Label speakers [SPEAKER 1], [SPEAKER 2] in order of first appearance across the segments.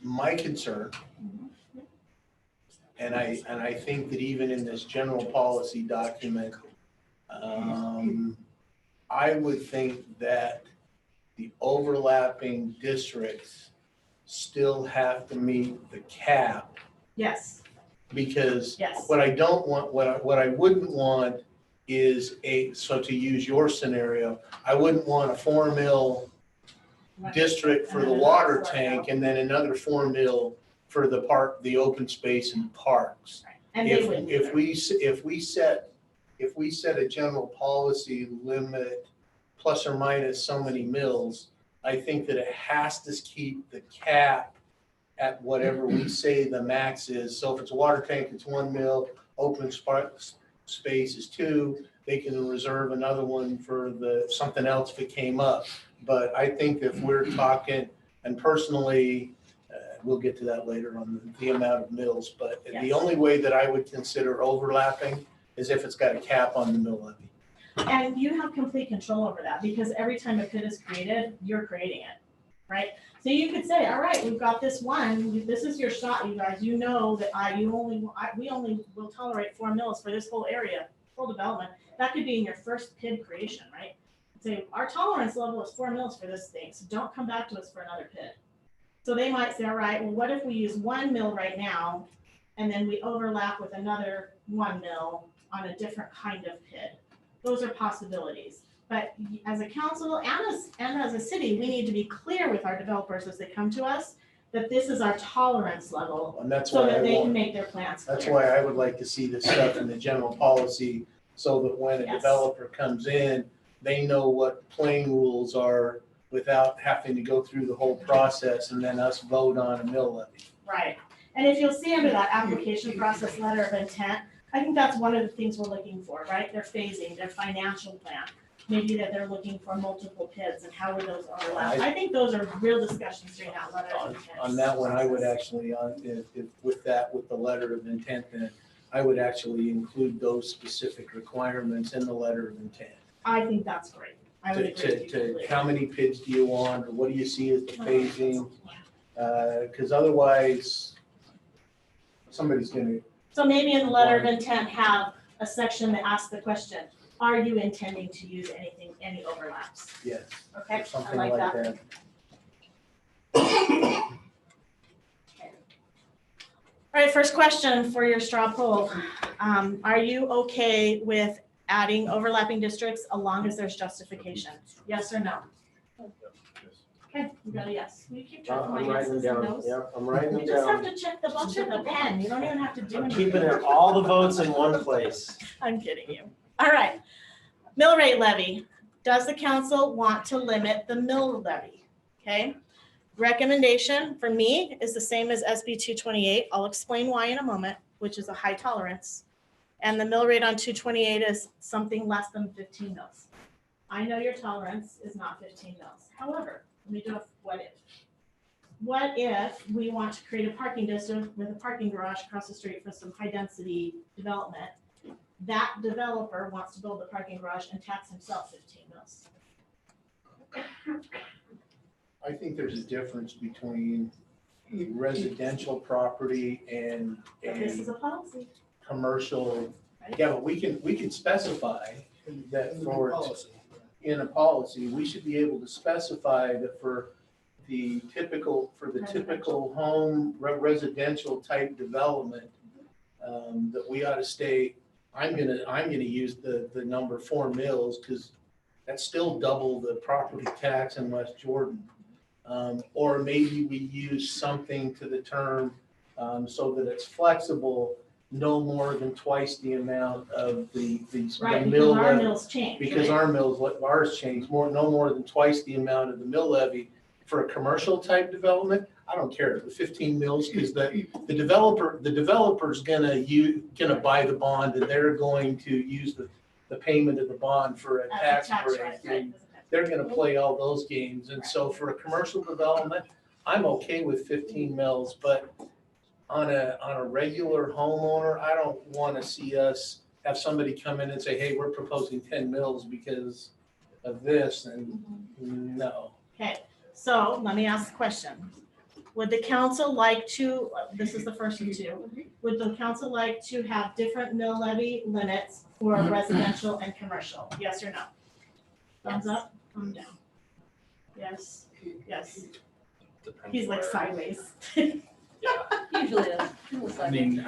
[SPEAKER 1] my concern, and I think that even in this general policy document, I would think that the overlapping districts still have to meet the cap.
[SPEAKER 2] Yes.
[SPEAKER 1] Because
[SPEAKER 2] Yes.
[SPEAKER 1] what I don't want, what I wouldn't want is so to use your scenario, I wouldn't want a 4 mil district for the water tank and then another 4 mil for the park, the open space and parks.
[SPEAKER 2] Right. And
[SPEAKER 1] If we set a general policy limit plus or minus so many mils, I think that it has to keep the cap at whatever we say the max is. So if it's a water tank, it's 1 mil, open space is 2, they can reserve another one for something else if it came up. But I think if we're talking, and personally, we'll get to that later on the amount of mils, but
[SPEAKER 2] yes.
[SPEAKER 1] The only way that I would consider overlapping is if it's got a cap on the mill levy.
[SPEAKER 2] And you have complete control over that because every time a pit is created, you're creating it, right? So you could say, all right, we've got this one, this is your shot, you guys, you know that we only will tolerate 4 mils for this whole area, full development. That could be in your first PID creation, right? Say, our tolerance level is 4 mils for this thing, so don't come back to us for another PID. So they might say, all right, well, what if we use 1 mil right now, and then we overlap with another 1 mil on a different kind of PID? Those are possibilities. But as a council and as a city, we need to be clear with our developers as they come to us that this is our tolerance level,
[SPEAKER 1] And that's
[SPEAKER 2] so
[SPEAKER 1] why
[SPEAKER 2] that they can make their plans clear.
[SPEAKER 1] That's why I would like to see this stuff in the general policy, so that when a
[SPEAKER 2] Yes.
[SPEAKER 1] developer comes in, they know what playing rules are without having to go through the whole process and then us vote on a mill levy.
[SPEAKER 2] Right. And if you'll see under that application process letter of intent, I think that's one of the things we're looking for, right? Their phasing, their financial plan. Maybe that they're looking for multiple PIDs and how would those overlap. I think those are real discussions during that letter of intent.
[SPEAKER 1] On that one, I would actually, with the letter of intent, then I would actually include those specific requirements in the letter of intent.
[SPEAKER 2] I think that's great. I would agree with you
[SPEAKER 1] To
[SPEAKER 2] completely.
[SPEAKER 1] how many PIDs do you want, or what do you see as the phasing? Because otherwise, somebody's gonna.
[SPEAKER 2] So maybe in the letter of intent, have a section that asks the question, are you intending to use any overlaps?
[SPEAKER 1] Yes.
[SPEAKER 2] Okay,
[SPEAKER 1] Or
[SPEAKER 2] I
[SPEAKER 1] something
[SPEAKER 2] like
[SPEAKER 1] like
[SPEAKER 2] that.
[SPEAKER 1] that.
[SPEAKER 2] All right, first question for your straw poll. Are you okay with adding overlapping districts as long as there's justification? Yes or no? Okay, you got a yes. Will you keep track of my
[SPEAKER 3] I'm writing
[SPEAKER 2] yeses
[SPEAKER 3] them
[SPEAKER 2] and
[SPEAKER 3] down.
[SPEAKER 2] nos?
[SPEAKER 3] Yep, I'm writing them
[SPEAKER 2] You just have
[SPEAKER 3] down.
[SPEAKER 2] to check the pen. You don't even have to do
[SPEAKER 3] I'm
[SPEAKER 2] anything.
[SPEAKER 3] keeping it, all the votes in one place.
[SPEAKER 2] I'm kidding you. All right. Mill rate levy. Does the council want to limit the mill levy? Okay. Recommendation for me is the same as SB 228. I'll explain why in a moment, which is a high tolerance. And the mill rate on 228 is something less than 15 mils. I know your tolerance is not 15 mils. However, let me do a what if. What if we want to create a parking district with a parking garage across the street for some high density development? That developer wants to build a parking garage and tax himself 15 mils.
[SPEAKER 1] I think there's a difference between residential property and
[SPEAKER 2] But this is a policy.
[SPEAKER 1] commercial.
[SPEAKER 2] Right.
[SPEAKER 1] Yeah, but we can specify that in a policy, we should be able to specify that for the typical home residential type development, that we ought to stay. I'm gonna use the number 4 mils because that's still double the property tax in West Jordan. Or maybe we use something to the term so that it's flexible, no more than twice the amount of the
[SPEAKER 2] Right,
[SPEAKER 1] mill
[SPEAKER 2] because our
[SPEAKER 1] levy.
[SPEAKER 2] mills change.
[SPEAKER 1] Because
[SPEAKER 2] right?
[SPEAKER 1] ours changed no more than twice the amount of the mill levy for a commercial type development. I don't care, the 15 mils, because the developer's gonna buy the bond and they're going to use the payment of the bond for a tax break.
[SPEAKER 2] Right,
[SPEAKER 1] And they're gonna play all those games. And so for a commercial development, I'm okay with 15 mils, but on a regular homeowner, I don't wanna see us have somebody come in and say, hey, we're proposing 10 mils because of this, and no.
[SPEAKER 2] Okay, so let me ask a question. Would the council like to, this is the first of two, would the council like to have different mill levy limits for residential and commercial? Yes or no? Thumbs up, thumbs down. Yes, yes.
[SPEAKER 4] Depends
[SPEAKER 2] He's like
[SPEAKER 4] where.
[SPEAKER 2] sideways.
[SPEAKER 4] Yeah,
[SPEAKER 5] Usually is.
[SPEAKER 4] I mean,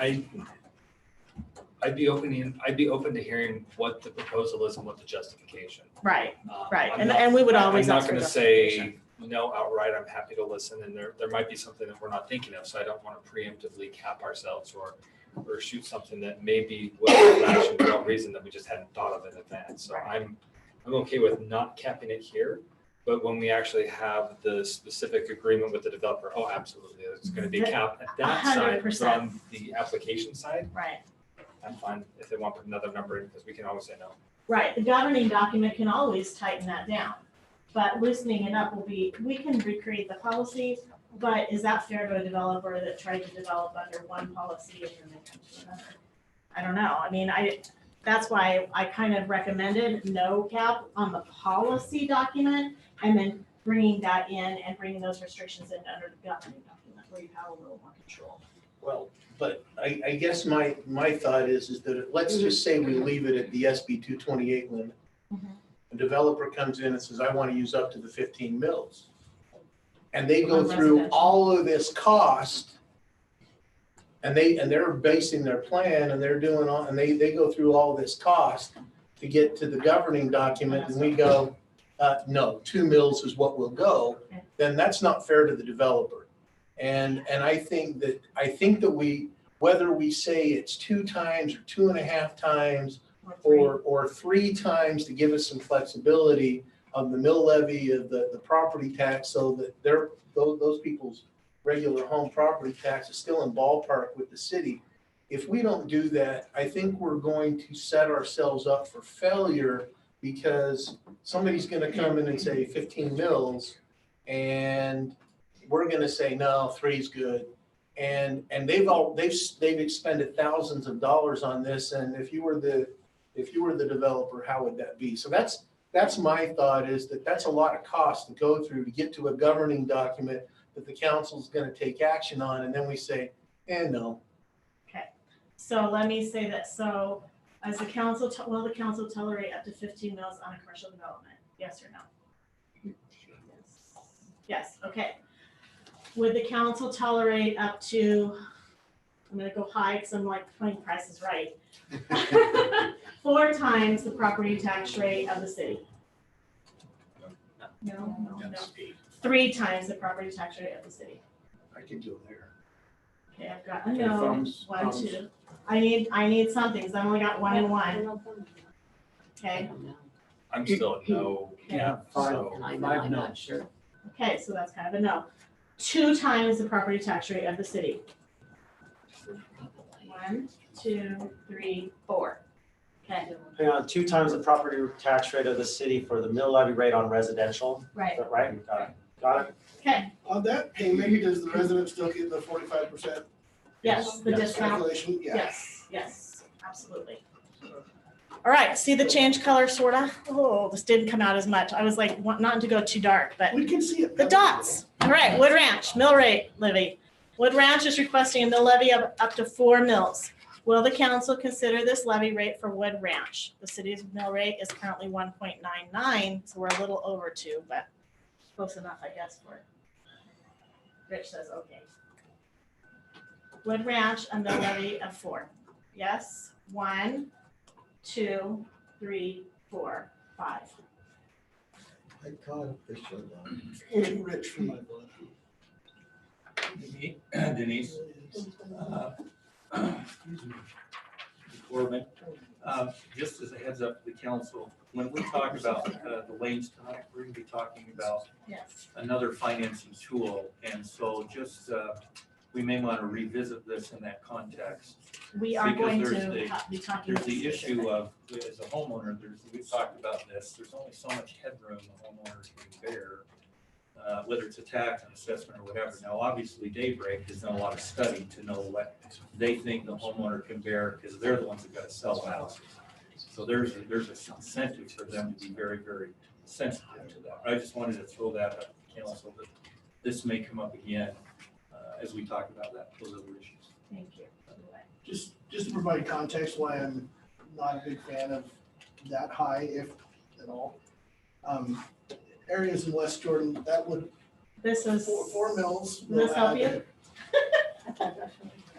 [SPEAKER 4] I'd be open to hearing what the proposal is and what the justification.
[SPEAKER 2] Right, right,
[SPEAKER 4] I'm
[SPEAKER 2] and,
[SPEAKER 4] not-
[SPEAKER 2] and we would always
[SPEAKER 4] I'm
[SPEAKER 2] ask
[SPEAKER 4] not
[SPEAKER 2] for
[SPEAKER 4] gonna
[SPEAKER 2] justification.
[SPEAKER 4] say no outright, I'm happy to listen, and there might be something that we're not thinking of, so I don't wanna preemptively cap ourselves or shoot something that may be well rationed, well reasoned that we just hadn't thought of in advance. So
[SPEAKER 2] Right.
[SPEAKER 4] I'm okay with not capping it here, but when we actually have the specific agreement with the developer, oh, absolutely, it's gonna be capped at that side, but
[SPEAKER 2] 100%.
[SPEAKER 4] on the application side,
[SPEAKER 2] Right,
[SPEAKER 4] I'm fine if they want to put another number in, because we can always say no.
[SPEAKER 2] right, the governing document can always tighten that down. But loosening it up will be, we can recreate the policy, but is that fair to a developer that tried to develop under one policy and then they come to another? I don't know, I mean, that's why I kind of recommended no cap on the policy document and then bringing that in and bringing those restrictions in under the governing document where you have a little more control.
[SPEAKER 1] Well, but I guess my thought is that let's just say we leave it at the SB 228 limit.
[SPEAKER 2] Mhm.
[SPEAKER 1] A developer comes in and says, I want to use up to the 15 mils. And they go
[SPEAKER 2] On
[SPEAKER 1] through
[SPEAKER 2] residential.
[SPEAKER 1] all of this cost. And they're basing their plan and they're doing all, and they go through all this cost to get to the governing document and we go, no, 2 mils is what will go.
[SPEAKER 2] Okay.
[SPEAKER 1] Then that's not fair to the developer. And I think that we, whether we say it's 2 times or 2.5 times or 3 times to give us some flexibility of the mill levy of the property tax so that those people's regular home property tax is still in ballpark with the city. If we don't do that, I think we're going to set ourselves up for failure because somebody's gonna come in and say 15 mils and we're gonna say, no, 3's good. And they've expended thousands of dollars on this, and if you were the developer, how would that be? So that's my thought, is that that's a lot of cost to go through to get to a governing document that the council's gonna take action on, and then we say, no.
[SPEAKER 2] So let me say that, so as the council, will the council tolerate up to 15 mils on a commercial development? Yes or no? Yes, okay. Would the council tolerate up to, I'm gonna go high because I'm like playing Price is Right. 4 times the property tax rate of the city? No. 3 times the property tax rate of the city?
[SPEAKER 1] I could go there.
[SPEAKER 2] Okay, I've got a no, 1, 2. I need something, because I've only got 1 and 1, okay?
[SPEAKER 4] I'm still a no.
[SPEAKER 2] Yeah,
[SPEAKER 4] So
[SPEAKER 5] I'm not sure.
[SPEAKER 2] Okay, so that's kind of a no. 2 times the property tax rate of the city. 1, 2, 3, 4. Okay,
[SPEAKER 3] Hang on, 2 times the property tax rate of the city for the mill levy rate on residential, is
[SPEAKER 2] right,
[SPEAKER 3] that right? Got it?
[SPEAKER 2] okay,
[SPEAKER 6] On that payment, does the resident still get the 45%
[SPEAKER 2] yes, the discount,
[SPEAKER 6] calculation? Yeah.
[SPEAKER 2] yes, absolutely. All right, see the change color, sorta? Oh, this didn't come out as much. I was like, not to go too dark, but
[SPEAKER 6] We can see it.
[SPEAKER 2] the dots. All right, Wood Ranch, mill rate levy. Wood Ranch is requesting a mill levy of up to 4 mils. Will the council consider this levy rate for Wood Ranch? The city's mill rate is currently 1.99, so we're a little over 2, but close enough, I guess, for it. Rich says, okay. Wood Ranch, a mill levy of 4. Yes, 1, 2, 3, 4, 5.
[SPEAKER 6] I caught it, they showed that. Rich for my blood.
[SPEAKER 7] Denise, Corbin, just as a heads up to the council, when we talk about the lanes tonight, we're gonna be talking about
[SPEAKER 2] Yes.
[SPEAKER 7] another financing tool. And so just, we may want to revisit this in that context.
[SPEAKER 2] We are
[SPEAKER 7] Because
[SPEAKER 2] going
[SPEAKER 7] there's
[SPEAKER 2] to
[SPEAKER 7] the-
[SPEAKER 2] be talking.
[SPEAKER 7] There's the
[SPEAKER 2] specific.
[SPEAKER 7] issue of, as a homeowner, we've talked about this, there's only so much headroom the homeowner can bear, whether it's a tax, an assessment, or whatever. Now, obviously, Daybreak has done a lot of study to know what they think the homeowner can bear, because they're the ones that gotta sell houses. So there's an incentive for them to be very, very sensitive to that. I just wanted to throw that up to council, that this may come up again. as we talk about those other issues.
[SPEAKER 2] Thank you.
[SPEAKER 6] Just to provide context why I'm not a big fan of that high, if at all. Areas in West Jordan, that would,
[SPEAKER 2] This is,
[SPEAKER 6] four mills.
[SPEAKER 2] does this help you?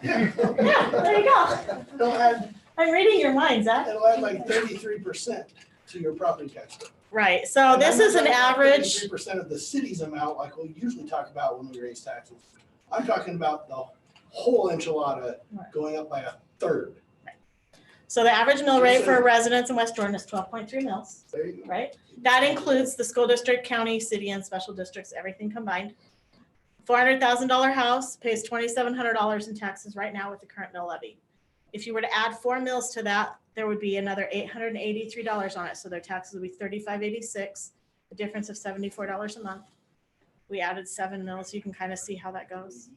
[SPEAKER 6] Yeah.
[SPEAKER 2] Yeah, there you go.
[SPEAKER 6] They'll add,
[SPEAKER 2] I'm reading your mind, Zach.
[SPEAKER 6] it'll add like 33% to your property tax bill.
[SPEAKER 2] Right, so this is an average,
[SPEAKER 6] 33% of the city's amount, like we usually talk about when we raise taxes. I'm talking about the whole enchilada going up by a third.
[SPEAKER 2] so the average mill rate for residents in West Jordan is 12.3 mils,
[SPEAKER 6] There you go.
[SPEAKER 2] right? That includes the school district, county, city, and special districts, everything combined. $400,000 house pays $2,700 in taxes right now with the current mill levy. If you were to add 4 mills to that, there would be another $883 on it, so their taxes would be $3,586, a difference of $74 a month. We added 7 mills, you can kind of see how that goes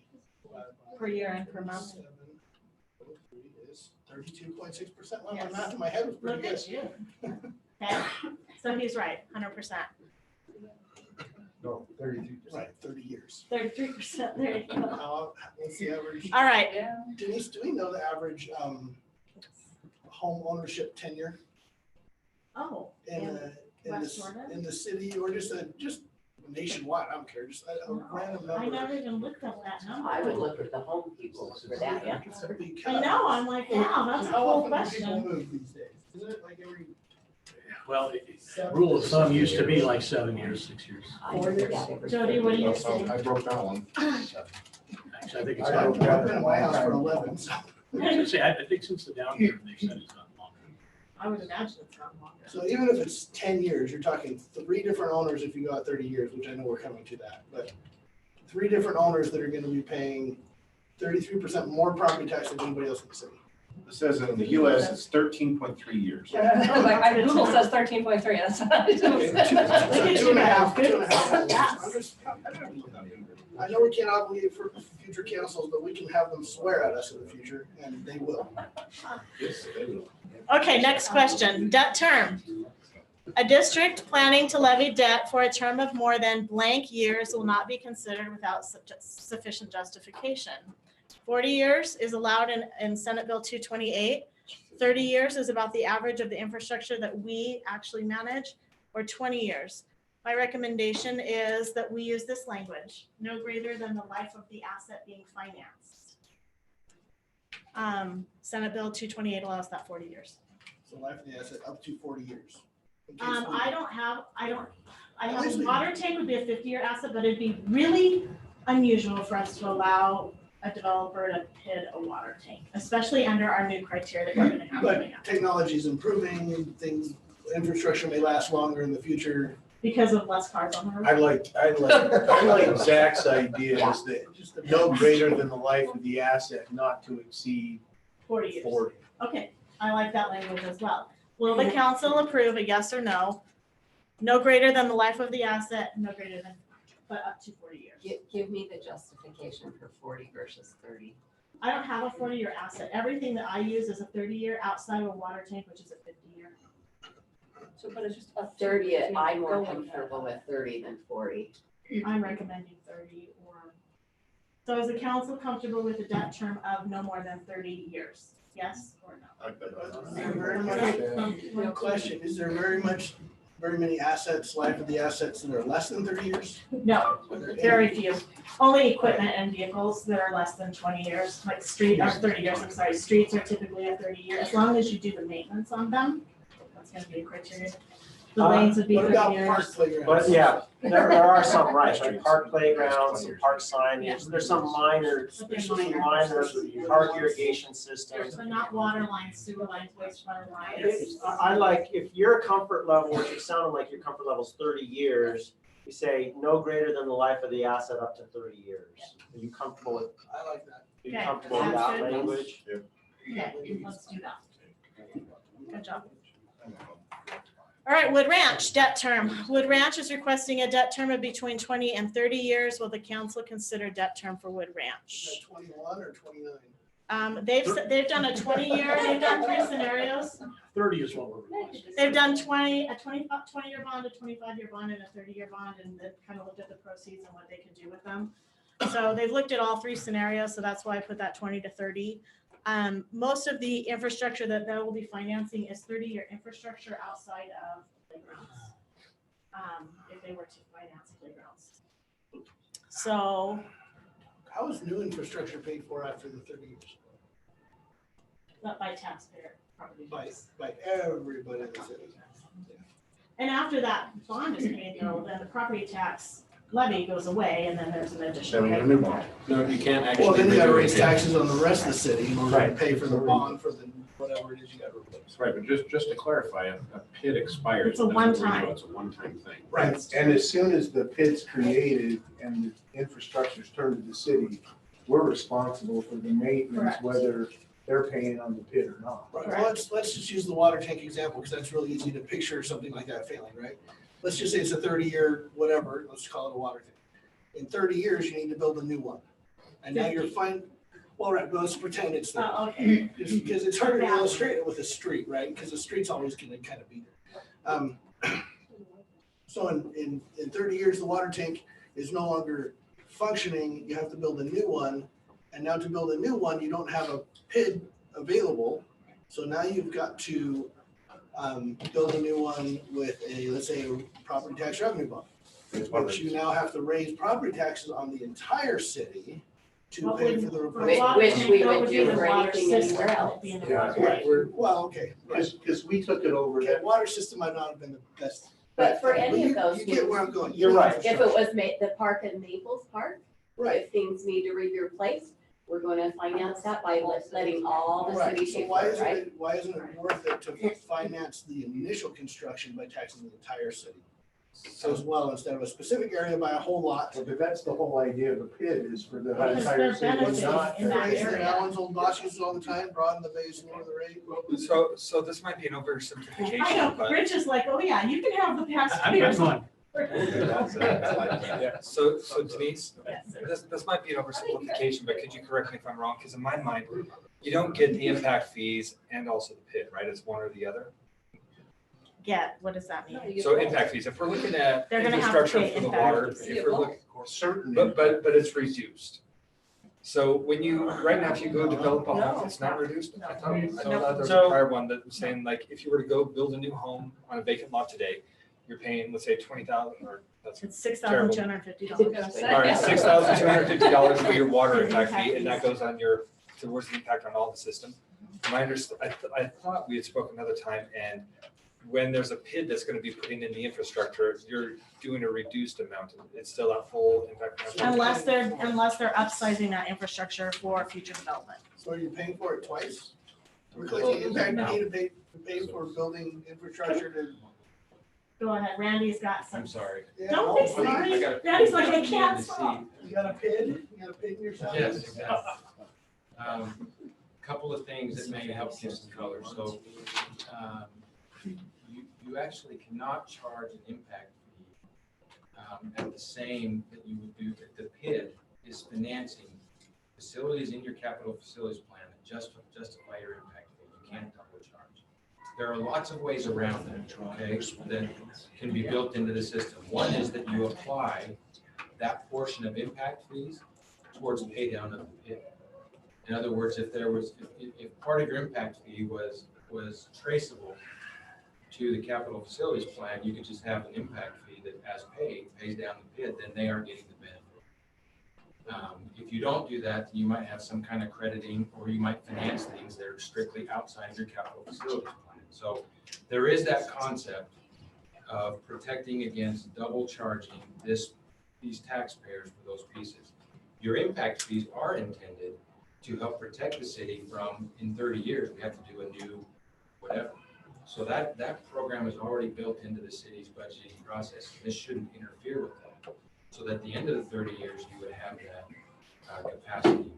[SPEAKER 2] per year and per month.
[SPEAKER 6] 32.6%. Well, my
[SPEAKER 2] Yes.
[SPEAKER 6] math in my head was pretty
[SPEAKER 2] Look
[SPEAKER 6] good.
[SPEAKER 2] at you. Okay, so he's right, 100%.
[SPEAKER 6] No, 33%. Right, 30 years.
[SPEAKER 2] 33%, there you go.
[SPEAKER 6] What's the average?
[SPEAKER 2] All right,
[SPEAKER 6] Denise, do we know the average home ownership tenure
[SPEAKER 2] oh,
[SPEAKER 6] in
[SPEAKER 2] West Jordan?
[SPEAKER 6] in the city, or just nationwide? I don't care, just a random
[SPEAKER 2] I
[SPEAKER 6] number.
[SPEAKER 2] never even looked at that number.
[SPEAKER 5] I would look at the home people for that answer.
[SPEAKER 6] Because
[SPEAKER 2] I know, I'm like, wow, that's a
[SPEAKER 6] how
[SPEAKER 2] cool
[SPEAKER 6] often do people
[SPEAKER 2] question.
[SPEAKER 6] move these days? Isn't it like every
[SPEAKER 8] Well, rule of thumb used to be like 7 years, 6 years.
[SPEAKER 2] Jody, what do you think?
[SPEAKER 9] I broke that one.
[SPEAKER 8] Actually, I think it's.
[SPEAKER 6] I've been in my house for 11, so.
[SPEAKER 8] I think since the downturn, they said it's not longer.
[SPEAKER 2] I would imagine it's not longer.
[SPEAKER 6] So even if it's 10 years, you're talking 3 different owners if you go out 30 years, which I know we're coming to that, but 3 different owners that are gonna be paying 33% more property tax than anybody else in the city.
[SPEAKER 9] It says in the US, it's 13.3 years.
[SPEAKER 5] My Google says 13.3, that's what I
[SPEAKER 6] Okay,
[SPEAKER 5] just
[SPEAKER 6] two-
[SPEAKER 5] said.
[SPEAKER 6] so two and a half.
[SPEAKER 2] Yes.
[SPEAKER 6] I'm just- I know we can't obligate for future councils, but we can have them swear at us in the future, and they will.
[SPEAKER 9] Yes, they will.
[SPEAKER 2] Okay, next question, debt term. A district planning to levy debt for a term of more than blank years will not be considered without sufficient justification. 40 years is allowed in Senate Bill 228. 30 years is about the average of the infrastructure that we actually manage, or 20 years. My recommendation is that we use this language, no greater than the life of the asset being financed. Senate Bill 228 allows that 40 years.
[SPEAKER 6] So life of the asset up to 40 years. In case
[SPEAKER 2] I have a water tank would be a 50-year asset, but it'd be really unusual for us to allow a developer to PID a water tank, especially under our new criteria that we're gonna have coming
[SPEAKER 6] But
[SPEAKER 2] up.
[SPEAKER 6] technology is improving, things, infrastructure may last longer in the future.
[SPEAKER 2] Because of less cars on the road.
[SPEAKER 1] I like Zach's idea is that no greater than the life of the asset, not to exceed
[SPEAKER 2] 40 years.
[SPEAKER 1] 40.
[SPEAKER 2] Okay, I like that language as well. Will the council approve a yes or no? No greater than the life of the asset, no greater than, but up to 40 years.
[SPEAKER 5] Give me the justification for 40 versus 30.
[SPEAKER 2] I don't have a 40-year asset. Everything that I use is a 30-year outside of a water tank, which is a 50-year.
[SPEAKER 5] So, but it's just a 30, I'm more comfortable with 30 than 40.
[SPEAKER 2] I'm recommending 30 or. So is the council comfortable with a debt term of no more than 30 years? Yes or no?
[SPEAKER 6] No question, is there very many assets, life of the assets that are less than 30 years?
[SPEAKER 2] No, very few. Only equipment and vehicles that are less than 20 years, like 30 years, I'm sorry. Streets are typically a 30 year, as long as you do the maintenance on them. That's gonna be a criteria. The lanes would be
[SPEAKER 6] What
[SPEAKER 2] 30
[SPEAKER 6] about park
[SPEAKER 2] years.
[SPEAKER 6] playgrounds?
[SPEAKER 3] But yeah, there are some, right, like park playgrounds, some park signage, there's some minor, there's some minor park irrigation systems.
[SPEAKER 2] But not water lines, sewer lines, wastewater lines.
[SPEAKER 3] I like, if your comfort level, which it sounded like your comfort level is 30 years, you say no greater than the life of the asset up to 30 years. Are you comfortable with,
[SPEAKER 6] I like that.
[SPEAKER 3] are you
[SPEAKER 2] Okay,
[SPEAKER 3] comfortable with
[SPEAKER 2] that's
[SPEAKER 3] that
[SPEAKER 2] good.
[SPEAKER 3] language?
[SPEAKER 2] Okay, let's do that. Good job. All right, Wood Ranch, debt term. Wood Ranch is requesting a debt term of between 20 and 30 years. Will the council consider debt term for Wood
[SPEAKER 6] Is
[SPEAKER 2] Ranch?
[SPEAKER 6] that 21 or 29?
[SPEAKER 2] They've done a 20-year, they've done 3 scenarios.
[SPEAKER 8] 30 is what we're requesting.
[SPEAKER 2] They've done a 20-year bond, a 25-year bond, and a 30-year bond, and then kind of looked at the proceeds and what they could do with them. So they've looked at all three scenarios, so that's why I put that 20 to 30. Most of the infrastructure that will be financing is 30-year infrastructure outside of playgrounds. If they were to finance playgrounds. So,
[SPEAKER 6] How is new infrastructure paid for after the 30 years?
[SPEAKER 2] not by taxpayer property.
[SPEAKER 6] By everybody in the city.
[SPEAKER 2] And after that bond is paid though, then the property tax levy goes away and then there's an additional.
[SPEAKER 9] Then we get a new bond.
[SPEAKER 8] No, you can't actually.
[SPEAKER 6] Well, then you gotta raise
[SPEAKER 8] renew it.
[SPEAKER 6] taxes on the rest of the city in order to
[SPEAKER 1] Right.
[SPEAKER 6] pay for the bond for the, whatever it is you gotta replace.
[SPEAKER 9] Right, but just to clarify, a PID expires.
[SPEAKER 2] It's a
[SPEAKER 9] It doesn't
[SPEAKER 2] one-time.
[SPEAKER 9] renew, It's a one-time thing.
[SPEAKER 1] And as soon as the PID's created and the infrastructure's turned to the city, we're responsible for the maintenance,
[SPEAKER 2] Correct.
[SPEAKER 1] whether they're paying on the PID or not.
[SPEAKER 6] Right, well, let's just use the water tank example, because that's really easy to picture something like that failing, right? Let's just say it's a 30-year, whatever, let's call it a water tank. In 30 years, you need to build a new one. And now you're
[SPEAKER 2] 50.
[SPEAKER 6] fine, well, right, but let's pretend it's 30.
[SPEAKER 2] Oh, okay.
[SPEAKER 6] Just because it's hard to illustrate it with a street, right? Because the street's always gonna kind of be there. So in 30 years, the water tank is no longer functioning, you have to build a new one. And now to build a new one, you don't have a PID available. So now you've got to build a new one with a, let's say, a property tax revenue bond. Which you now have to raise property taxes on the entire city to
[SPEAKER 2] What
[SPEAKER 6] pay
[SPEAKER 2] would-
[SPEAKER 6] for the
[SPEAKER 2] for
[SPEAKER 6] replacement.
[SPEAKER 2] water
[SPEAKER 5] Which
[SPEAKER 2] tank,
[SPEAKER 5] we
[SPEAKER 2] that
[SPEAKER 5] would
[SPEAKER 2] be
[SPEAKER 5] do
[SPEAKER 2] the
[SPEAKER 5] for
[SPEAKER 2] water
[SPEAKER 5] anything
[SPEAKER 2] system,
[SPEAKER 5] anywhere
[SPEAKER 2] that would be in the
[SPEAKER 1] Yeah.
[SPEAKER 2] water.
[SPEAKER 6] Right, well, okay, right.
[SPEAKER 1] Because we took it over
[SPEAKER 6] Okay,
[SPEAKER 1] that.
[SPEAKER 6] water system might not have been the best.
[SPEAKER 5] But for any
[SPEAKER 6] you-
[SPEAKER 5] of those
[SPEAKER 6] You get where I'm
[SPEAKER 5] things,
[SPEAKER 6] going.
[SPEAKER 1] You're right.
[SPEAKER 5] if it was the park in Maples Park,
[SPEAKER 6] Right,
[SPEAKER 5] if things need to be replaced, we're gonna finance that by letting all the
[SPEAKER 6] right,
[SPEAKER 5] city
[SPEAKER 6] so
[SPEAKER 5] pay
[SPEAKER 6] why
[SPEAKER 5] for it,
[SPEAKER 6] isn't
[SPEAKER 5] right?
[SPEAKER 6] it, why isn't it worth it to finance the initial construction by taxing the entire city as well, instead of a specific area by a whole lot?
[SPEAKER 1] But that's the whole idea of a PID is for the
[SPEAKER 2] Because
[SPEAKER 1] entire
[SPEAKER 2] they're
[SPEAKER 1] city,
[SPEAKER 2] benefiting
[SPEAKER 1] not.
[SPEAKER 2] in that
[SPEAKER 6] Raising
[SPEAKER 2] area.
[SPEAKER 6] Allen's old boss uses all the time, broaden the base, lower the rate.
[SPEAKER 4] So this might be an
[SPEAKER 2] I know,
[SPEAKER 4] oversimplification, but.
[SPEAKER 2] Rich is like, oh yeah, you can have the
[SPEAKER 8] I'm
[SPEAKER 2] taxpayers.
[SPEAKER 8] good one.
[SPEAKER 4] Yeah, so Denise,
[SPEAKER 2] Yes.
[SPEAKER 4] this might be an oversimplification, but could you correct me if I'm wrong? Because in my mind, you don't get the impact fees and also the PID, right? It's one or the other.
[SPEAKER 2] Yeah, what does that mean?
[SPEAKER 4] So impact fees, if we're looking at
[SPEAKER 2] They're gonna have to
[SPEAKER 4] infrastructure
[SPEAKER 2] pay
[SPEAKER 4] for the
[SPEAKER 2] impact
[SPEAKER 4] water,
[SPEAKER 2] fees.
[SPEAKER 4] if we're looking,
[SPEAKER 1] Certain.
[SPEAKER 4] but it's reduced. So when you, right now, if you go develop a home, it's not reduced? I thought there was a prior one that was saying like, if you were to go build a new home on a vacant lot today, you're paying, let's say, $20,000 or that's.
[SPEAKER 2] It's $6,250.
[SPEAKER 4] All right, $6,250 for your water impact fee, and that goes on your, towards the impact on all the system. I thought we had spoken another time, and when there's a PID that's gonna be putting in the infrastructure, you're doing a reduced amount, it's still at full impact.
[SPEAKER 2] Unless they're upsizing that infrastructure for future development.
[SPEAKER 6] So are you paying for it twice? We're collecting impact fee to pay for building infrastructure to.
[SPEAKER 2] Go ahead, Randy's got some.
[SPEAKER 7] I'm sorry.
[SPEAKER 6] Yeah,
[SPEAKER 2] Don't be
[SPEAKER 6] no,
[SPEAKER 2] sorry.
[SPEAKER 7] I got a-
[SPEAKER 2] Randy's like, I can't stop.
[SPEAKER 6] You got a PID? You got a PID in your salary?
[SPEAKER 10] Yes, exactly. Couple of things that may help give some color. So, you actually cannot charge an impact fee at the same that you would do, the PID is financing facilities in your capital facilities plan that justify your impact fee. You can't double charge. There are lots of ways around that, okay, that can be built into the system. One is that you apply that portion of impact fees towards pay down of the PID. In other words, if part of your impact fee was traceable to the capital facilities plan, you could just have an impact fee that as paid, pays down the PID, then they are getting the benefit. If you don't do that, you might have some kind of crediting, or you might finance things that are strictly outside of your capital facilities plan. So there is that concept of protecting against double charging these taxpayers for those pieces. Your impact fees are intended to help protect the city from, in 30 years, we have to do a new whatever. So that program is already built into the city's budgeting process. This shouldn't interfere with that. So that at the end of the 30 years, you would have that capacity.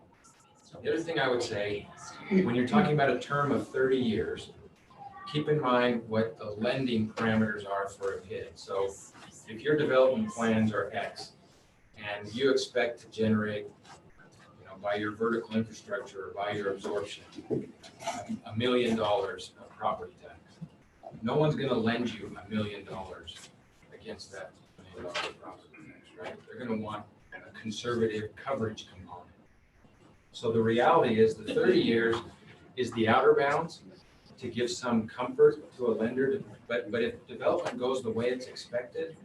[SPEAKER 10] The other thing I would say, when you're talking about a term of 30 years, keep in mind what the lending parameters are for a PID. So if your development plans are X and you expect to generate, by your vertical infrastructure or by your absorption, $1 million of property tax. No one's gonna lend you $1 million against that $1 million property tax, right? They're gonna want a conservative coverage component. So the reality is the 30 years is the outer bounds to give some comfort to a lender, but if development goes the way it's expected,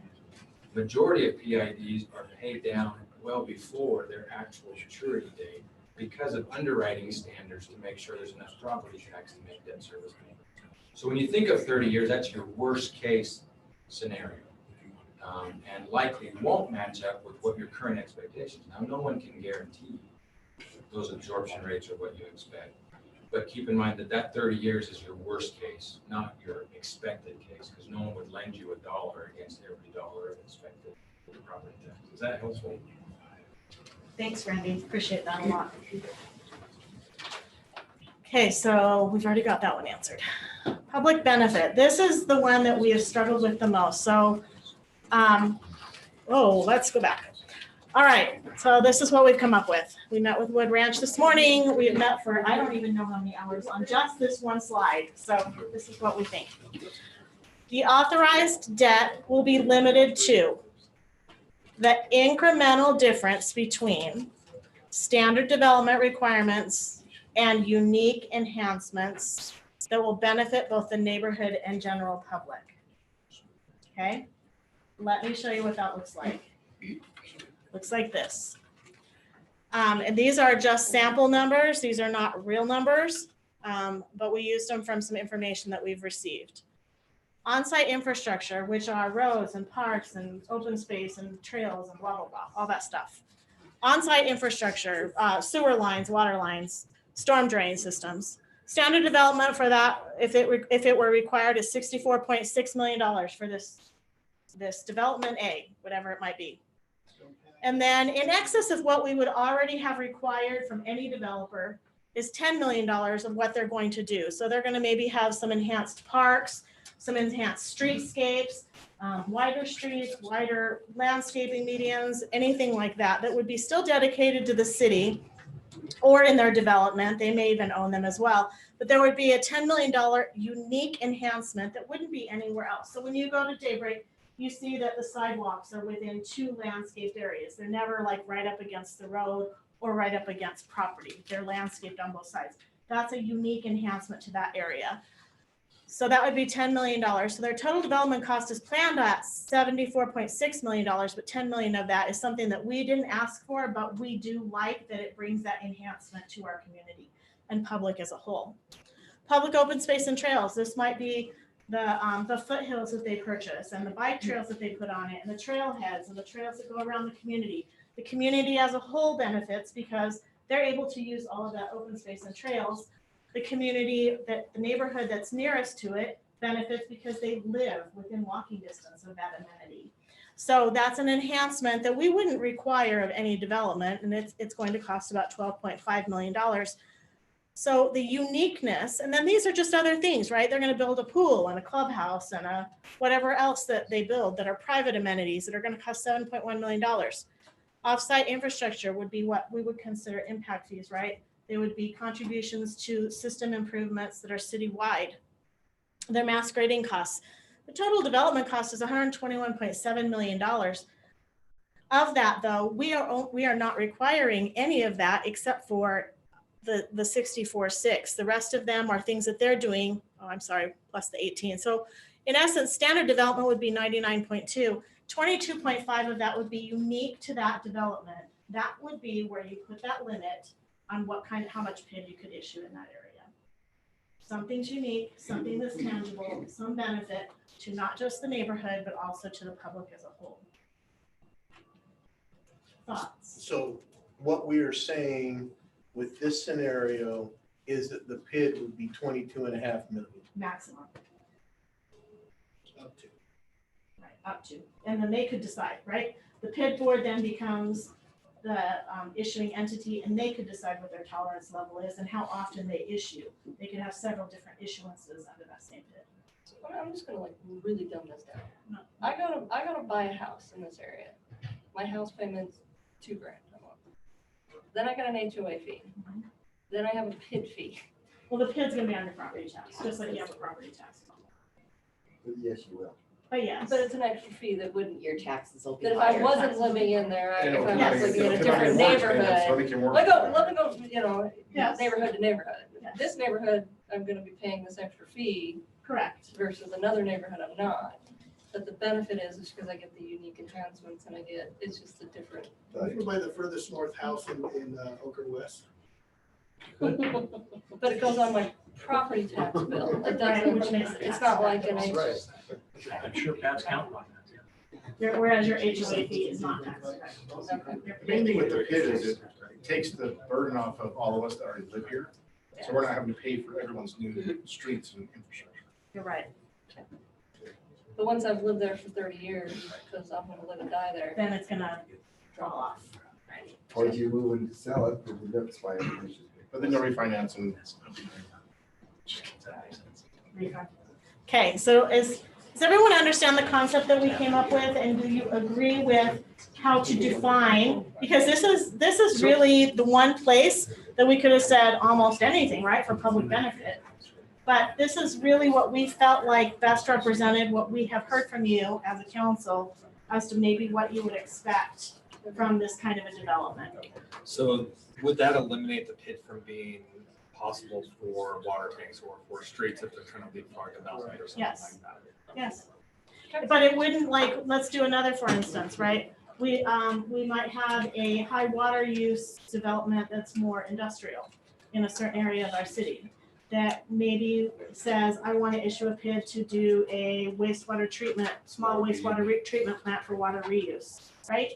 [SPEAKER 10] majority of PIDs are paid down well before their actual maturity date because of underwriting standards to make sure there's enough property tax to make debt service payments. So when you think of 30 years, that's your worst case scenario. And likely won't match up with what your current expectations. Now, no one can guarantee those absorption rates are what you expect. But keep in mind that that 30 years is your worst case, not your expected case, because no one would lend you $1 against every dollar of expected property tax. Is that helpful?
[SPEAKER 2] Thanks, Randy. Appreciate that a lot. Okay, so we've already got that one answered. Public benefit. This is the one that we have struggled with the most. So, let's go back. All right, so this is what we've come up with. We met with Wood Ranch this morning. We have met for, I don't even know how many hours on just this one slide. So this is what we think. The authorized debt will be limited to the incremental difference between standard development requirements and unique enhancements that will benefit both the neighborhood and general public. Okay, let me show you what that looks like. Looks like this. And these are just sample numbers. These are not real numbers, but we used them from some information that we've received. On-site infrastructure, which are roads and parks and open space and trails and blah, blah, blah, all that stuff. On-site infrastructure, sewer lines, water lines, storm drain systems. Standard development for that, if it were required, is $64.6 million for this development A, whatever it might be. And then in excess of what we would already have required from any developer is $10 million of what they're going to do. So they're going to maybe have some enhanced parks, some enhanced streetscapes, wider streets, wider landscaping medians, anything like that, that would be still dedicated to the city or in their development. They may even own them as well. But there would be a $10 million unique enhancement that wouldn't be anywhere else. So when you go to Daybreak, you see that the sidewalks are within 2 landscaped areas. They're never like right up against the road or right up against property. They're landscaped on both sides. That's a unique enhancement to that area. So that would be $10 million. So their total development cost is planned at $74.6 million, but $10 million of that is something that we didn't ask for, but we do like that it brings that enhancement to our community and public as a whole. Public open space and trails. This might be the foothills that they purchase and the bike trails that they put on it and the trailheads and the trails that go around the community. The community as a whole benefits because they're able to use all of that open space and trails. The community, the neighborhood that's nearest to it benefits because they live within walking distance of that amenity. So that's an enhancement that we wouldn't require of any development, and it's going to cost about $12.5 million. So the uniqueness, and then these are just other things, right? They're going to build a pool and a clubhouse and a whatever else that they build that are private amenities that are going to cost $7.1 million. Offsite infrastructure would be what we would consider impact fees, right? They would be contributions to system improvements that are citywide. Their mass grading costs. The total development cost is $121.7 million. Of that, though, we are not requiring any of that except for the 64.6. The rest of them are things that they're doing. Oh, I'm sorry, plus the 18. So in essence, standard development would be 99.2. 22.5 of that would be unique to that development. That would be where you put that limit on how much PID you could issue in that area. Something's unique, something that's tangible, some benefit to not just the neighborhood, but also to the public as a whole. Thoughts?
[SPEAKER 1] So what we are saying with this scenario is that the PID would be 22.5 million.
[SPEAKER 2] Maximum.
[SPEAKER 6] Up to.
[SPEAKER 2] Right, up to. And then they could decide, right? The PID board then becomes the issuing entity, and they could decide what their tolerance level is and how often they issue. They could have several different issuances under that same PID.
[SPEAKER 11] So I'm just gonna really dumb this down. I go to buy a house in this area. My house payment's $2,000 a month. Then I got an HOA fee. Then I have a PID fee.
[SPEAKER 2] Well, the PID's gonna be on your property tax, just like you have a property tax.
[SPEAKER 12] Yes, you will.
[SPEAKER 2] But yes.
[SPEAKER 11] But it's an extra fee that wouldn't,
[SPEAKER 5] Your taxes will be
[SPEAKER 11] that if I
[SPEAKER 5] higher.
[SPEAKER 11] wasn't living in there, if I was
[SPEAKER 2] Yes.
[SPEAKER 11] living in a different neighborhood. Let me go, you know,
[SPEAKER 2] Yes.
[SPEAKER 11] neighborhood to neighborhood.
[SPEAKER 2] Yes.
[SPEAKER 11] This neighborhood, I'm gonna be paying this extra fee
[SPEAKER 2] Correct.
[SPEAKER 11] versus another neighborhood I'm not. But the benefit is because I get the unique enhancements and it's just a different.
[SPEAKER 6] We're by the furthest north house in Oker West.
[SPEAKER 11] But it goes on my property tax bill. It
[SPEAKER 2] Right, which
[SPEAKER 11] doesn't,
[SPEAKER 2] makes it
[SPEAKER 11] it's not like an
[SPEAKER 8] That's I'm sure Pat's counting on that.
[SPEAKER 2] Whereas your HOA fee is not taxed.
[SPEAKER 9] The main thing with the PID is it takes the burden off of all of us that already live here. So we're not having to pay for everyone's new streets and infrastructure.
[SPEAKER 2] You're right.
[SPEAKER 11] But once I've lived there for 30 years, because I'm gonna live and die there.
[SPEAKER 2] Then it's gonna draw off.
[SPEAKER 12] Or if you move and sell it, then that's why.
[SPEAKER 9] But then you'll refinance and
[SPEAKER 2] Okay, so does everyone understand the concept that we came up with, and do you agree with how to define? Because this is really the one place that we could have said almost anything, right, for public benefit. But this is really what we felt like best represented what we have heard from you as a council as to maybe what you would expect from this kind of a development.
[SPEAKER 4] So would that eliminate the PID from being possible for water tanks or for streets if they're trying to leave our development or something
[SPEAKER 2] Yes.
[SPEAKER 4] like that?
[SPEAKER 2] Yes. But it wouldn't, like, let's do another for instance, right? We might have a high water use development that's more industrial in a certain area of our city that maybe says, I want to issue a PID to do a wastewater treatment, small wastewater treatment plant for water reuse, right?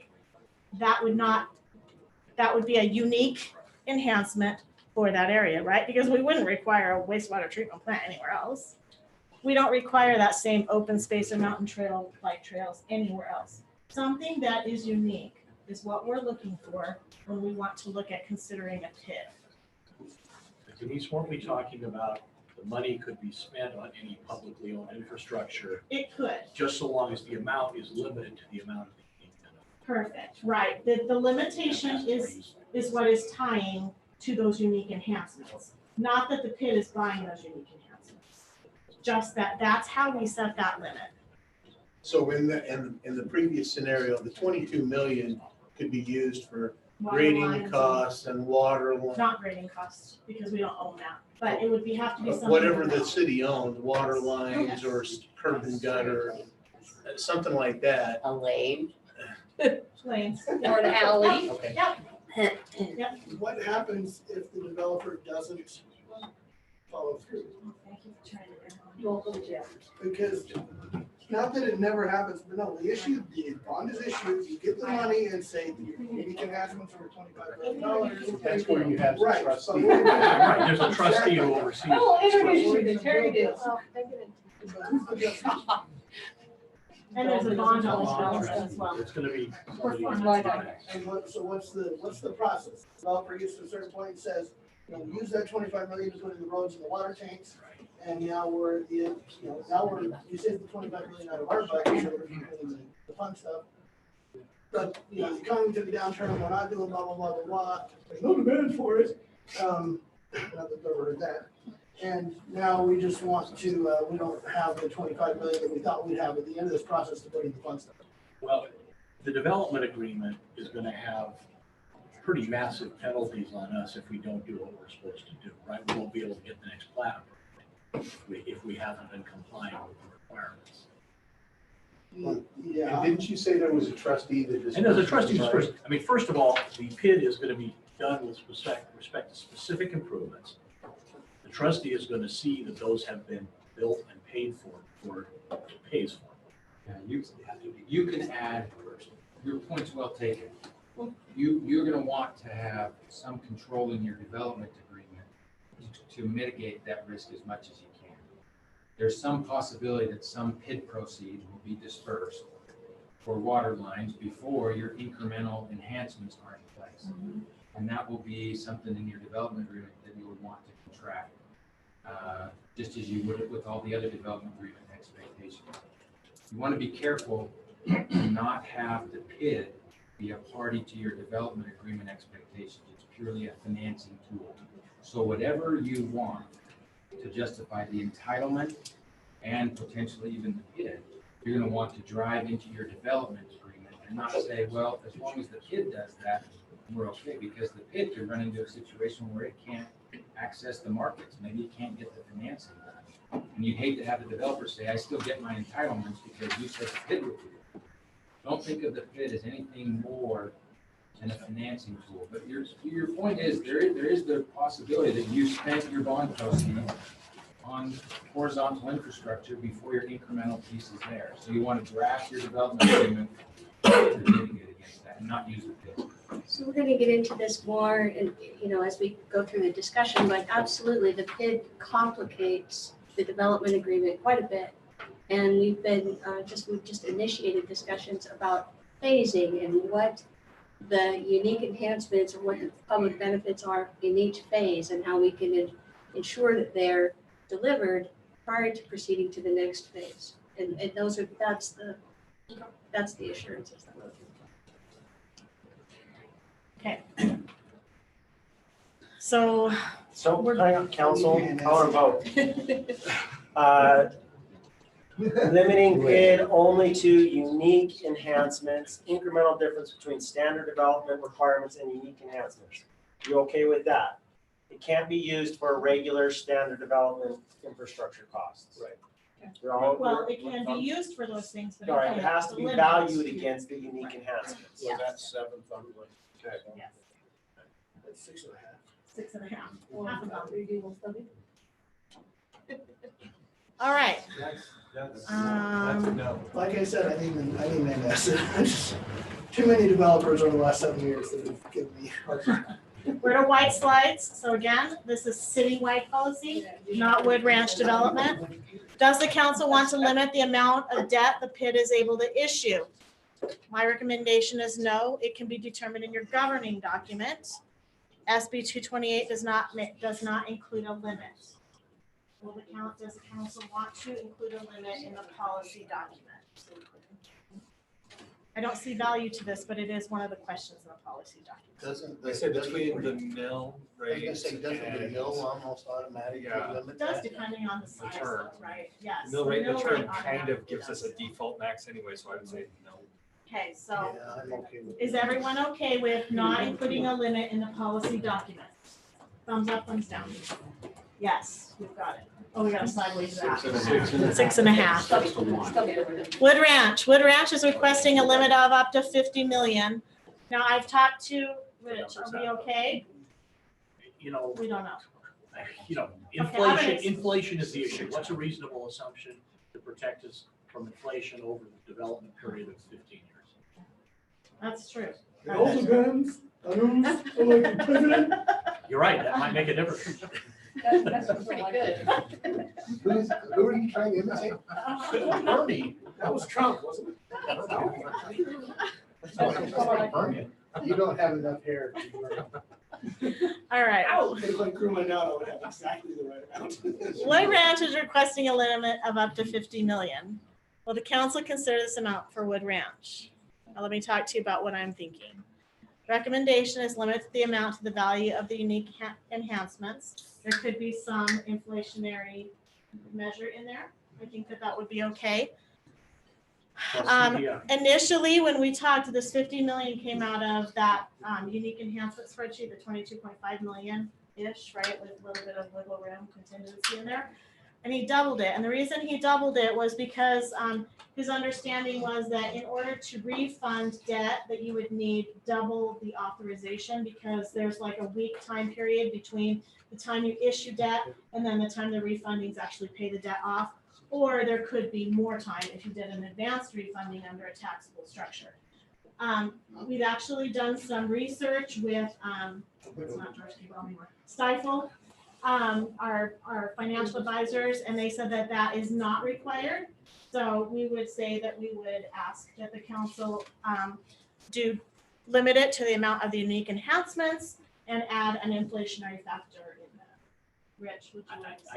[SPEAKER 2] That would be a unique enhancement for that area, right? Because we wouldn't require a wastewater treatment plant anywhere else. We don't require that same open space or mountain trail like trails anywhere else. Something that is unique is what we're looking for when we want to look at considering a PID.
[SPEAKER 8] Denise, weren't we talking about the money could be spent on any publicly owned infrastructure,
[SPEAKER 2] It could.
[SPEAKER 8] just so long as the amount is limited to the amount of the.
[SPEAKER 2] Perfect, right. The limitation is what is tying to those unique enhancements. Not that the PID is buying those unique enhancements. Just that's how we set that limit.
[SPEAKER 1] So in the previous scenario, the 22 million could be used for
[SPEAKER 2] Water
[SPEAKER 1] grading
[SPEAKER 2] lines
[SPEAKER 1] costs and water,
[SPEAKER 2] Not grading costs, because we don't own that, but it would have to be something.
[SPEAKER 1] whatever the city owns, water lines or curb and gutter, something like that.
[SPEAKER 5] A lane.
[SPEAKER 2] Lanes.
[SPEAKER 11] Or an alley.
[SPEAKER 8] Okay.
[SPEAKER 2] Yep.
[SPEAKER 6] What happens if the developer doesn't follow through?
[SPEAKER 2] Thank you for trying to.
[SPEAKER 11] You won't go to jail.
[SPEAKER 6] Because, not that it never happens, but no, the bond is issued, you get the money and say, unique enhancements for $25 million.
[SPEAKER 1] That's where you have the
[SPEAKER 6] Right,
[SPEAKER 1] trustee.
[SPEAKER 6] so-
[SPEAKER 8] Right, there's a trustee who oversees.
[SPEAKER 11] I will introduce you to Terry Dukes.
[SPEAKER 2] And there's a bond eligibility as well.
[SPEAKER 8] It's gonna be.
[SPEAKER 6] And what's the process? The developer gets to a certain point and says, use that 25 million to put in the roads and the water tanks. And now you save the 25 million out of our budget, so we're doing the fun stuff. But, the economy took a downturn, we're not doing blah, blah, blah, blah, blah. There's no demand for it. Not that I've ever heard that. And now we just want to, we don't have the 25 million that we thought we'd have at the end of this process to put in the fun stuff.
[SPEAKER 8] Well, the development agreement is gonna have pretty massive penalties on us if we don't do what we're supposed to do, right? We won't be able to get the next plat if we haven't been complying with the requirements.
[SPEAKER 6] Yeah.
[SPEAKER 1] And didn't you say there was a trustee that just?
[SPEAKER 8] And as a trustee, first of all, the PID is gonna be done with respect to specific improvements. The trustee is gonna see that those have been built and paid for, or pays for.
[SPEAKER 10] Yeah, you can add, your point's well taken. You're gonna want to have some control in your development agreement to mitigate that risk as much as you can. There's some possibility that some PID proceeds will be dispersed for water lines before your incremental enhancements are in place. And that will be something in your development agreement that you would want to contract, just as you would with all the other development agreement expectations. You want to be careful to not have the PID be a party to your development agreement expectations. It's purely a financing tool. So whatever you want to justify the entitlement and potentially even the PID, you're gonna want to drive into your development agreement and not say, well, as long as the PID does that, we're okay, because the PID could run into a situation where it can't access the markets, maybe it can't get the financing done. And you'd hate to have the developer say, I still get my entitlements because you said the PID would do it. Don't think of the PID as anything more than a financing tool, but your point is, there is the possibility that you spent your bond proceeds on horizontal infrastructure before your incremental piece is there. So you want to draft your development agreement to mitigate against that and not use the PID.
[SPEAKER 13] So we're gonna get into this more and, as we go through the discussion, but absolutely, the PID complicates the development agreement quite a bit. And we've just initiated discussions about phasing and what the unique enhancements or what the public benefits are in each phase and how we can ensure that they're delivered prior to proceeding to the next phase. And that's the assurances that we're looking for.
[SPEAKER 2] Okay. So,
[SPEAKER 3] hang on, council, I want to vote. Limiting PID only to unique enhancements, incremental difference between standard development requirements and unique enhancements. You okay with that? It can't be used for regular standard development infrastructure costs.
[SPEAKER 1] Right.
[SPEAKER 2] well, it can be used for those things, but.
[SPEAKER 3] All right, it has to be
[SPEAKER 2] limits.
[SPEAKER 3] valued against the unique enhancements.
[SPEAKER 1] So that's 7 from the.
[SPEAKER 2] Yes,
[SPEAKER 6] That's 6.5.
[SPEAKER 2] 6.5.
[SPEAKER 11] Or
[SPEAKER 2] Half a pound.
[SPEAKER 11] redeemable study.
[SPEAKER 2] All right.
[SPEAKER 10] That's
[SPEAKER 2] No.
[SPEAKER 6] Like I said, I didn't name that. There's too many developers over the last 7 years that have given me hard time.
[SPEAKER 2] We're to white slides. So again, this is citywide policy, not Wood Ranch development. Does the council want to limit the amount of debt the PID is able to issue? My recommendation is no. It can be determined in your governing document. SB 228 does not include a limit. Does the council want to include a limit in the policy document? I don't see value to this, but it is one of the questions in the policy document.
[SPEAKER 1] Doesn't
[SPEAKER 4] They say between the mill
[SPEAKER 1] I was
[SPEAKER 4] rate
[SPEAKER 1] gonna say, doesn't the
[SPEAKER 4] and
[SPEAKER 1] mill almost automatically
[SPEAKER 4] Yeah.
[SPEAKER 1] limit
[SPEAKER 2] It does
[SPEAKER 1] that?
[SPEAKER 2] depending on the size,
[SPEAKER 4] term.
[SPEAKER 2] though, right? Yes.
[SPEAKER 4] mill rate, the
[SPEAKER 2] mill
[SPEAKER 4] term
[SPEAKER 2] rate
[SPEAKER 4] kind of
[SPEAKER 2] automatically
[SPEAKER 4] gives us
[SPEAKER 2] does.
[SPEAKER 4] a default max anyway, so I would say no.
[SPEAKER 2] Okay, so
[SPEAKER 1] Yeah, I'm okay with
[SPEAKER 2] is
[SPEAKER 1] that.
[SPEAKER 2] everyone okay with not including a limit in the policy document? Thumbs up, thumbs down. Yes, we've got it. Oh, we got a sideways back. 6.5. Wood Ranch is requesting a limit of up to 50 million. Now, I've talked to Rich, are we okay? We don't know.
[SPEAKER 8] Inflation is the issue. What's a reasonable assumption to protect us from inflation over the development period of 15 years?
[SPEAKER 2] That's true.
[SPEAKER 6] It all depends on who's elected president.
[SPEAKER 8] You're right, that might make a difference.
[SPEAKER 11] That's pretty good.
[SPEAKER 12] Who are you trying to imitate?
[SPEAKER 6] Bernie, that was Trump, wasn't it?
[SPEAKER 1] You don't have enough hair.
[SPEAKER 2] All right.
[SPEAKER 6] If I grew mine out, I would have exactly the right amount.
[SPEAKER 2] Wood Ranch is requesting a limit of up to 50 million. Will the council consider this amount for Wood Ranch? Now, let me talk to you about what I'm thinking. Recommendation is limit the amount to the value of the unique enhancements. There could be some inflationary measure in there. I think that would be okay. Initially, when we talked, this 50 million came out of that unique enhancement spreadsheet, the 22.5 million-ish, right, with a little bit of wiggle room contingency in there. And he doubled it. And the reason he doubled it was because his understanding was that in order to refund debt, that you would need double the authorization, because there's like a week time period between the time you issue debt and then the time the refundings actually pay the debt off. Or there could be more time if you did an advanced refunding under a taxable structure. We've actually done some research with, it's not George Cable anymore, Stifel, our financial advisors, and they said that is not required. So we would say that we would ask that the council do limit it to the amount of the unique enhancements and add an inflationary factor in that. Rich, would you like to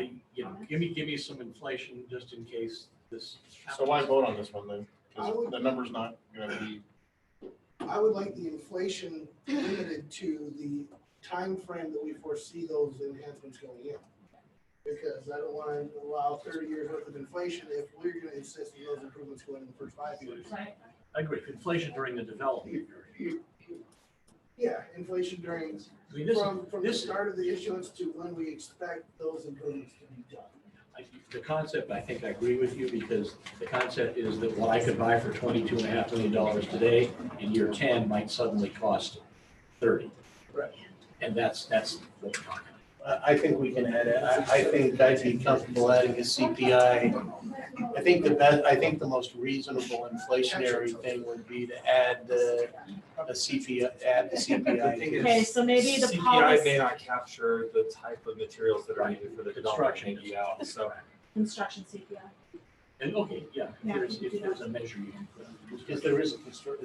[SPEAKER 2] comment?
[SPEAKER 8] Give me some inflation just in case this.
[SPEAKER 9] So why vote on this one then? Because the number's not gonna be.
[SPEAKER 6] I would like the inflation limited to the time frame that we foresee those enhancements going in. Because I don't wanna allow 30 years worth of inflation if we're gonna insist on those improvements going in the first 5 years.
[SPEAKER 2] Right.
[SPEAKER 8] I agree, inflation during the development period.
[SPEAKER 6] Yeah, inflation during,
[SPEAKER 8] I mean, this,
[SPEAKER 6] from the
[SPEAKER 8] this,
[SPEAKER 6] start of the issuance to when we expect those improvements to be done.
[SPEAKER 8] the concept, I think I agree with you, because the concept is that what I could buy for $22.5 million today, in year 10 might suddenly cost 30.
[SPEAKER 1] Right.
[SPEAKER 8] And that's what we're talking about.
[SPEAKER 1] I think we can add it. I think I'd be comfortable adding a CPI. I think the most reasonable inflationary thing would be to add the CPI.
[SPEAKER 2] Okay, so maybe the
[SPEAKER 4] CPI
[SPEAKER 2] policy,
[SPEAKER 4] may not capture the type of materials that are needed for the development, maybe out, so.
[SPEAKER 2] construction CPI.
[SPEAKER 8] And, okay, yeah,
[SPEAKER 2] Yeah,
[SPEAKER 8] if there's a measure you can put.
[SPEAKER 1] Is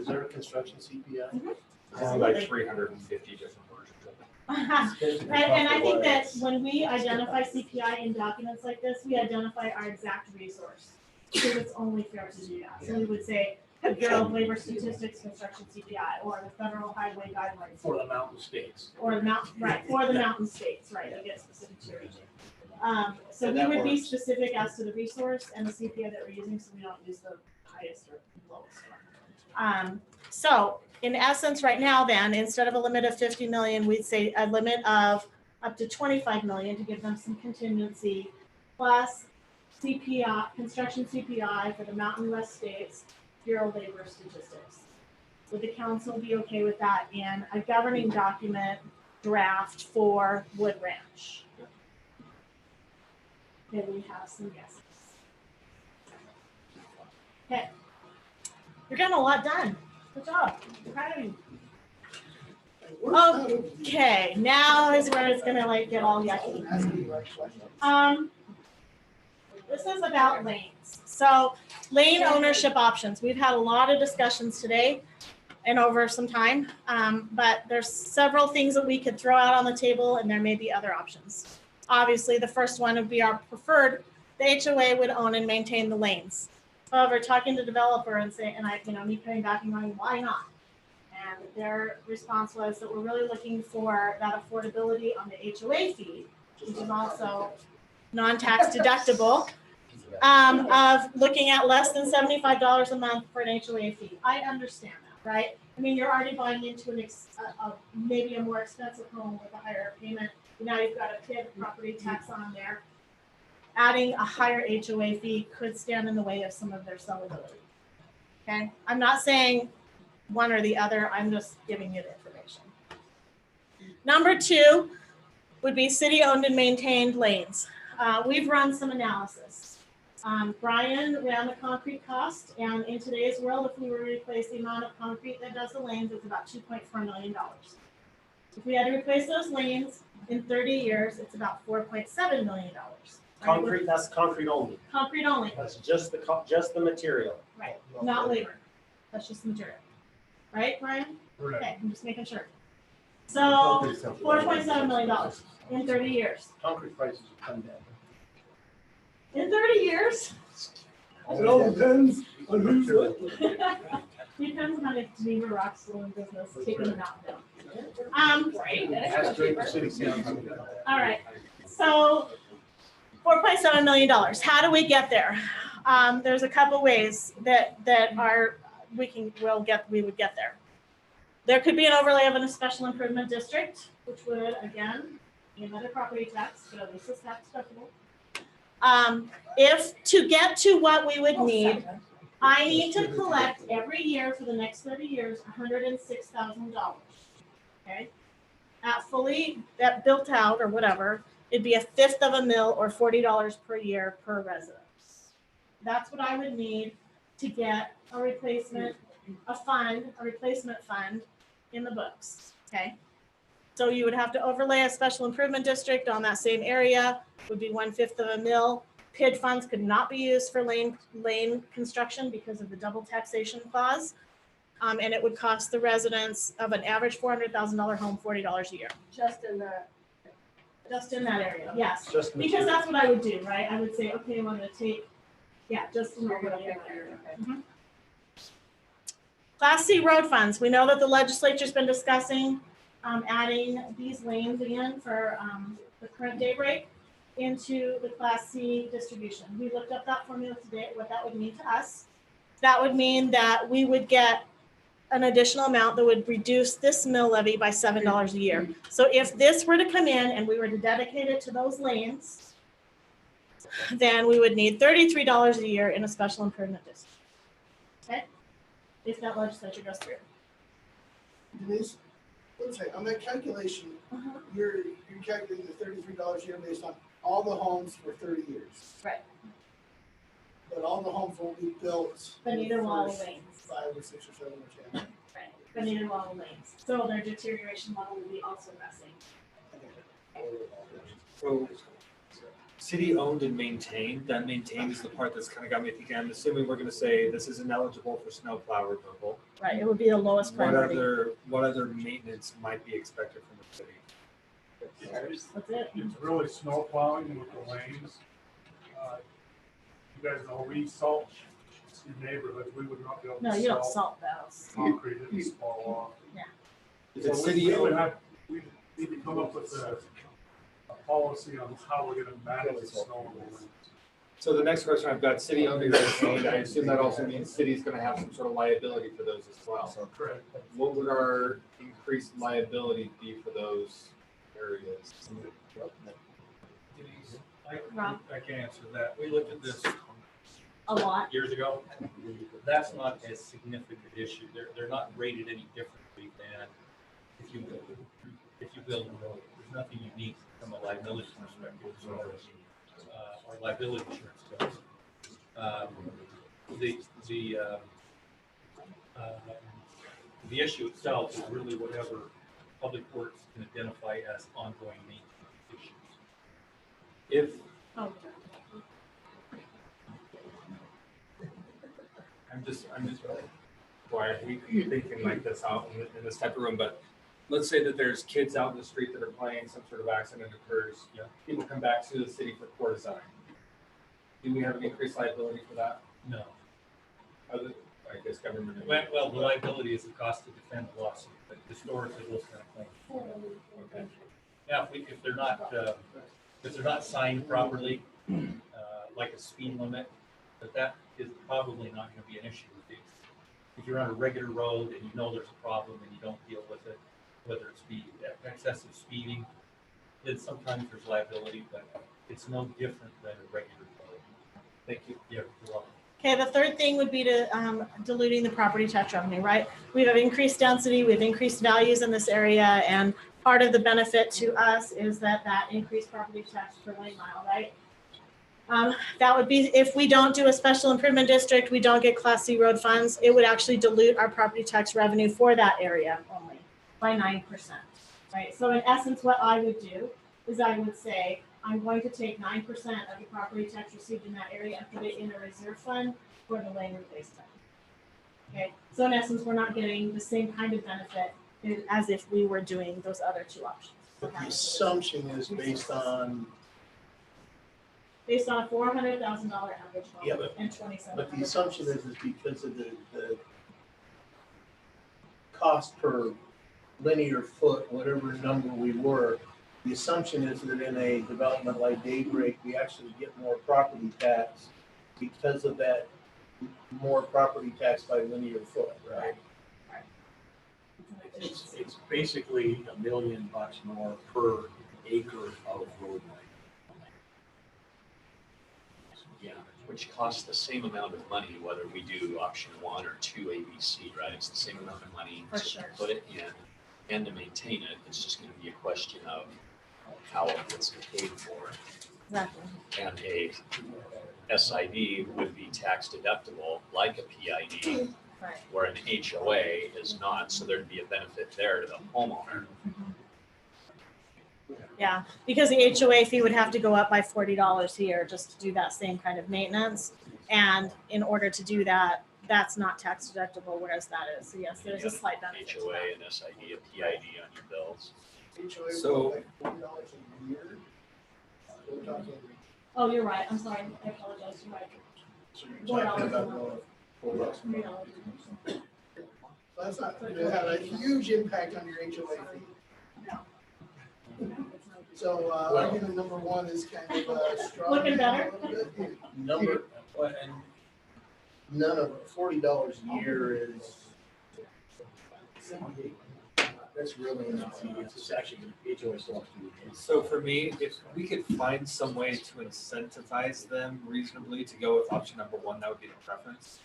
[SPEAKER 1] there a construction CPI?
[SPEAKER 4] I see like 350 different versions of it.
[SPEAKER 2] And I think that when we identify CPI in documents like this, we identify our exact resource. Because it's only fair to do that. So we would say, the Bureau of Labor Statistics Construction CPI, or the Federal Highway Guidelines.
[SPEAKER 8] For the mountain states.
[SPEAKER 2] Or the mountain, right, for the mountain states, right, you get specific to your region. So we would be specific as to the resource and the CPI that we're using, so we don't use the highest or lowest one. So in essence, right now then, instead of a limit of 50 million, we'd say a limit of up to 25 million to give them some contingency, plus CPI, construction CPI for the Mountain West states, Bureau of Labor Statistics. Would the council be okay with that in a governing document draft for Wood Ranch? Okay, we have some guesses. Okay. You're getting a lot done. Good job. I'm proud of you. Okay, now is where it's gonna like get all yucky. This is about lanes. So lane ownership options. We've had a lot of discussions today and over some time, but there's several things that we could throw out on the table, and there may be other options. Obviously, the first one would be our preferred. The HOA would own and maintain the lanes. However, talking to developer and say, me coming back and going, why not? And their response was that we're really looking for that affordability on the HOA fee, which is also non-tax deductible, of looking at less than $75 a month for an HOA fee. I understand that, right? I mean, you're already buying into maybe a more expensive home with a higher payment. Now you've got a PID property tax on there. Adding a higher HOA fee could stand in the way of some of their sellability. Okay, I'm not saying one or the other, I'm just giving you the information. Number two would be city-owned and maintained lanes. We've run some analysis. Brian ran the concrete cost, and in today's world, if we were to replace the amount of concrete that does the lanes, it's about $2.4 million. If we had to replace those lanes in 30 years, it's about $4.7 million.
[SPEAKER 3] Concrete, that's concrete only.
[SPEAKER 2] Concrete only,
[SPEAKER 3] That's just the material.
[SPEAKER 2] right, not labor. That's just material. Right, Brian? Okay, I'm just making sure. So $4.7 million in 30 years.
[SPEAKER 1] Concrete prices have come down.
[SPEAKER 2] In 30 years?
[SPEAKER 12] It all depends on who's looking.
[SPEAKER 2] Depends on if Geneva Rock's still in business, taking them out down.
[SPEAKER 1] That's great for city council.
[SPEAKER 2] All right, so $4.7 million. How do we get there? There's a couple ways that we would get there. There could be an overlay of a special improvement district, which would again be another property tax, but at least it's tax deductible. If to get to what we would need, I need to collect every year for the next 30 years $106,000. Okay, at built out or whatever, it'd be 1/5 of a mil or $40 per year per residence. That's what I would need to get a replacement fund in the books. Okay, so you would have to overlay a special improvement district on that same area, would be 1/5 of a mil. PID funds could not be used for lane construction because of the double taxation clause. And it would cost the residents of an average $400,000 home $40 a year.
[SPEAKER 11] Just in that
[SPEAKER 2] area, yes.
[SPEAKER 3] Just
[SPEAKER 2] Because that's what I would do, right? I would say, okay, I'm gonna take, just in that area. Mhm. Class C road funds. We know that the legislature's been discussing adding these lanes in for the current Daybreak. into the Class C distribution. We looked up that formula today, what that would mean to us. That would mean that we would get an additional amount that would reduce this mill levy by $7 a year. So if this were to come in and we were to dedicate it to those lanes, then we would need $33 a year in a special improvement district. Okay? If that legislature goes through.
[SPEAKER 6] Denise, let's say, on that calculation,
[SPEAKER 2] Uh-huh.
[SPEAKER 6] you're calculating the $33 a year based on all the homes for 30 years.
[SPEAKER 2] Right.
[SPEAKER 6] But all the homes will be built.
[SPEAKER 2] But neither will all the
[SPEAKER 6] first
[SPEAKER 2] lanes.
[SPEAKER 6] 5 or 6 or 7 or 10.
[SPEAKER 2] Right. But neither will all the lanes. So their deterioration level will be also messing.
[SPEAKER 4] So, city owned and maintained, that maintained is the part that's kind of got me thinking, I'm assuming we're gonna say this is ineligible for snow plow removal.
[SPEAKER 2] Right, it would be the lowest priority.
[SPEAKER 4] What other maintenance might be expected from the city?
[SPEAKER 2] That's it.
[SPEAKER 14] It's really snow plowing with the lanes. You guys know we salt your neighborhoods, we would not be able to
[SPEAKER 2] No,
[SPEAKER 14] salt.
[SPEAKER 2] you don't salt those.
[SPEAKER 14] Concrete, it just fall off.
[SPEAKER 4] Is it
[SPEAKER 14] So
[SPEAKER 4] city
[SPEAKER 14] we would
[SPEAKER 4] owned?
[SPEAKER 14] we need to come up with a policy on how we're gonna manage the snow on the lanes.
[SPEAKER 4] So the next question I've got, city owned and maintained, I assume that also means city's gonna have some sort of liability for those as well.
[SPEAKER 14] Correct.
[SPEAKER 4] What would our increased liability be for those areas?
[SPEAKER 2] Rob?
[SPEAKER 7] I can answer that. We looked at this
[SPEAKER 2] A lot.
[SPEAKER 7] years ago. That's not a significant issue. They're not rated any differently than if you build a road. There's nothing unique from a liability perspective as far as, or liability insurance goes. The issue itself is really whatever public works can identify as ongoing maintenance issues. If
[SPEAKER 2] Oh,
[SPEAKER 4] I'm just, boy, I hate thinking like this out in this type of room, but let's say that there's kids out in the street that are playing, some sort of accident occurs.
[SPEAKER 7] Yeah.
[SPEAKER 4] People come back to the city for court design. Do we have an increased liability for that?
[SPEAKER 7] no.
[SPEAKER 4] Other, I guess government.
[SPEAKER 7] Well, the liability is the cost to defend the lawsuit, but historically, those kind of things.
[SPEAKER 4] Okay.
[SPEAKER 7] Now, if they're not signed properly, like a speed limit, but that is probably not gonna be an issue with these. If you're on a regular road and you know there's a problem and you don't deal with it, whether it's excessive speeding, then sometimes there's liability, but it's no different than a regular road.
[SPEAKER 4] Thank you.
[SPEAKER 7] Yeah, you're welcome.
[SPEAKER 2] okay, the third thing would be to diluting the property tax revenue, right? We have increased density, we have increased values in this area, and part of the benefit to us is that increased property tax per lane mile, right? That would be, if we don't do a special improvement district, we don't get Class C road funds, it would actually dilute our property tax revenue for that area only by 9%, right? So in essence, what I would do is I would say, I'm going to take 9% of the property tax received in that area and put it in a reserve fund for the lane replacement. Okay, so in essence, we're not getting the same kind of benefit as if we were doing those other two options.
[SPEAKER 1] But the assumption is based on,
[SPEAKER 2] Based on a $400,000 average
[SPEAKER 1] Yeah,
[SPEAKER 2] home
[SPEAKER 1] but-
[SPEAKER 2] and 27.
[SPEAKER 1] but the assumption is because of the cost per linear foot, whatever number we were, the assumption is that in a development like Daybreak, we actually get more property tax because of that more property tax by linear foot, right?
[SPEAKER 8] It's basically $1 million more per acre of roadway. Yeah,
[SPEAKER 15] Which costs the same amount of money, whether we do option 1 or 2 ABC, right? It's the same amount of money
[SPEAKER 2] For
[SPEAKER 15] to
[SPEAKER 2] sure.
[SPEAKER 15] put it in and to maintain it. It's just gonna be a question of how it gets paid for.
[SPEAKER 2] Exactly.
[SPEAKER 15] And a SID would be tax deductible like a PID,
[SPEAKER 2] Right.
[SPEAKER 15] where an HOA is not, so there'd be a benefit there to the homeowner.
[SPEAKER 2] Yeah, because the HOA fee would have to go up by $40 here just to do that same kind of maintenance. And in order to do that, that's not tax deductible, whereas that is. So yes, there's a slight benefit to
[SPEAKER 15] HOA
[SPEAKER 2] that.
[SPEAKER 15] and SID, a PID on your bills.
[SPEAKER 6] HOA was
[SPEAKER 4] So-
[SPEAKER 6] like $40 a year. We're talking,
[SPEAKER 2] Oh, you're right. I'm sorry. I apologize. You're right.
[SPEAKER 1] So you're talking about going $4 a month.
[SPEAKER 2] $3.
[SPEAKER 6] so that's not gonna have a huge impact on your HOA fee. So, argument number one is kind of, strong.
[SPEAKER 2] Looking better.
[SPEAKER 6] A little bit.
[SPEAKER 8] Number, and
[SPEAKER 1] None of it, $40 a year is, that's really not.
[SPEAKER 8] it's actually, HOA still has to do it.
[SPEAKER 4] So for me, if we could find some way to incentivize them reasonably to go with option number one, that would be the preference.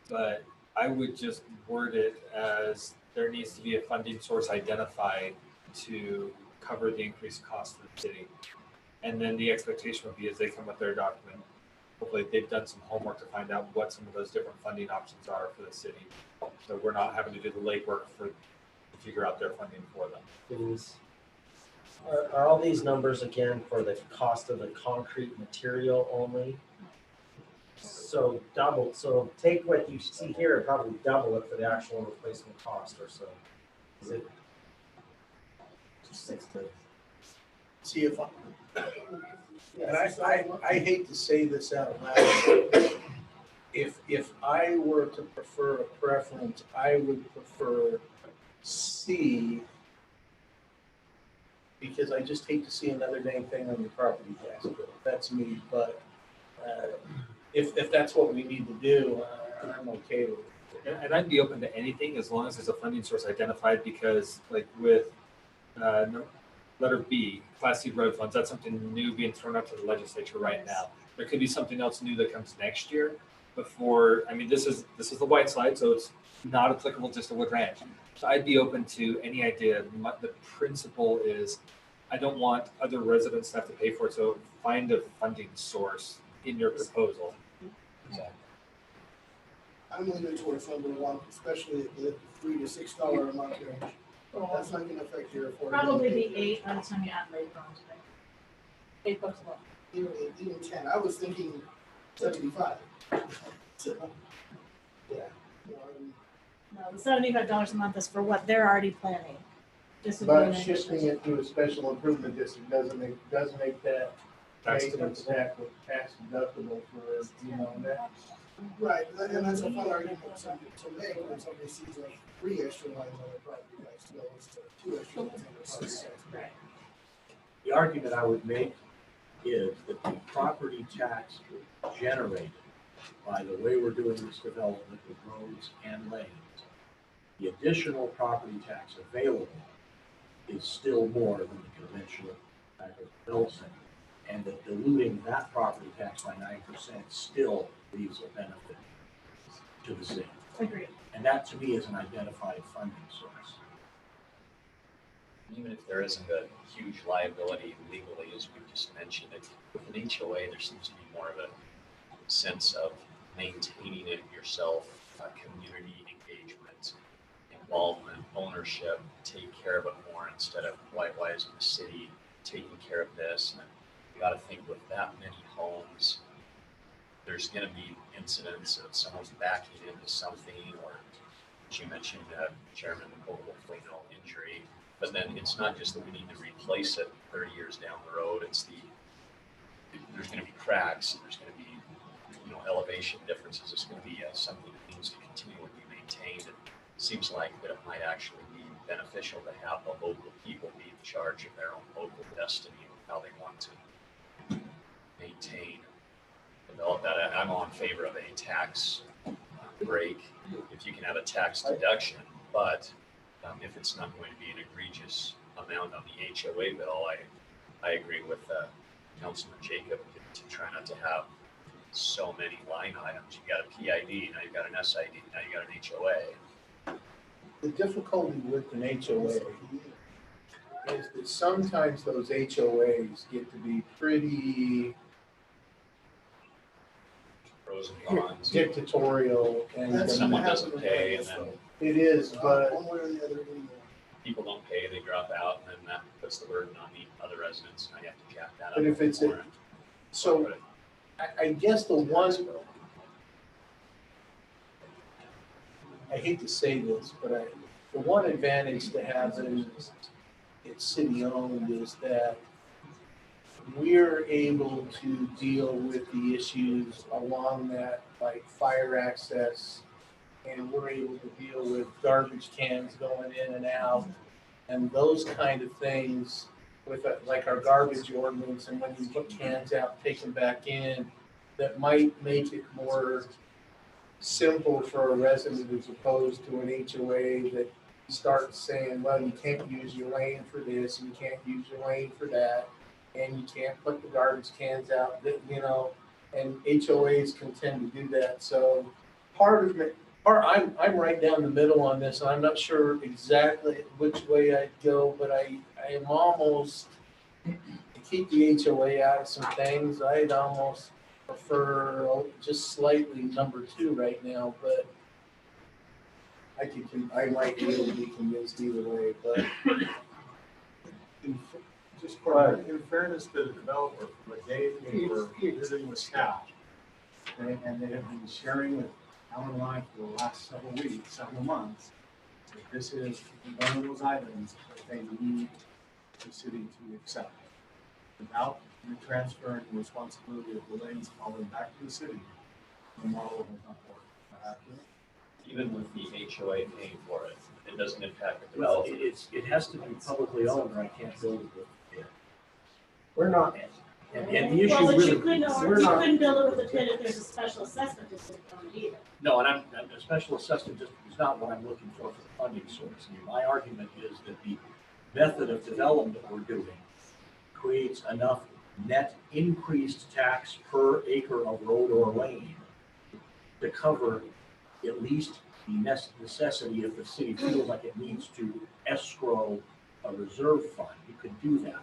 [SPEAKER 4] But I would just word it as there needs to be a funding source identified to cover the increased cost of the city. And then the expectation would be as they come with their document, hopefully they've done some homework to find out what some of those different funding options are for the city. So we're not having to do the legwork to figure out their funding for them.
[SPEAKER 3] Denise, are all these numbers again for the cost of the concrete material only? So take what you see here and probably double it for the actual replacement cost or so. Is it? Just
[SPEAKER 1] See if I, and I hate to say this out loud. If I were to prefer a preference, I would prefer C, because I just hate to see another dang thing on your property tax bill. That's me, but if that's what we need to do, I'm okay with it.
[SPEAKER 4] And I'd be open to anything as long as there's a funding source identified, because like with letter B, Class C road funds, that's something new being thrown up to the legislature right now. There could be something else new that comes next year before, I mean, this is the white slide, so it's not applicable just to Wood Ranch. So I'd be open to any idea. The principle is I don't want other residents to have to pay for it, so find a funding source in your proposal.
[SPEAKER 6] I'm leaning towards number one, especially at the $3 to $6 a month range. That's not gonna affect your affordability.
[SPEAKER 2] Probably be 8 by the time you add labor onto it.
[SPEAKER 11] $8 a month.
[SPEAKER 6] Even 10, I was thinking 75. So, yeah.
[SPEAKER 2] No, the $75 a month is for what they're already planning. This would be
[SPEAKER 1] But
[SPEAKER 2] an
[SPEAKER 1] shifting
[SPEAKER 2] addition.
[SPEAKER 1] it to a special improvement district doesn't make that
[SPEAKER 4] Tax
[SPEAKER 1] tax deductible for, that.
[SPEAKER 6] Right, and that's a fun argument to make when somebody sees like 3 extra lines on their property tax bill instead of 2 extra lines on their property tax bill.
[SPEAKER 2] Right.
[SPEAKER 8] The argument I would make is that the property tax generated by the way we're doing this development with roads and lanes, the additional property tax available is still more than the conventional type of development. And that diluting that property tax by 9% still leaves a benefit to the city.
[SPEAKER 2] Agreed.
[SPEAKER 8] And that to me is an identified funding source.
[SPEAKER 15] Even if there isn't a huge liability legally, as we just mentioned, with an HOA, there seems to be more of a sense of maintaining it yourself, community engagement, involvement, ownership, take care of it more instead of why isn't the city taking care of this? And you got to think with that many homes, there's going to be incidents of someone's backing into something, or as you mentioned, Chairman, hopefully no injury. But then it's not just that we need to replace it 30 years down the road. It's there's going to be cracks. There's going to be elevation differences. It's going to be something that needs to continually be maintained. It seems like that it might actually be beneficial to have the local people be in charge of their own local destiny and how they want to maintain, develop that. I'm all in favor of a tax break if you can have a tax deduction, but if it's not going to be an egregious amount on the HOA bill, I agree with Councilman Jacob to try not to have so many line items. You got a PID, now you've got an SID, now you got an HOA.
[SPEAKER 1] The difficulty with an HOA is that sometimes those HOAs get to be pretty
[SPEAKER 15] Pros and cons.
[SPEAKER 1] dictatorial, and
[SPEAKER 6] That's
[SPEAKER 15] Someone
[SPEAKER 6] gonna
[SPEAKER 15] doesn't
[SPEAKER 6] happen
[SPEAKER 15] pay, and
[SPEAKER 6] regardless,
[SPEAKER 15] then
[SPEAKER 1] it is,
[SPEAKER 6] though.
[SPEAKER 1] but
[SPEAKER 6] One way or the other, anyway.
[SPEAKER 15] people don't pay, they drop out, and then that puts the burden on the other residents. Now you have to jack that up.
[SPEAKER 1] But if it's a-
[SPEAKER 15] more.
[SPEAKER 1] so I guess the one, I hate to say this, but the one advantage to having it city-owned is that we're able to deal with the issues along that, like fire access, and we're able to deal with garbage cans going in and out, and those kind of things with like our garbage ordinance, and when you put cans out, take them back in, that might make it more simple for a resident as opposed to an HOA that starts saying, well, you can't use your lane for this, and you can't use your lane for that, and you can't put the garbage cans out, that, you know, and HOAs can tend to do that, so part of it, I'm right down the middle on this, and I'm not sure exactly which way I'd go, but I am almost, to keep the HOA out of some things, I'd almost prefer just slightly number 2 right now, but I might be able to be convinced either way, but.
[SPEAKER 14] Just for, in fairness to the developer, from a day we were visiting with staff, and they have been sharing with Alan and I for the last several weeks, several months, that this is one of those items that they need the city to accept. Without the transferring the responsibility of the lanes falling back to the city, the model will not work.
[SPEAKER 15] Even with the HOA paying for it, it doesn't impact the developer.
[SPEAKER 8] It has to be publicly owned, or I can't build it.
[SPEAKER 3] We're not,
[SPEAKER 8] And the issue
[SPEAKER 2] Well, but you
[SPEAKER 8] really,
[SPEAKER 2] couldn't,
[SPEAKER 8] we're
[SPEAKER 2] you
[SPEAKER 8] not,
[SPEAKER 2] couldn't build it with a pit if there's a special assessment district on it either.
[SPEAKER 8] no, and a special assessment district is not what I'm looking for the funding source. I mean, my argument is that the method of development we're doing creates enough net increased tax per acre of road or lane to cover at least the necessity if the city feels like it needs to escrow a reserve fund. You could do that.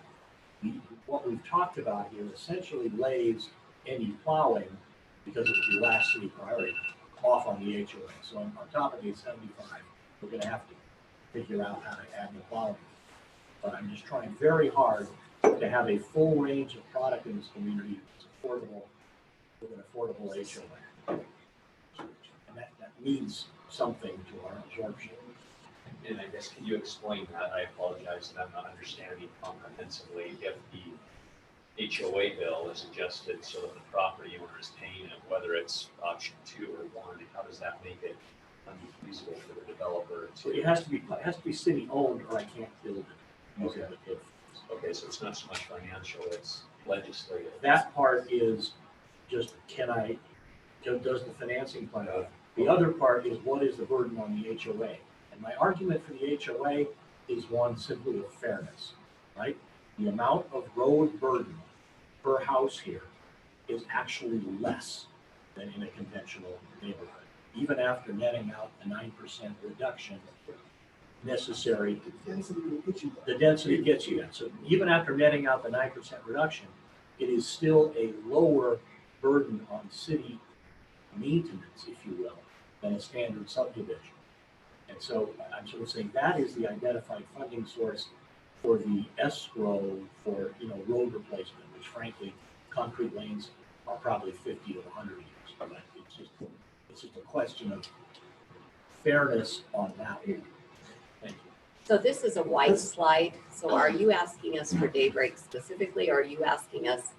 [SPEAKER 8] What we've talked about here essentially lays any plowing, because it's the last city priority, off on the HOA. So on top of the 75, we're gonna have to figure out how to add the plowing. But I'm just trying very hard to have a full range of product in this community that's affordable with an affordable HOA. And that means something to our absorption.
[SPEAKER 15] And I guess, can you explain that? I apologize that I'm not understanding comprehensively. If the HOA bill is adjusted so that the property owner is paying it, whether it's option 2 or 1, how does that make it unfeasible for the developer
[SPEAKER 8] So
[SPEAKER 15] to?
[SPEAKER 8] it has to be city owned, or I can't build it.
[SPEAKER 15] Okay. Okay, so it's not so much financial, it's legislative.
[SPEAKER 8] That part is just, does the financing plan? The other part is, what is the burden on the HOA? And my argument for the HOA is one simply of fairness, right? The amount of road burden per house here is actually less than in a conventional neighborhood, even after netting out the 9% reduction necessary. The density gets you that. So even after netting out the 9% reduction, it is still a lower burden on city maintenance, if you will, than a standard subdivision. And so I'm sort of saying that is the identified funding source for the escrow for, road replacement, which frankly, concrete lanes are probably 50 to 100 years. But it's just a question of fairness on that one. Thank you.
[SPEAKER 5] So this is a white slide, so are you asking us for daybreak specifically, or are you asking us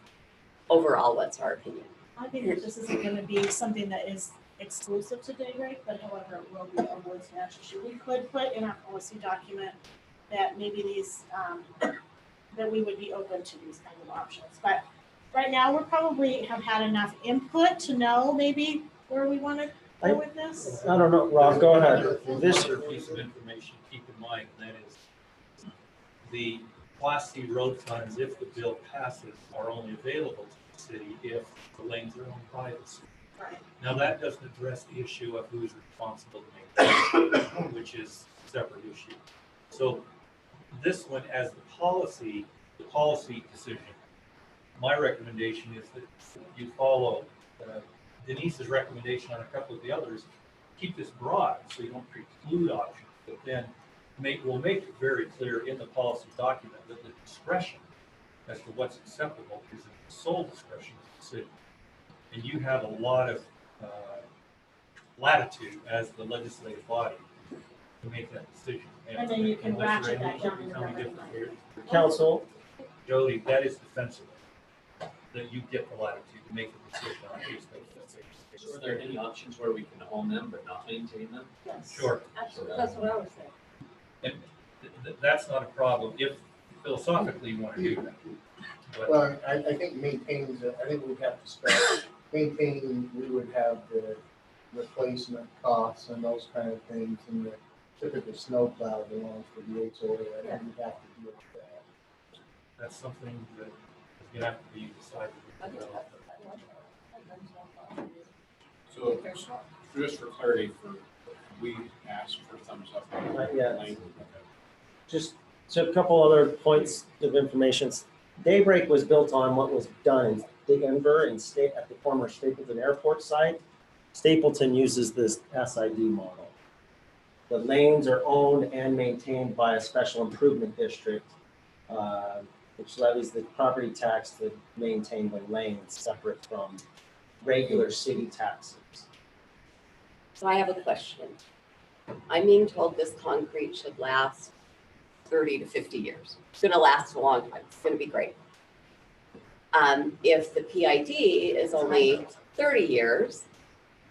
[SPEAKER 5] overall, what's our opinion?
[SPEAKER 2] I think that this isn't gonna be something that is exclusive to daybreak, but however, it will be a voice match issue. We could put in our policy document that maybe these, that we would be open to these kind of options. But right now, we're probably have had enough input to know maybe where we wanna go with this.
[SPEAKER 3] I don't know, Rob, go ahead.
[SPEAKER 7] This piece of information, keep in mind, that is the Class C road funds, if the bill passes, are only available to the city if the lanes are owned by the city.
[SPEAKER 2] Right.
[SPEAKER 7] Now, that doesn't address the issue of who's responsible to maintain, which is a separate issue. So this one, as the policy decision, my recommendation is that you follow Denise's recommendation on a couple of the others. Keep this broad so you don't preclude options, but then we'll make it very clear in the policy document that the discretion as to what's acceptable is the sole discretion of the city. And you have a lot of latitude as the legislative body to make that decision.
[SPEAKER 2] And then you can
[SPEAKER 7] unless
[SPEAKER 2] ratchet
[SPEAKER 7] you're
[SPEAKER 2] that down in the
[SPEAKER 7] tell me
[SPEAKER 2] government.
[SPEAKER 7] different here.
[SPEAKER 3] Council,
[SPEAKER 7] Jody, that is defensible, that you get the latitude to make a decision on a case by case basis.
[SPEAKER 15] So are there any options where we can own them but not maintain them?
[SPEAKER 2] Yes.
[SPEAKER 7] Sure.
[SPEAKER 11] Absolutely, that's what I was saying.
[SPEAKER 7] And that's not a problem if philosophically you want to do that. But
[SPEAKER 1] Well, I think maintaining, I think we'd have to spend, maintaining, we would have the replacement costs and those kind of things, and the typical snow plow belongs to the HOA, I think we'd have to deal with that.
[SPEAKER 7] that's something that is gonna have to be decided.
[SPEAKER 8] So just for clarity, we asked for thumbs up.
[SPEAKER 3] Not yet. Just, so a couple other points of information. Daybreak was built on what was done in Denver and at the former Stapleton Airport site. Stapleton uses this SID model. The lanes are owned and maintained by a special improvement district, which levies the property tax to maintain the lanes separate from regular city taxes.
[SPEAKER 5] So I have a question. I'm being told this concrete should last 30 to 50 years. It's gonna last a long time. It's gonna be great. If the PID is only 30 years,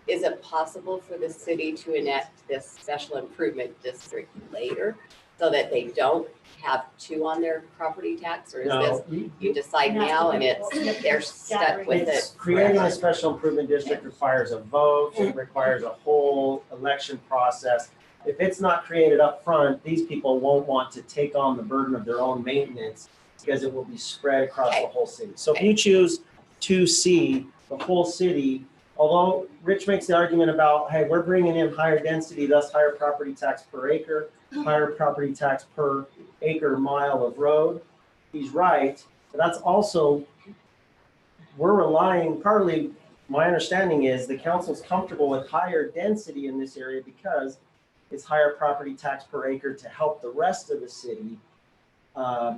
[SPEAKER 5] is it possible for the city to enact this special improvement district later so that they don't have two on their property tax? Or is this, you decide now and they're stuck with
[SPEAKER 3] It's
[SPEAKER 5] it?
[SPEAKER 3] creating a special improvement district requires a vote, it requires a whole election process. If it's not created up front, these people won't want to take on the burden of their own maintenance because it will be spread across the whole city. So if you choose 2C, the whole city, although Rich makes the argument about, hey, we're bringing in higher density, thus higher property tax per acre, higher property tax per acre mile of road. He's right, but that's also, we're relying, partly, my understanding is the council's comfortable with higher density in this area because it's higher property tax per acre to help the rest of the city.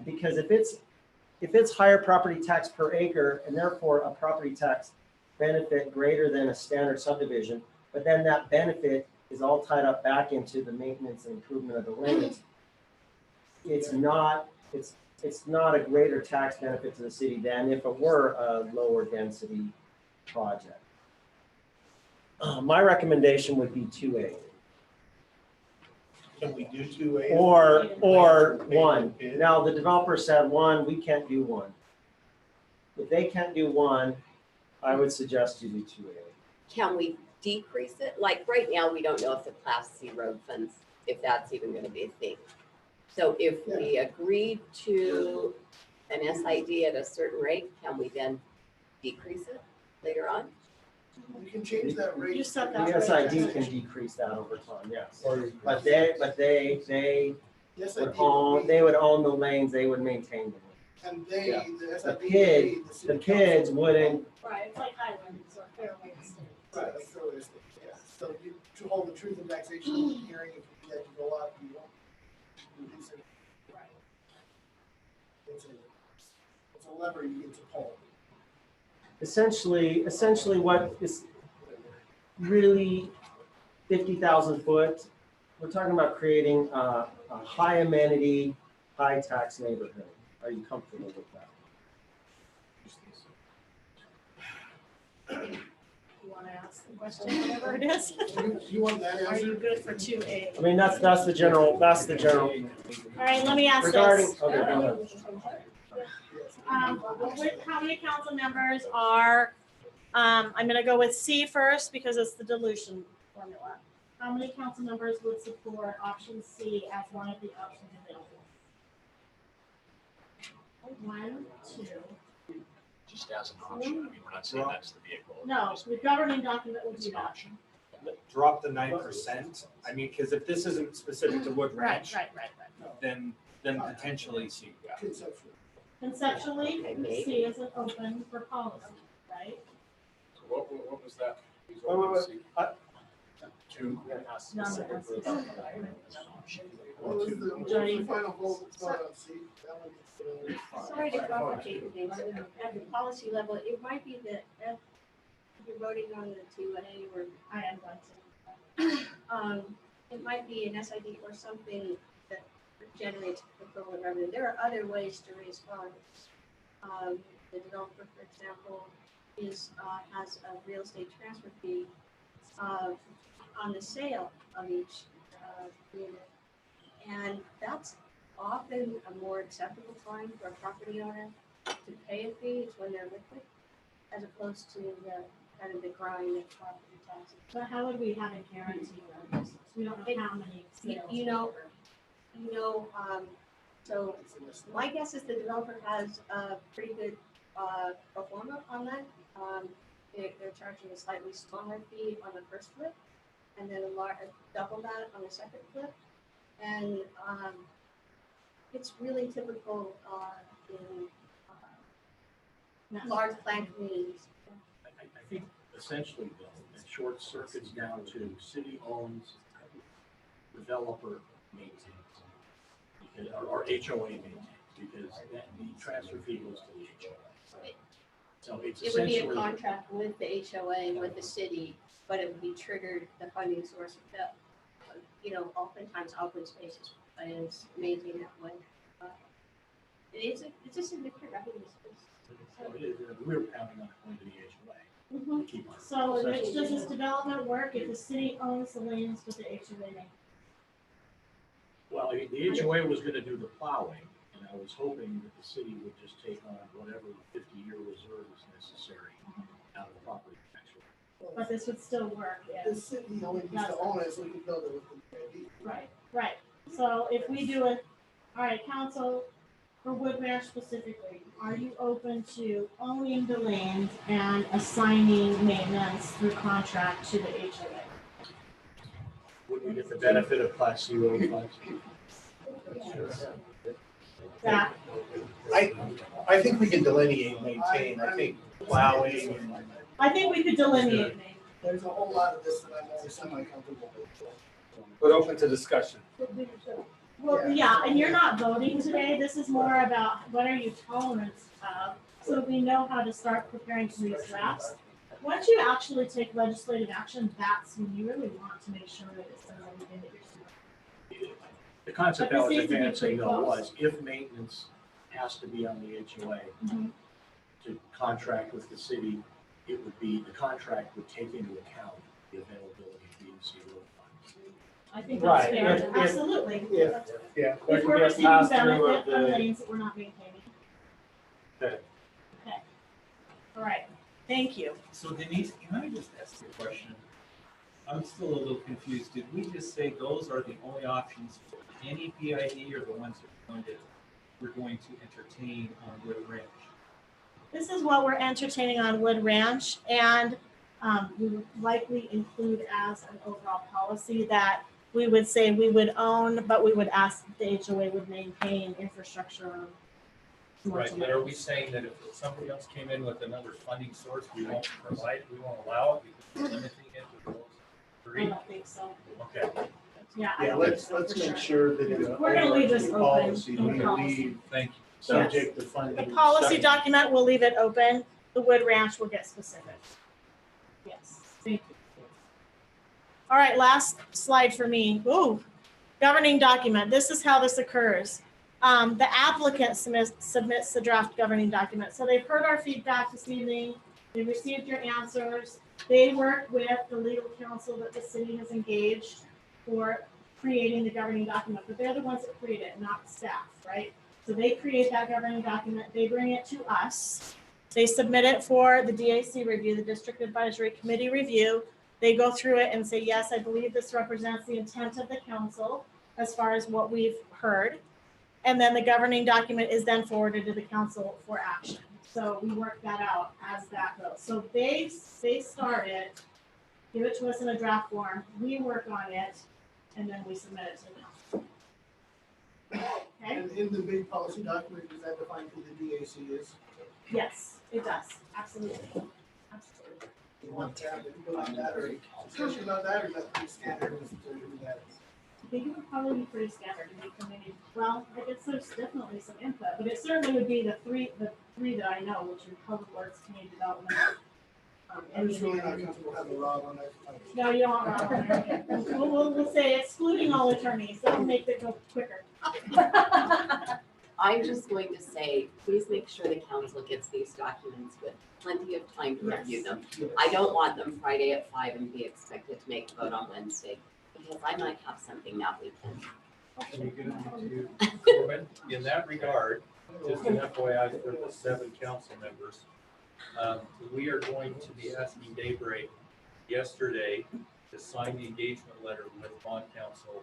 [SPEAKER 3] Because if it's higher property tax per acre and therefore a property tax benefit greater than a standard subdivision, but then that benefit is all tied up back into the maintenance and improvement of the lanes, it's not a greater tax benefit to the city than if it were a lower density project. My recommendation would be 2A.
[SPEAKER 1] Can we do 2A?
[SPEAKER 3] Or one. Now, the developer said one, we can't do one. If they can't do one, I would suggest you do 2A.
[SPEAKER 5] Can we decrease it? Like right now, we don't know if the Class C road funds, if that's even gonna be a thing. So if we agreed to an SID at a certain rate, can we then decrease it later on?
[SPEAKER 6] We can change that rate.
[SPEAKER 2] You set that
[SPEAKER 3] The
[SPEAKER 2] rate.
[SPEAKER 3] SID can decrease that over time, yes. But they
[SPEAKER 6] Yes,
[SPEAKER 3] would own the lanes, they would maintain them.
[SPEAKER 6] And they,
[SPEAKER 3] Yeah.
[SPEAKER 6] the
[SPEAKER 3] The
[SPEAKER 6] SID,
[SPEAKER 3] the kids wouldn't,
[SPEAKER 2] Right, it's like highlands or fairways.
[SPEAKER 6] Right, like so is, yeah, so you, to hold the truth and taxation hearing, if you let you go up, you won't. Reduce it.
[SPEAKER 2] Right.
[SPEAKER 6] It's a lever you get to pull.
[SPEAKER 3] essentially what is really 50,000 foot, we're talking about creating a high amenity, high tax neighborhood. Are you comfortable with that?
[SPEAKER 2] You wanna ask the question, whatever it is?
[SPEAKER 6] You want that
[SPEAKER 2] Are
[SPEAKER 6] answer?
[SPEAKER 2] you good for 2A?
[SPEAKER 3] I mean, that's the general.
[SPEAKER 2] All right, let me ask
[SPEAKER 3] Regarding,
[SPEAKER 2] this.
[SPEAKER 3] okay, go ahead.
[SPEAKER 2] How many council members are, I'm gonna go with C first because it's the dilution formula. How many council members would support option C as one of the options available? 1, 2.
[SPEAKER 15] Just as an option, I mean, we're not saying that's the vehicle.
[SPEAKER 2] No, the governing document will
[SPEAKER 15] It's
[SPEAKER 2] do
[SPEAKER 15] an
[SPEAKER 2] that.
[SPEAKER 15] option.
[SPEAKER 4] Drop the 9%. I mean, because if this isn't specific to Wood
[SPEAKER 2] Right,
[SPEAKER 4] Ranch,
[SPEAKER 2] right.
[SPEAKER 4] then potentially see, yeah.
[SPEAKER 6] Conceptually.
[SPEAKER 2] Conceptually, C isn't open for policy, right?
[SPEAKER 8] So what was that?
[SPEAKER 3] Wait.
[SPEAKER 8] Two.
[SPEAKER 2] None of us.
[SPEAKER 6] What was the final vote on C? That one.
[SPEAKER 13] Sorry to complicate things, at the policy level, it might be that if you're voting on the 2A or
[SPEAKER 2] I am going to.
[SPEAKER 13] it might be an SID or something that generates equivalent revenue. There are other ways to raise funds. The developer, for example, has a real estate transfer fee on the sale of each unit. And that's often a more acceptable time for a property owner to pay a fee is when they're liquid, as opposed to the kind of the grind of property taxes.
[SPEAKER 2] But how would we have a guarantee on this? We don't know how many sales.
[SPEAKER 13] You know, so my guess is the developer has a pretty good, pro forma on that. They're charging a slightly smaller fee on the first flip, and then double that on the second flip. And, it's really typical, in, large planned communities.
[SPEAKER 8] I think essentially though, it short circuits down to city owns, developer maintains, because, or HOA maintains, because that, the transfer fee goes to the HOA. So it's
[SPEAKER 13] It would be a
[SPEAKER 8] essentially,
[SPEAKER 13] contract with the HOA, with the city, but it would be triggered, the funding source of that. Oftentimes open spaces is maintained that way. It's a significant revenue source.
[SPEAKER 8] so it is, we're counting on it going to the HOA. to keep our-
[SPEAKER 2] So does this development work if the city owns the lands with the HOA name?
[SPEAKER 8] Well, the HOA was gonna do the plowing, and I was hoping that the city would just take on whatever 50-year reserve is necessary out of the property tax.
[SPEAKER 2] But this would still work,
[SPEAKER 6] The
[SPEAKER 2] yes.
[SPEAKER 6] city only needs to own it so we can build it with the DOD.
[SPEAKER 2] Right. So if we do it, all right, council, for Wood Ranch specifically, are you open to owning the land and assigning maintenance through contract to the HOA?
[SPEAKER 8] Would we get the benefit of Class C road funds?
[SPEAKER 2] That,
[SPEAKER 1] I think we can delineate, maintain, I think plowing and.
[SPEAKER 2] I think we could delineate maintenance.
[SPEAKER 6] There's a whole lot of this that I'm only semi-comfortable with.
[SPEAKER 4] But open to discussion.
[SPEAKER 2] Well, yeah, and you're not voting today. This is more about what are you tolerant of, so we know how to start preparing for these drafts. Once you actually take legislative action, that's when you really want to make sure that it's done everything that you're supposed
[SPEAKER 8] The concept
[SPEAKER 2] But
[SPEAKER 8] I
[SPEAKER 2] this
[SPEAKER 8] was
[SPEAKER 2] needs to be
[SPEAKER 8] advancing
[SPEAKER 2] pretty
[SPEAKER 8] though
[SPEAKER 2] close.
[SPEAKER 8] was, if maintenance has to be on the HOA
[SPEAKER 2] to.
[SPEAKER 8] to contract with the city, it would be, the contract would take into account the availability of DNC road funds.
[SPEAKER 2] I think that's
[SPEAKER 3] Right,
[SPEAKER 2] fair,
[SPEAKER 3] if-
[SPEAKER 2] absolutely.
[SPEAKER 3] Yeah.
[SPEAKER 1] Yeah.
[SPEAKER 2] If we're receiving benefit from lanes that we're not maintaining.
[SPEAKER 3] Okay.
[SPEAKER 2] Okay. All right, thank you.
[SPEAKER 7] So Denise, can I just ask you a question? I'm still a little confused. Did we just say those are the only options for any PID or the ones that we're going to entertain on Wood Ranch?
[SPEAKER 2] This is what we're entertaining on Wood Ranch, and we would likely include as an overall policy that we would say we would own, but we would ask that the HOA would maintain infrastructure.
[SPEAKER 7] Right, but are we saying that if somebody else came in with another funding source, we won't provide, we won't allow it because we're limiting it to those
[SPEAKER 2] I
[SPEAKER 7] three?
[SPEAKER 2] don't think so.
[SPEAKER 7] Okay.
[SPEAKER 2] Yeah, I
[SPEAKER 1] Yeah,
[SPEAKER 2] don't think
[SPEAKER 1] let's
[SPEAKER 2] so, for
[SPEAKER 1] make
[SPEAKER 2] sure.
[SPEAKER 1] sure that in the
[SPEAKER 2] We're gonna leave this
[SPEAKER 1] overarching
[SPEAKER 2] open
[SPEAKER 1] policy,
[SPEAKER 2] in
[SPEAKER 1] we can
[SPEAKER 2] policy.
[SPEAKER 1] leave
[SPEAKER 7] Thank you.
[SPEAKER 1] subject to funding.
[SPEAKER 2] The policy document, we'll leave it open. The Wood Ranch will get specific. Yes, thank you. All right, last slide for me. Ooh, governing document. This is how this occurs. The applicant submits the draft governing document. So they've heard our feedback this evening. They received your answers. They work with the legal counsel that the city has engaged for creating the governing document, but they're the ones that create it, not staff, right? So they create that governing document, they bring it to us. They submit it for the DAC review, the District Advisory Committee review. They go through it and say, yes, I believe this represents the intent of the council as far as what we've heard. And then the governing document is then forwarded to the council for action. So we work that out as that goes. So they start it, give it to us in a draft form, we work on it, and then we submit it to the council. Okay?
[SPEAKER 6] And in the big policy document, does that define who the DAC is?
[SPEAKER 2] Yes, it does, absolutely. Absolutely.
[SPEAKER 6] You want to have input on that or discussion on that, or is that pretty standard as to who that is?
[SPEAKER 2] I think it would probably be pretty standard to make committee. Well, I guess there's definitely some input, but it certainly would be the three that I know, which are public works, community development.
[SPEAKER 6] I'm just really not comfortable having Rob on that.
[SPEAKER 2] No, you don't want Rob on there. We'll say excluding all attorneys, that'll make it go quicker.
[SPEAKER 5] I'm just going to say, please make sure the council gets these documents with plenty of time to review them. I don't want them Friday at 5 and be expected to make a vote on Wednesday, because I might have something that weekend.
[SPEAKER 7] Can you get them to, in that regard, just an FYI for the 7 council members, we are going to be asking Daybreak yesterday to sign the engagement letter with bond council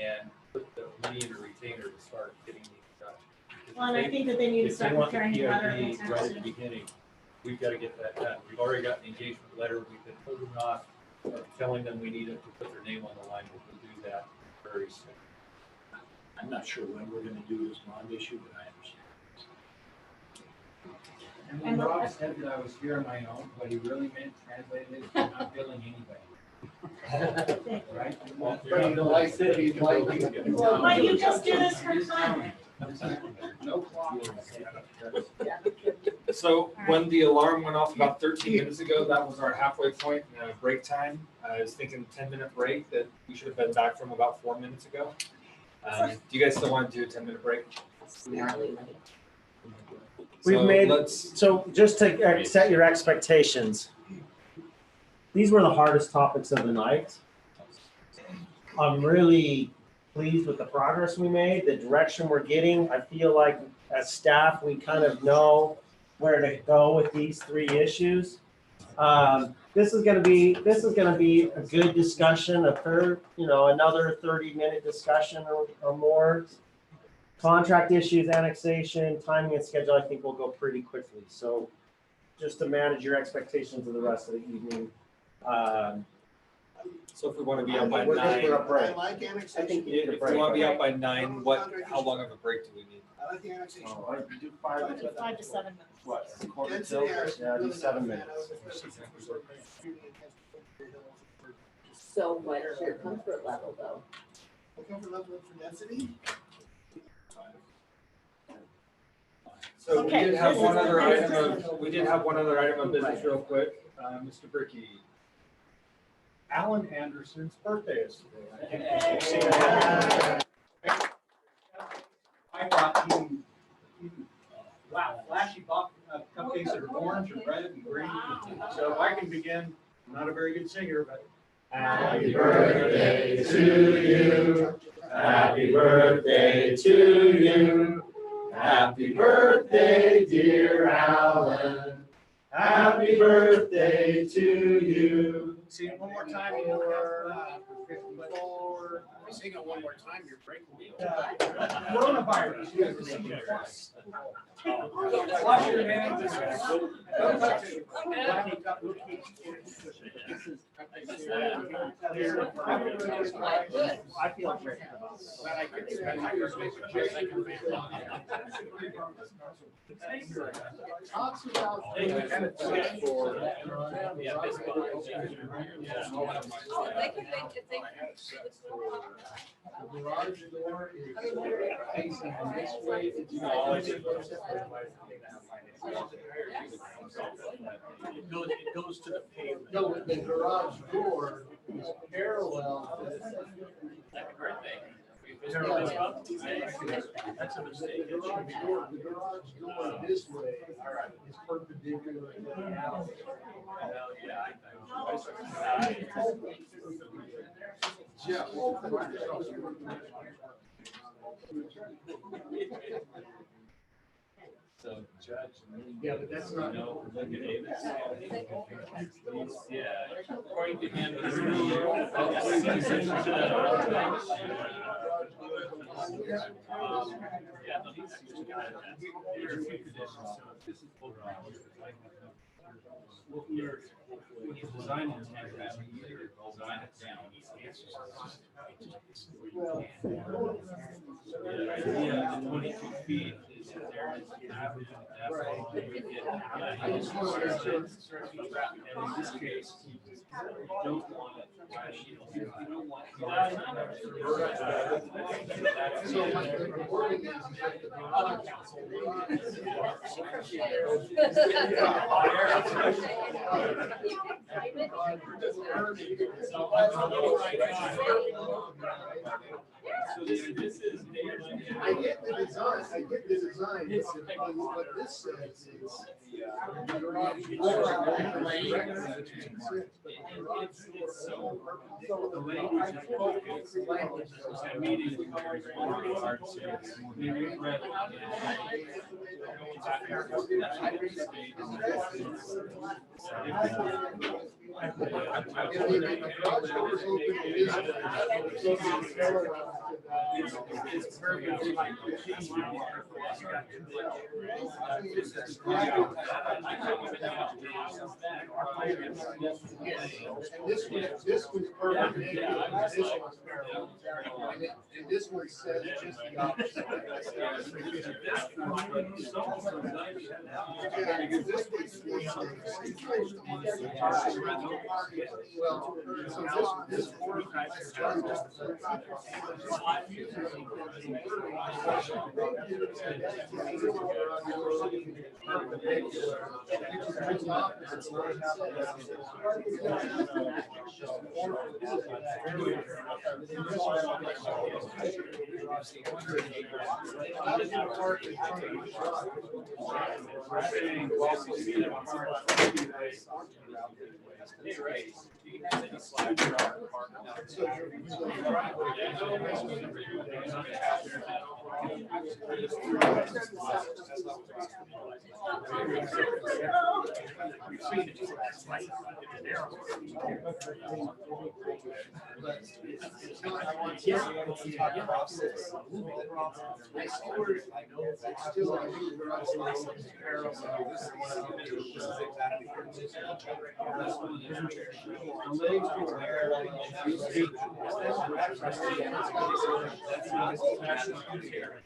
[SPEAKER 7] and put the money in a retainer to start getting these done.
[SPEAKER 2] Well, and I think that they need to
[SPEAKER 7] If they
[SPEAKER 2] start
[SPEAKER 7] want the
[SPEAKER 2] preparing a letter of
[SPEAKER 7] PID
[SPEAKER 2] intent
[SPEAKER 7] right at the
[SPEAKER 2] soon.
[SPEAKER 7] beginning, we've got to get that done. We've already got the engagement letter. We've been holding off, telling them we need it to put their name on the line, but we'll do that very soon.
[SPEAKER 8] I'm not sure when we're gonna do this bond issue, but I understand.
[SPEAKER 10] And when Rob said that I was here on my own, what he really meant translated is I'm not billing anybody. Right?
[SPEAKER 9] I said he'd like you.
[SPEAKER 2] But you just do this for fun.
[SPEAKER 10] No clock.
[SPEAKER 4] So when the alarm went off about 13 minutes ago, that was our halfway point, break time. I was thinking 10-minute break that we should have been back from about 4 minutes ago. Do you guys still want to do a 10-minute break?
[SPEAKER 3] We've
[SPEAKER 4] So
[SPEAKER 3] made,
[SPEAKER 4] let's-
[SPEAKER 3] so just to set your expectations, these were the hardest topics of the night. I'm really pleased with the progress we made, the direction we're getting. I feel like as staff, we kind of know where to go with these 3 issues. This is gonna be a good discussion, another 30-minute discussion or more. Contract issues, annexation, timing and schedule, I think will go pretty quickly. So just to manage your expectations of the rest of the evening.
[SPEAKER 4] So if we want to be up by
[SPEAKER 12] We're good for
[SPEAKER 4] 9,
[SPEAKER 12] a break.
[SPEAKER 6] I like
[SPEAKER 3] I think
[SPEAKER 6] annexation.
[SPEAKER 3] you need a
[SPEAKER 4] if we
[SPEAKER 3] break.
[SPEAKER 4] want to be up by 9, how long of a break do we need?
[SPEAKER 6] I like the annexation.
[SPEAKER 12] Oh, I do 5 to
[SPEAKER 2] 5 to 7 minutes.
[SPEAKER 12] what? Quarter
[SPEAKER 6] Density,
[SPEAKER 12] till?
[SPEAKER 6] actually,
[SPEAKER 12] Yeah, I do
[SPEAKER 6] really
[SPEAKER 12] 7
[SPEAKER 6] not bad.
[SPEAKER 12] minutes.
[SPEAKER 5] So what's your comfort level though?
[SPEAKER 6] Comfort level for density?
[SPEAKER 4] So we
[SPEAKER 2] Okay,
[SPEAKER 4] did have
[SPEAKER 2] this
[SPEAKER 4] one
[SPEAKER 2] is
[SPEAKER 4] other
[SPEAKER 2] the
[SPEAKER 4] item of business real quick. Mr. Bricky.
[SPEAKER 14] Alan Anderson's birthday is today. I bought him, flashy cupcakes that are orange or red and green. So if I can begin, I'm not a very good singer, but.
[SPEAKER 1] Happy birthday to you. Happy birthday to you. Happy birthday, dear Alan. Happy birthday to you.
[SPEAKER 14] See it one more time. Sing it one more time, you're breaking me. Coronavirus. You have to sing it twice. Wash your hands.
[SPEAKER 3] I feel great.
[SPEAKER 1] Talks about.
[SPEAKER 11] Oh, they can make it,
[SPEAKER 1] The garage door is facing this way.
[SPEAKER 8] It goes to the pavement.
[SPEAKER 1] No, the garage door is parallel to this.
[SPEAKER 8] That's a mistake.
[SPEAKER 1] The garage door this way is perpendicular to the house. Yeah.
[SPEAKER 7] So judge.
[SPEAKER 1] Yeah, but that's not.
[SPEAKER 7] Linda Davis. Yeah. According to him. When you design it, either design it down. Yeah, 22 feet is there is the average of that.
[SPEAKER 1] I just want to
[SPEAKER 7] And in this case, you don't want it. You don't want.
[SPEAKER 1] So my wording is that the other council.
[SPEAKER 10] So this is.
[SPEAKER 1] I get the design, but what this says is.
[SPEAKER 10] The language is focused, and meaning one regard to we read
[SPEAKER 1] This was perfect. And this one says just the opposite. Well, so this board.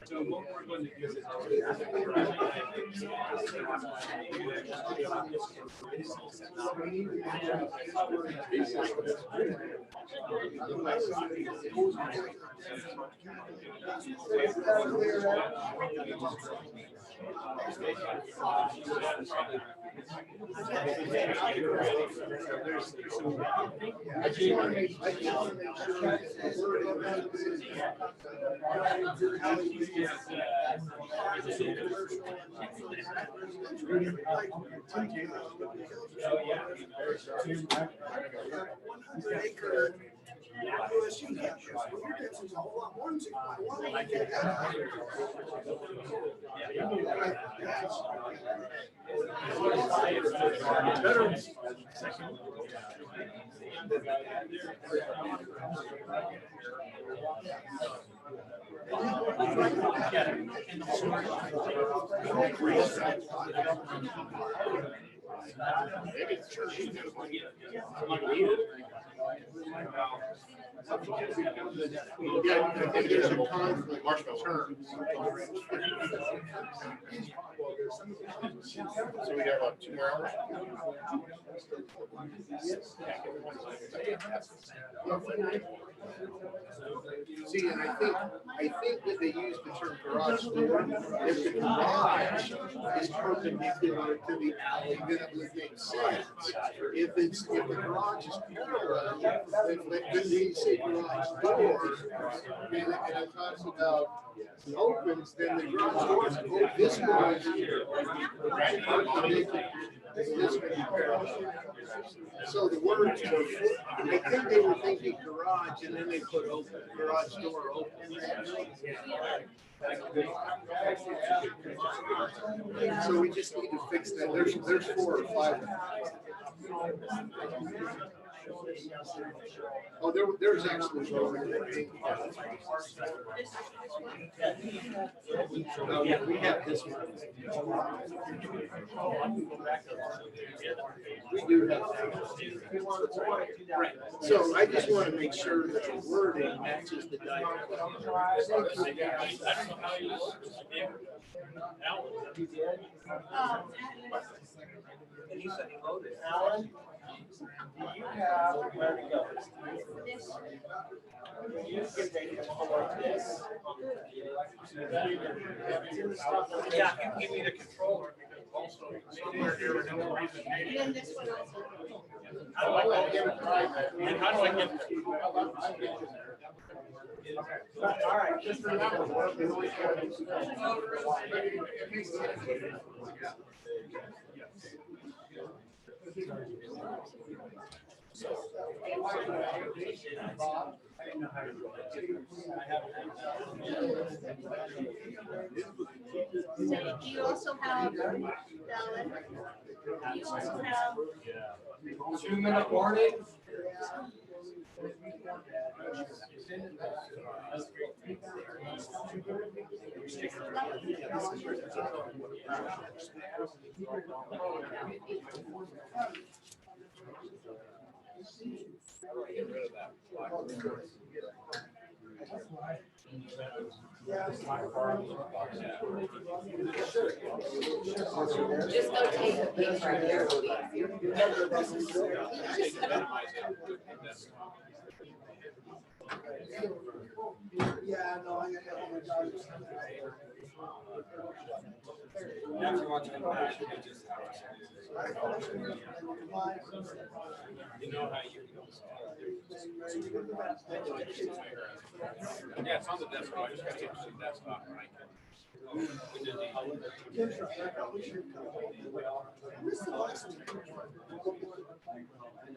[SPEAKER 1] So what we're going to do is
[SPEAKER 6] OSU campus, well, your density is a whole lot more than 6.1. I get that.
[SPEAKER 9] Maybe the church should do it. Yeah, I think there's a conflict, marshmallow terms. So we got what, 2 more hours?
[SPEAKER 1] See, and I think that they use the term garage door. If the garage is perpendicular to the alley, then it would make sense. If the garage is parallel, then we say garage door, and it talks about opens, then the garage door is open. This garage here. This one. So the words were, I think they were thinking garage and then they put open, garage door open. So we just need to fix that. There's 4 or 5. Oh, there's actually. Oh, yeah, we have this one. We do have that. Right. So I just want to make sure that the wording matches the diagram.
[SPEAKER 3] And you said he loaded. Alan, do you have where to go? You get ready to forward this. Yeah, you give me the controller because also somewhere here we know reason.
[SPEAKER 2] And this one also.
[SPEAKER 3] How do I get it? And how do I get All right, just remember.
[SPEAKER 13] So you also have, Dallin, you also have
[SPEAKER 10] 2-minute warning.
[SPEAKER 5] Just go take a picture of your
[SPEAKER 6] Yeah, no, I got all my dogs.
[SPEAKER 10] If you want to come back, you can just have us. You know how you. Yeah, it's on the desk. I just got to see that spot right.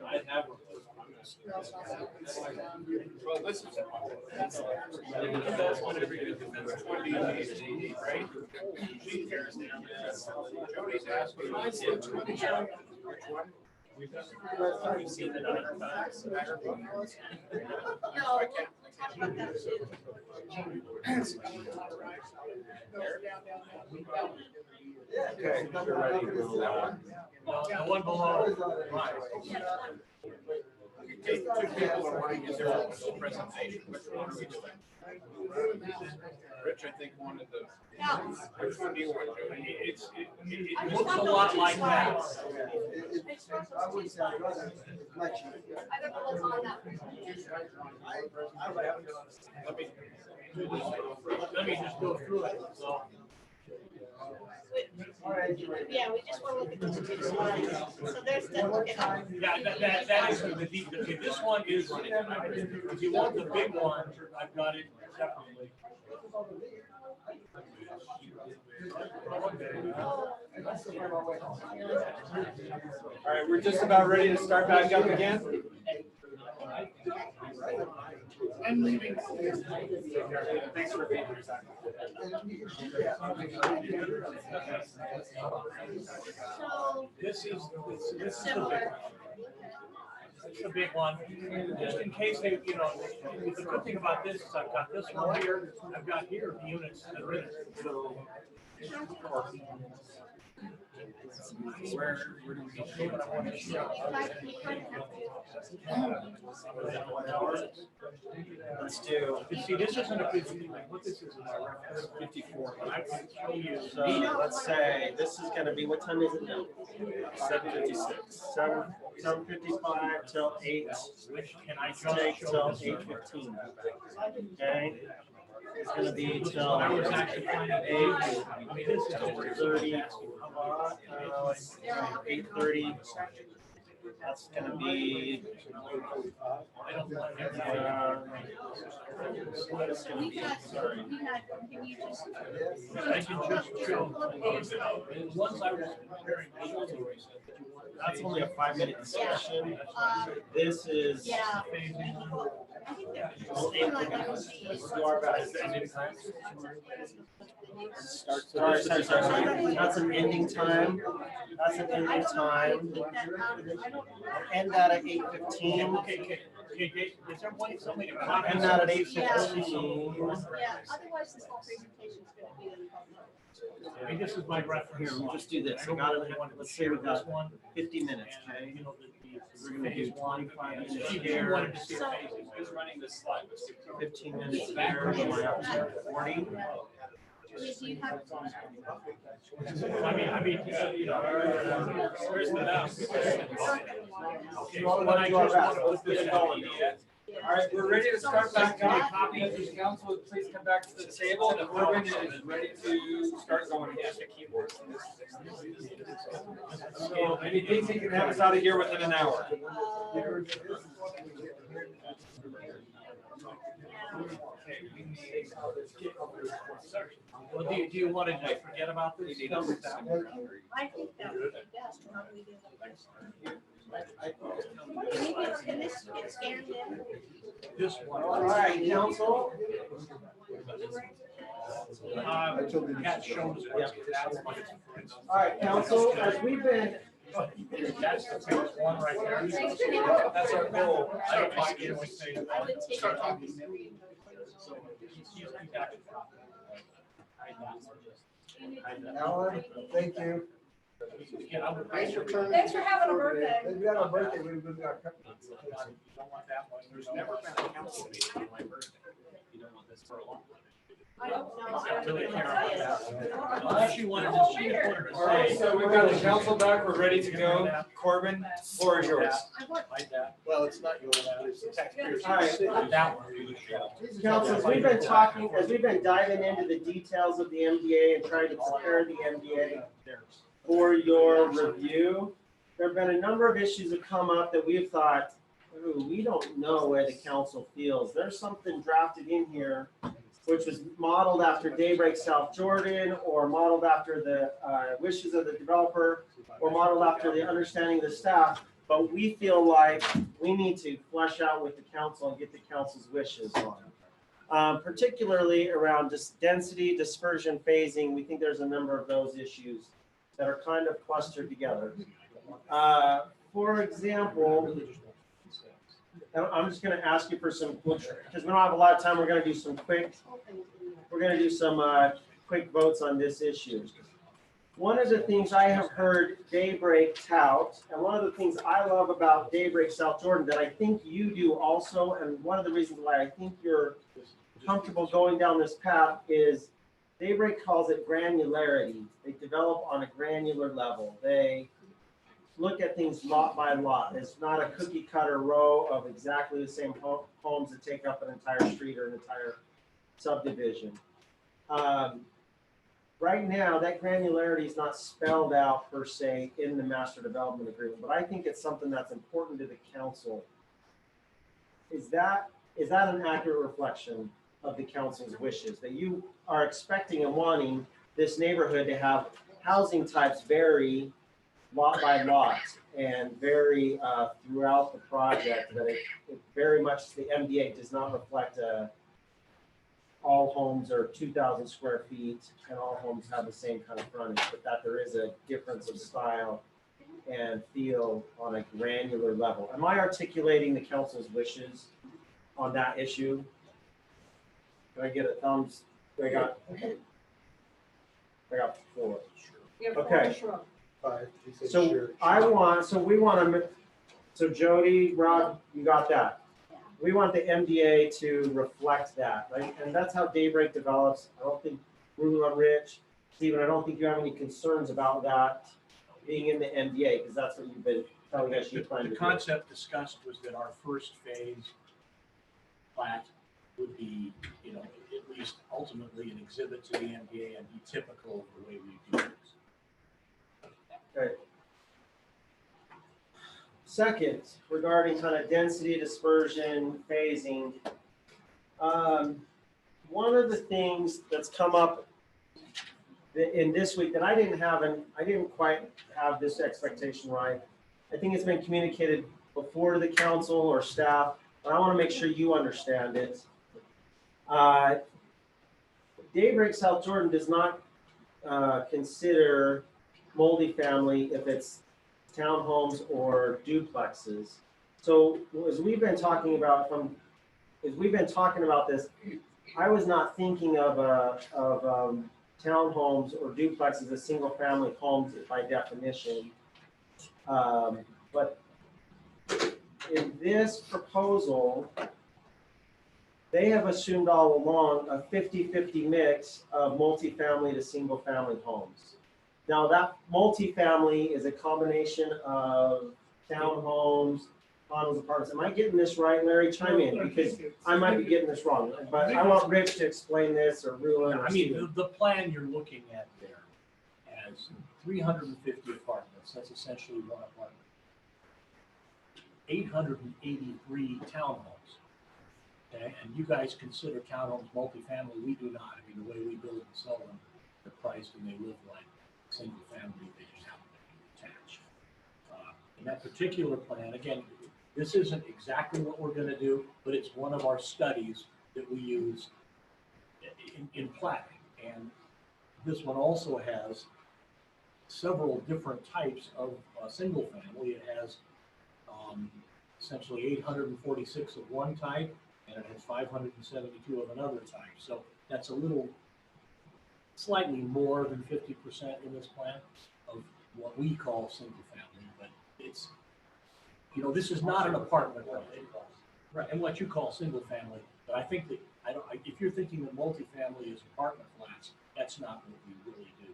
[SPEAKER 10] I have. Well, this is. That's whatever you do. That's 20, right? She tears down. Jody's asking. I said 20. Which one? We've seen it on our backs.
[SPEAKER 13] no, talk about that too.
[SPEAKER 3] Okay, you're ready.
[SPEAKER 8] The one below.
[SPEAKER 1] Two people are wanting to do a presentation. Which one are we doing? Rich, I think, wanted the.
[SPEAKER 13] Yeah.
[SPEAKER 1] Which one do you want, Jody?
[SPEAKER 8] It
[SPEAKER 13] I just
[SPEAKER 8] looks
[SPEAKER 13] want
[SPEAKER 8] a
[SPEAKER 13] the
[SPEAKER 8] lot
[SPEAKER 13] two
[SPEAKER 8] like that.
[SPEAKER 13] slides. I just want those two slides. I don't know what's on that presentation.
[SPEAKER 8] Let me just go through it, so.
[SPEAKER 13] Yeah, we just want to look at those two slides. So there's the,
[SPEAKER 8] Yeah, that is the deep, this one is, if you want the big one, I've got it separately.
[SPEAKER 10] All right, we're just about ready to start back up again.
[SPEAKER 1] I'm leaving.
[SPEAKER 10] Thanks for being here, Zach.
[SPEAKER 13] so
[SPEAKER 8] This is the big
[SPEAKER 13] similar.
[SPEAKER 8] one. It's the big one, just in case they, the good thing about this is I've got this one here, I've got here the units that are in it, so.
[SPEAKER 10] Where do we
[SPEAKER 13] You kind of have to.
[SPEAKER 3] Let's do.
[SPEAKER 8] You see, this isn't a big, what this is a reference 54, but I can show you.
[SPEAKER 3] So let's say this is gonna be, what time is it now?
[SPEAKER 10] 7:56.
[SPEAKER 3] 7:55 till 8.
[SPEAKER 8] Which can I just
[SPEAKER 3] Take
[SPEAKER 8] show
[SPEAKER 3] till
[SPEAKER 8] this?
[SPEAKER 3] 8:15. Okay? It's gonna be till
[SPEAKER 8] I was actually finding
[SPEAKER 3] 8.
[SPEAKER 8] I mean, this is
[SPEAKER 3] 30, 8:30. That's gonna be.
[SPEAKER 8] I don't want to.
[SPEAKER 13] We had, can you just?
[SPEAKER 8] I can just show, once I was preparing the stories.
[SPEAKER 3] That's only a 5-minute discussion.
[SPEAKER 13] Yeah.
[SPEAKER 3] This is.
[SPEAKER 13] Yeah. I think they're something like that would be.
[SPEAKER 3] Let's do our best. Sorry. That's an ending time. That's an ending time. End that at 8:15.
[SPEAKER 8] Okay, is there one, somebody?
[SPEAKER 3] End that at 8:15.
[SPEAKER 13] Yeah, otherwise this whole presentation is gonna be.
[SPEAKER 8] I mean, this is my reference.
[SPEAKER 3] Here, we'll just do this.
[SPEAKER 8] I don't really want to
[SPEAKER 3] Let's say we
[SPEAKER 8] this
[SPEAKER 3] got
[SPEAKER 8] one.
[SPEAKER 3] 50 minutes, okay?
[SPEAKER 8] You know,
[SPEAKER 3] We're gonna do 25 minutes
[SPEAKER 8] She
[SPEAKER 3] here,
[SPEAKER 8] wanted to see
[SPEAKER 13] So-
[SPEAKER 8] her faces.
[SPEAKER 10] Who's running this slide?
[SPEAKER 3] 15 minutes here, we're up to 40.
[SPEAKER 13] Do you have?
[SPEAKER 8] I mean, where's the now? Okay, so then I
[SPEAKER 3] Do our
[SPEAKER 8] just want
[SPEAKER 3] best.
[SPEAKER 8] to put this on.
[SPEAKER 10] All right, we're ready to start back up. Copies, council, please come back to the table. The board is ready to start going again. So anything that can have us out of here within an hour.
[SPEAKER 8] Well, do you want to just forget about this?
[SPEAKER 13] I think that would be best. How do we do that? Can this get scanned in?
[SPEAKER 8] This one.
[SPEAKER 3] All right, council.
[SPEAKER 8] That shows what that's like.
[SPEAKER 3] All right, council, as we've been,
[SPEAKER 8] That's the biggest one right there.
[SPEAKER 11] That's our goal.
[SPEAKER 8] I don't like it when they
[SPEAKER 13] I would take
[SPEAKER 8] start
[SPEAKER 13] it.
[SPEAKER 8] talking. So you keep that in front. Hide that.
[SPEAKER 12] Alan, thank you.
[SPEAKER 8] Yeah, I would-
[SPEAKER 6] Thanks for turning.
[SPEAKER 11] Thanks for having a birthday.
[SPEAKER 12] If we had a birthday, we would have got.
[SPEAKER 8] You don't want that one. There's never been a council meeting on my birthday. You don't want this for a long time.
[SPEAKER 11] I don't know.
[SPEAKER 8] I don't really care about that. Unless you wanted to, she wanted to
[SPEAKER 10] All right,
[SPEAKER 8] say.
[SPEAKER 10] so we've got the council back, we're ready to go. Corbin, floor is yours.
[SPEAKER 8] Like that.
[SPEAKER 1] Well, it's not yours, it's the taxpayers.
[SPEAKER 3] all right,
[SPEAKER 8] That one.
[SPEAKER 3] council, as we've been talking, as we've been diving into the details of the MDA and trying to prepare the MDA for your review, there have been a number of issues that come up that we've thought, ooh, we don't know where the council feels. There's something drafted in here which was modeled after Daybreak South Jordan, or modeled after the wishes of the developer, or modeled after the understanding of the staff. But we feel like we need to flesh out with the council and get the council's wishes on it. Particularly around just density, dispersion, phasing. We think there's a number of those issues that are kind of clustered together. For example, I'm just going to ask you for some, because we don't have a lot of time, we're going to do some quick votes on this issue. One of the things I have heard Daybreak tout, and one of the things I love about Daybreak South Jordan that I think you do also, and one of the reasons why I think you're comfortable going down this path is Daybreak calls it granularity. They develop on a granular level. They look at things lot by lot. It's not a cookie cutter row of exactly the same homes that take up an entire street or an entire subdivision. Right now, that granularity is not spelled out per se in the master development agreement, but I think it's something that's important to the council. Is that an accurate reflection of the council's wishes, that you are expecting and wanting this neighborhood to have housing types vary lot by lot and vary throughout the project, that it very much, the MDA does not reflect all homes are 2,000 square feet and all homes have the same kind of frontage, but that there is a difference of style and feel on a granular level. Am I articulating the council's wishes on that issue? Can I get a thumbs? I got 4. Okay. So Jody, Rob, you got that. We want the MDA to reflect that, right? And that's how Daybreak develops. I don't think, Rich, Stephen, I don't think you have any concerns about that being in the MDA, because that's what you've been telling us you plan to do.
[SPEAKER 8] The concept discussed was that our first phase plat would be, at least ultimately an exhibit to the MDA and be typical of the way we do things.
[SPEAKER 3] Okay. Second, regarding kind of density, dispersion, phasing, one of the things that's come up in this week that I didn't quite have this expectation right. I think it's been communicated before to the council or staff, but I want to make sure you understand it. Daybreak South Jordan does not consider multifamily if it's townhomes or duplexes. So as we've been talking about this, I was not thinking of townhomes or duplexes as single family homes by definition. But in this proposal, they have assumed all along a 50-50 mix of multifamily to single family homes. Now that multifamily is a combination of townhomes, condos, apartments. Am I getting this right, Larry? Chime in, because I might be getting this wrong. But I want Rich to explain this, or Rulon.
[SPEAKER 8] I mean, the plan you're looking at there has 350 apartments. That's essentially one apartment. 883 townhomes. Okay, and you guys consider townhomes multifamily, we do not. I mean, the way we build and sell them, they're priced and they live like single family, they just happen to be attached. In that particular plan, again, this isn't exactly what we're gonna do, but it's one of our studies that we use in planning. And this one also has several different types of single family. It has essentially 846 of one type, and it has 572 of another type. So that's a little, slightly more than 50% in this plan of what we call single family, but it's, you know, this is not an apartment building, right? And what you call single family, but I think that, if you're thinking that multifamily is apartment flats, that's not what we really do.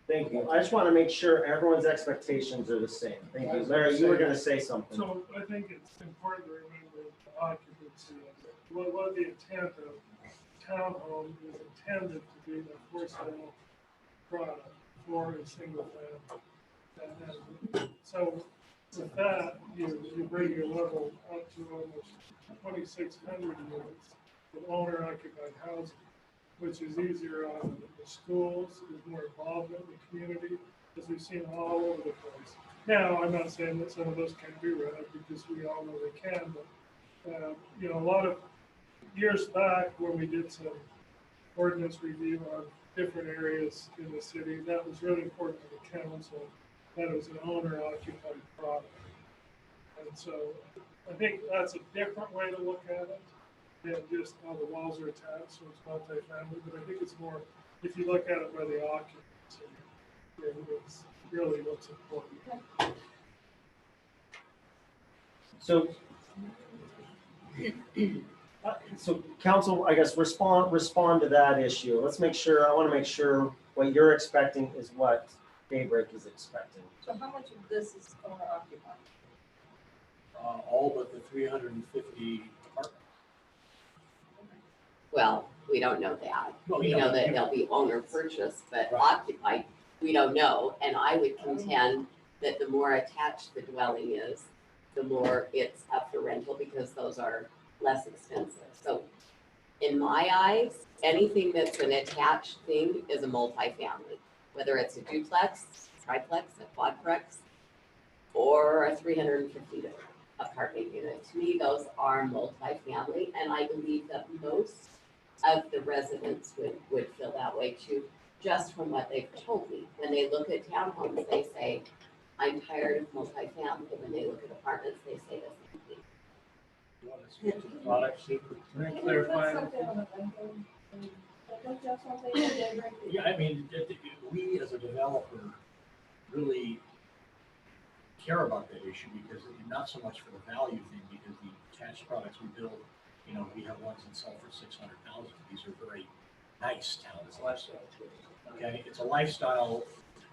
[SPEAKER 3] Thank you. I just want to make sure everyone's expectations are the same. Thank you. Larry, you were going to say something.
[SPEAKER 16] So I think it's important to remember the occupancy. What the intent of townhome is intended to be the for sale product for a single family. And so with that, you bring your level up to almost 2,600 units of owner occupied housing, which is easier on the schools, there's more involvement in the community, as we've seen all over the place. Now, I'm not saying that some of those can't be rented, because we all know they can, but, you know, a lot of years back when we did some ordinance review on different areas in the city, that was really important to the council, that it was an owner occupied product. And so I think that's a different way to look at it than just, oh, the walls are attached, so it's multifamily, but I think it's more, if you look at it by the occupancy, it's really what's important.
[SPEAKER 3] So council, I guess, respond to that issue. Let's make sure, I want to make sure what you're expecting is what Daybreak is expecting.
[SPEAKER 11] So how much of this is owner occupied?
[SPEAKER 8] All but the 350 apartments.
[SPEAKER 5] Well, we don't know that.
[SPEAKER 8] Well,
[SPEAKER 5] We know that they'll be owner purchased, but
[SPEAKER 8] Right.
[SPEAKER 5] occupied, we don't know. And I would contend that the more attached the dwelling is, the more it's up for rental, because those are less expensive. So in my eyes, anything that's an attached thing is a multifamily, whether it's a duplex, triplex, a quadplex, or a 350 apartment unit. To me, those are multifamily, and I believe that most of the residents would feel that way too, just from what they've told me. When they look at townhomes, they say, I'm tired of multifamily. When they look at apartments, they say the same thing.
[SPEAKER 8] You want to speak to the product secret? Can I clarify? Yeah, I mean, we as a developer really care about that issue, because not so much for the value thing, because the attached products we build, you know, we have ones that sell for 600,000. These are very nice towns. Okay, it's a lifestyle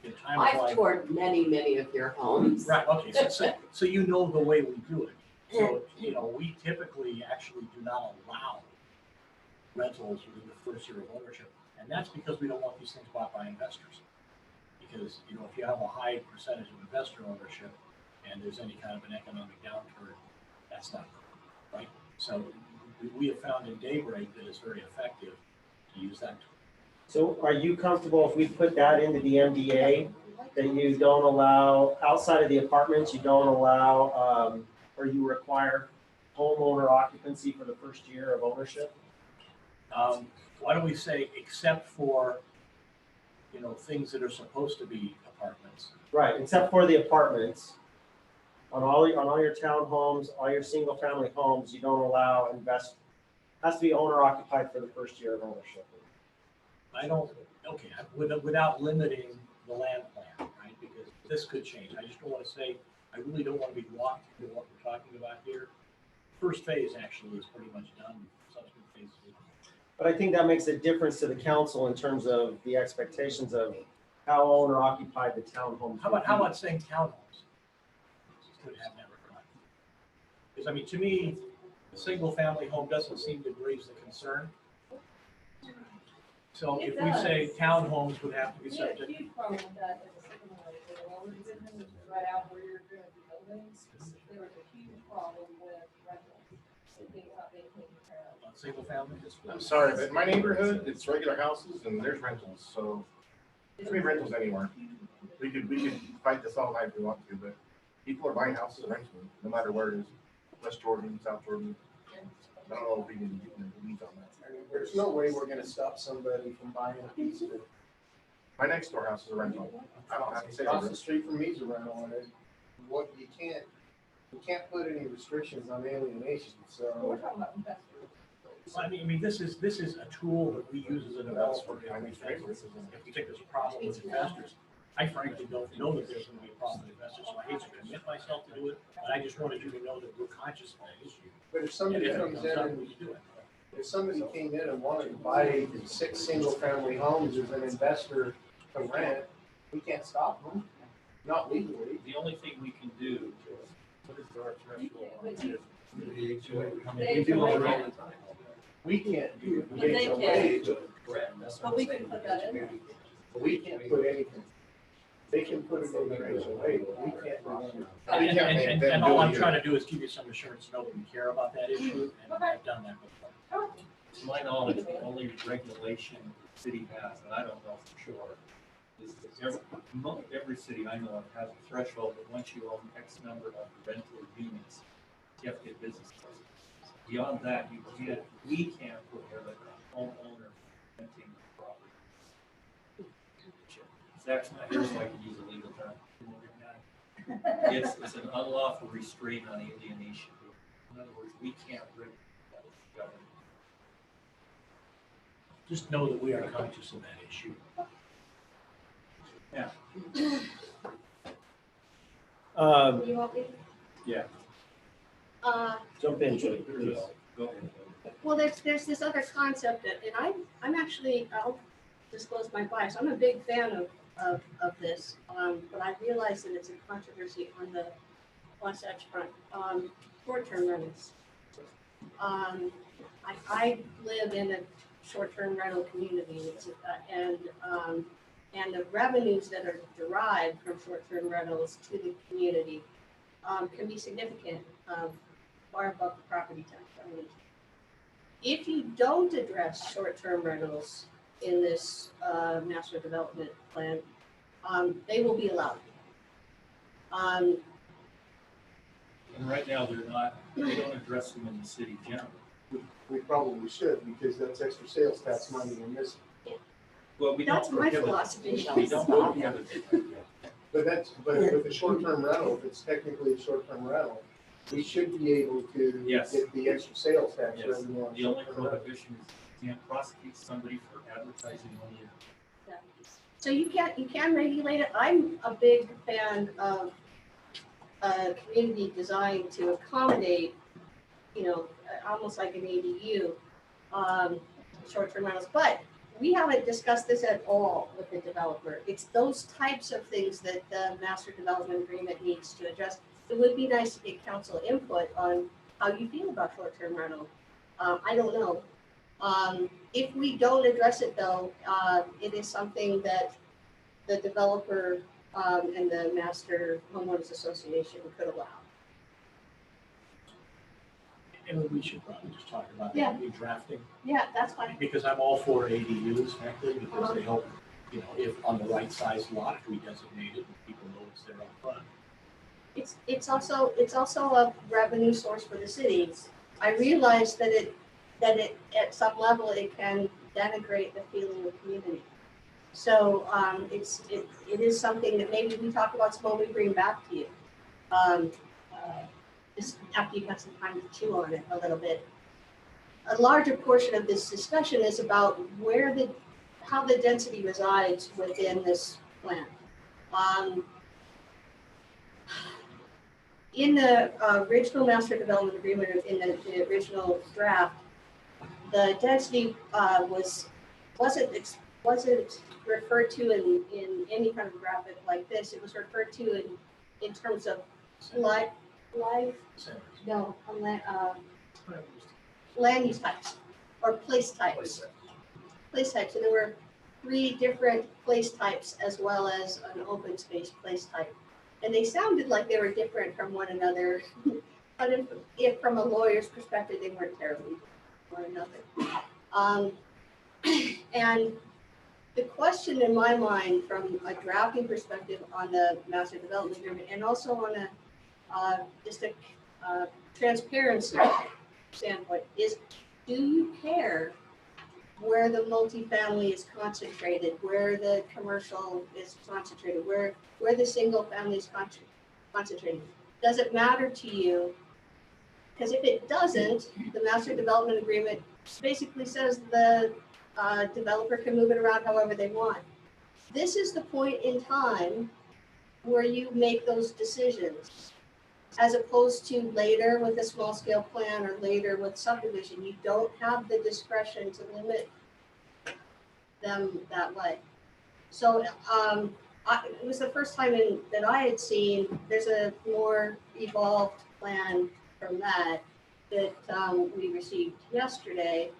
[SPEAKER 8] in time of
[SPEAKER 5] I've
[SPEAKER 8] life.
[SPEAKER 5] toured many of your homes.
[SPEAKER 8] Right, okay, so you know the way we do it. So, you know, we typically actually do not allow rentals within the first year of ownership. And that's because we don't want these things bought by investors. Because, you know, if you have a high percentage of investor ownership and there's any kind of an economic downturn, that's not good, right? So we have found in Daybreak that it's very effective to use that tool.
[SPEAKER 3] So are you comfortable if we put that into the MDA, that you don't allow, outside of the apartments, you don't allow, or you require homeowner occupancy for the first year of ownership?
[SPEAKER 8] Why don't we say, except for, you know, things that are supposed to be apartments?
[SPEAKER 3] Right, except for the apartments. On all your townhomes, all your single family homes, you don't allow has to be owner occupied for the first year of ownership.
[SPEAKER 8] I don't, okay, without limiting the land plan, right? Because this could change. I just don't want to say, I really don't want to be locked into what we're talking about here. First phase actually is pretty much done. Subsequent phases.
[SPEAKER 3] But I think that makes a difference to the council in terms of the expectations of how owner occupied the townhomes.
[SPEAKER 8] How about saying townhomes? Could have that requirement. Because I mean, to me, a single family home doesn't seem to raise the concern. So if we say townhomes would have to be subject.
[SPEAKER 11] We had a huge problem with that as a second one, right out where you're gonna be buildings. There was a huge problem with rentals, and things not being taken care of.
[SPEAKER 8] single family?
[SPEAKER 9] I'm sorry, but in my neighborhood, it's regular houses and there's rentals, so there's gonna be rentals anywhere. We could fight this all night if we want to, but people are buying houses and renting, them, no matter where it is, West Jordan, South Jordan. I don't know if we can get in the weeds on that.
[SPEAKER 1] There's no way we're gonna stop somebody from buying a piece of it.
[SPEAKER 9] My next door house is a rental. I don't have to say
[SPEAKER 1] Across
[SPEAKER 9] it.
[SPEAKER 1] the street from me is a rental, and what, you can't put any restrictions on alienation, so.
[SPEAKER 11] We're talking about investors.
[SPEAKER 8] I mean, this is a tool that we use as a developer. If we think there's a problem with investors, I frankly don't know that there's gonna be a problem with investors, so I hate to commit myself to do it, but I just wanted you to know that we're conscious of that issue.
[SPEAKER 1] But if somebody
[SPEAKER 8] And if it
[SPEAKER 1] comes in
[SPEAKER 8] up,
[SPEAKER 1] and
[SPEAKER 8] we can do it.
[SPEAKER 1] if somebody came in and wanted to buy 6 single-family homes as an investor to rent, we can't stop them, not legally.
[SPEAKER 7] The only thing we can do, what is our threshold on this?
[SPEAKER 11] We do it all the
[SPEAKER 7] time.
[SPEAKER 1] We can't do it.
[SPEAKER 11] But they
[SPEAKER 1] HOA,
[SPEAKER 11] can. But we can put that in.
[SPEAKER 1] but we can't put anything. They can put it in their HOA, but we can't do anything.
[SPEAKER 8] And all I'm trying to do is give you some assurance, to know that we care about that issue, and I've done that before.
[SPEAKER 7] To my knowledge, the only regulation the city has, and I don't know for sure, is that every city I know of has a threshold that once you own X number of rental units, you have to get business license. Beyond that, we can't prohibit a homeowner renting property. Zach's not here, so I can use a legal term. It's an unlawful restraint on alienation. In other words, we can't regulate that with the government.
[SPEAKER 8] Just know that we are conscious of that issue.
[SPEAKER 7] Yeah.
[SPEAKER 13] You want me?
[SPEAKER 3] Yeah.
[SPEAKER 13] Uh,
[SPEAKER 3] Jump in, Julie, please.
[SPEAKER 7] Go ahead.
[SPEAKER 13] Well, there's this other concept, and I'm actually, I'll disclose my bias, I'm a big fan of this, but I realize that it's a controversy on the Wasatch Front, short-term rentals. I live in a short-term rental community, and the revenues that are derived from short-term rentals to the community can be significant, far above the property tax. I mean, if you don't address short-term rentals in this master development plan, they will be allowed.
[SPEAKER 7] And right now, they don't address them in the city generally.
[SPEAKER 1] We probably should, because that's extra sales tax money in this.
[SPEAKER 7] Well, we
[SPEAKER 13] That's
[SPEAKER 7] don't
[SPEAKER 13] my
[SPEAKER 7] prohibit.
[SPEAKER 13] philosophy.
[SPEAKER 7] We don't prohibit it.
[SPEAKER 1] But with a short-term rental, if it's technically a short-term rental, we should be able to
[SPEAKER 7] Yes.
[SPEAKER 1] get the extra sales tax
[SPEAKER 7] Yes.
[SPEAKER 1] revenue on
[SPEAKER 7] The only
[SPEAKER 1] short-term rental.
[SPEAKER 7] prohibition is you can't prosecute somebody for advertising on your.
[SPEAKER 13] So you can regulate it. I'm a big fan of community design to accommodate, almost like an ADU, short-term rentals. But we haven't discussed this at all with the developer. It's those types of things that the master development agreement needs to address. It would be nice to get council input on how you feel about short-term rental. I don't know. If we don't address it though, it is something that the developer and the Master Homeowners Association could allow.
[SPEAKER 8] And we should probably just talk about
[SPEAKER 13] Yeah.
[SPEAKER 8] that in drafting,
[SPEAKER 13] Yeah, that's fine.
[SPEAKER 8] because I'm all for ADUs, frankly, because they help, if on the right size lot, if we designate it, and people know it's there up front.
[SPEAKER 13] It's also a revenue source for the city. I realize that it at some level it can denigrate the feeling of community. So it is something that maybe we talk about some more, we bring back to you. Just after you've had some time to chew on it a little bit. A larger portion of this discussion is about how the density resides within this plan. In the original master development agreement, or in the original draft, the density wasn't referred to in any kind of graphic like this. It was referred to in terms of land use types or place types. Place types, and there were 3 different place types as well as an open space place type. And they sounded like they were different from one another, but if from a lawyer's perspective, they weren't terribly. one another. And the question in my mind from a drafting perspective on the master development agreement and also on a, just a transparency standpoint is, do you care where the multifamily is concentrated, where the commercial is concentrated, where the single family is concentrated? Does it matter to you? Because if it doesn't, the master development agreement basically says the developer can move it around however they want. This is the point in time where you make those decisions, as opposed to later with a small scale plan or later with subdivision. You don't have the discretion to limit them that way. So it was the first time that I had seen, there's a more evolved plan from that we received yesterday.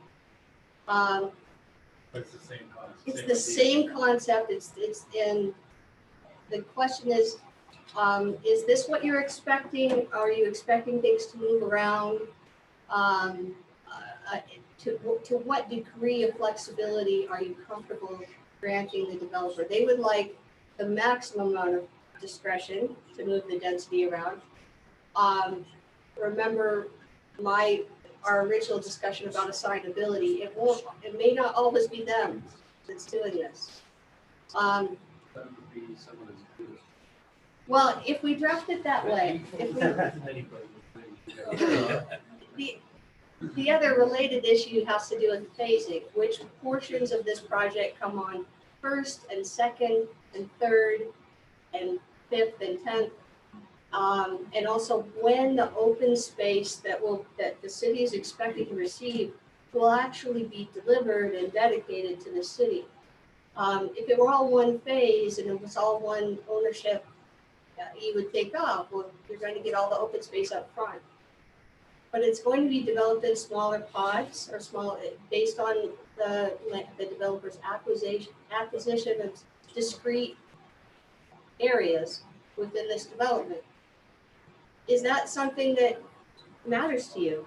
[SPEAKER 8] It's the same concept.
[SPEAKER 13] It's the same concept. It's in, the question is this what you're expecting? Are you expecting things to move around? To what degree of flexibility are you comfortable granting the developer? They would like the maximum amount of discretion to move the density around. Remember our original discussion about assignability. It may not always be them that's doing this.
[SPEAKER 8] That would be someone who's good.
[SPEAKER 13] Well, if we draft it that way, the other related issue has to do with phasing, which portions of this project come on first and second and third and fifth and 10th. And also when the open space that the city is expected to receive will actually be delivered and dedicated to the city. If it were all one phase and it was all one ownership, you would think, oh, well, you're going to get all the open space up front. But it's going to be developed in smaller pods or based on the developer's acquisition of discrete areas within this development. Is that something that matters to you?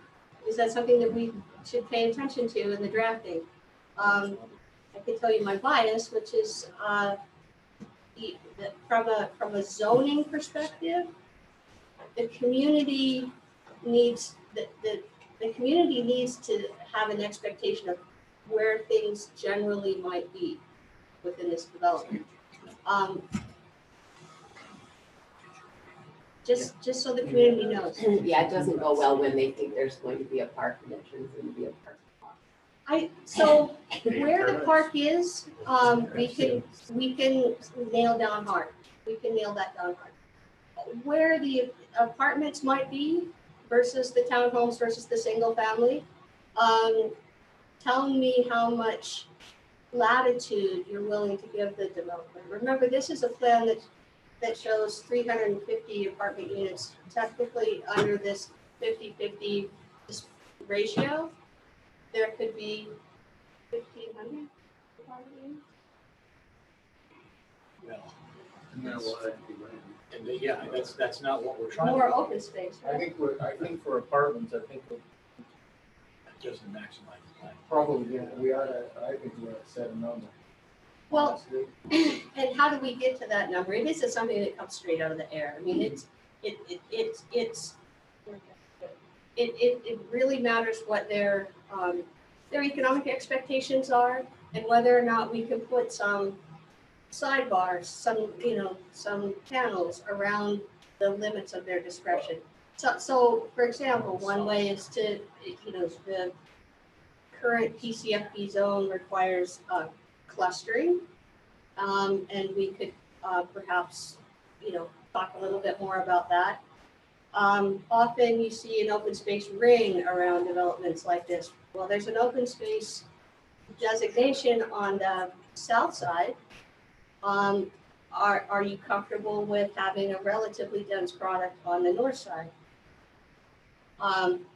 [SPEAKER 13] Is that something that we should pay attention to in the drafting? I can tell you my bias, which is from a zoning perspective, the community needs the community needs to have an expectation of where things generally might be within this development. Just so the community knows.
[SPEAKER 5] Yeah, it doesn't go well when they think there's going to be a park and there's going to be a park.
[SPEAKER 13] So where the park is, we can nail down hard. We can nail that down hard. Where the apartments might be versus the townhomes versus the single family, tell me how much latitude you're willing to give the developer. Remember, this is a plan that shows 350 apartment units technically under this 50-50 ratio. There could be 1,500 apartment units.
[SPEAKER 8] Yeah, that's not what we're trying to do.
[SPEAKER 13] More open space,
[SPEAKER 1] I
[SPEAKER 13] right?
[SPEAKER 1] think for apartments, that
[SPEAKER 8] doesn't maximize the plan.
[SPEAKER 1] probably, yeah, I think we ought to set a number.
[SPEAKER 13] Well, and how do we get to that number? It isn't something that comes straight out of the air. I mean, it really matters what their economic expectations are and whether or not we can put some sidebars, some panels around the limits of their discretion. So for example, one way is to, the current PCFB zone requires clustering, and we could perhaps, talk a little bit more about that. Often you see an open space ring around developments like this. Well, there's an open space designation on the south side. Are you comfortable with having a relatively dense product on the north side? I'm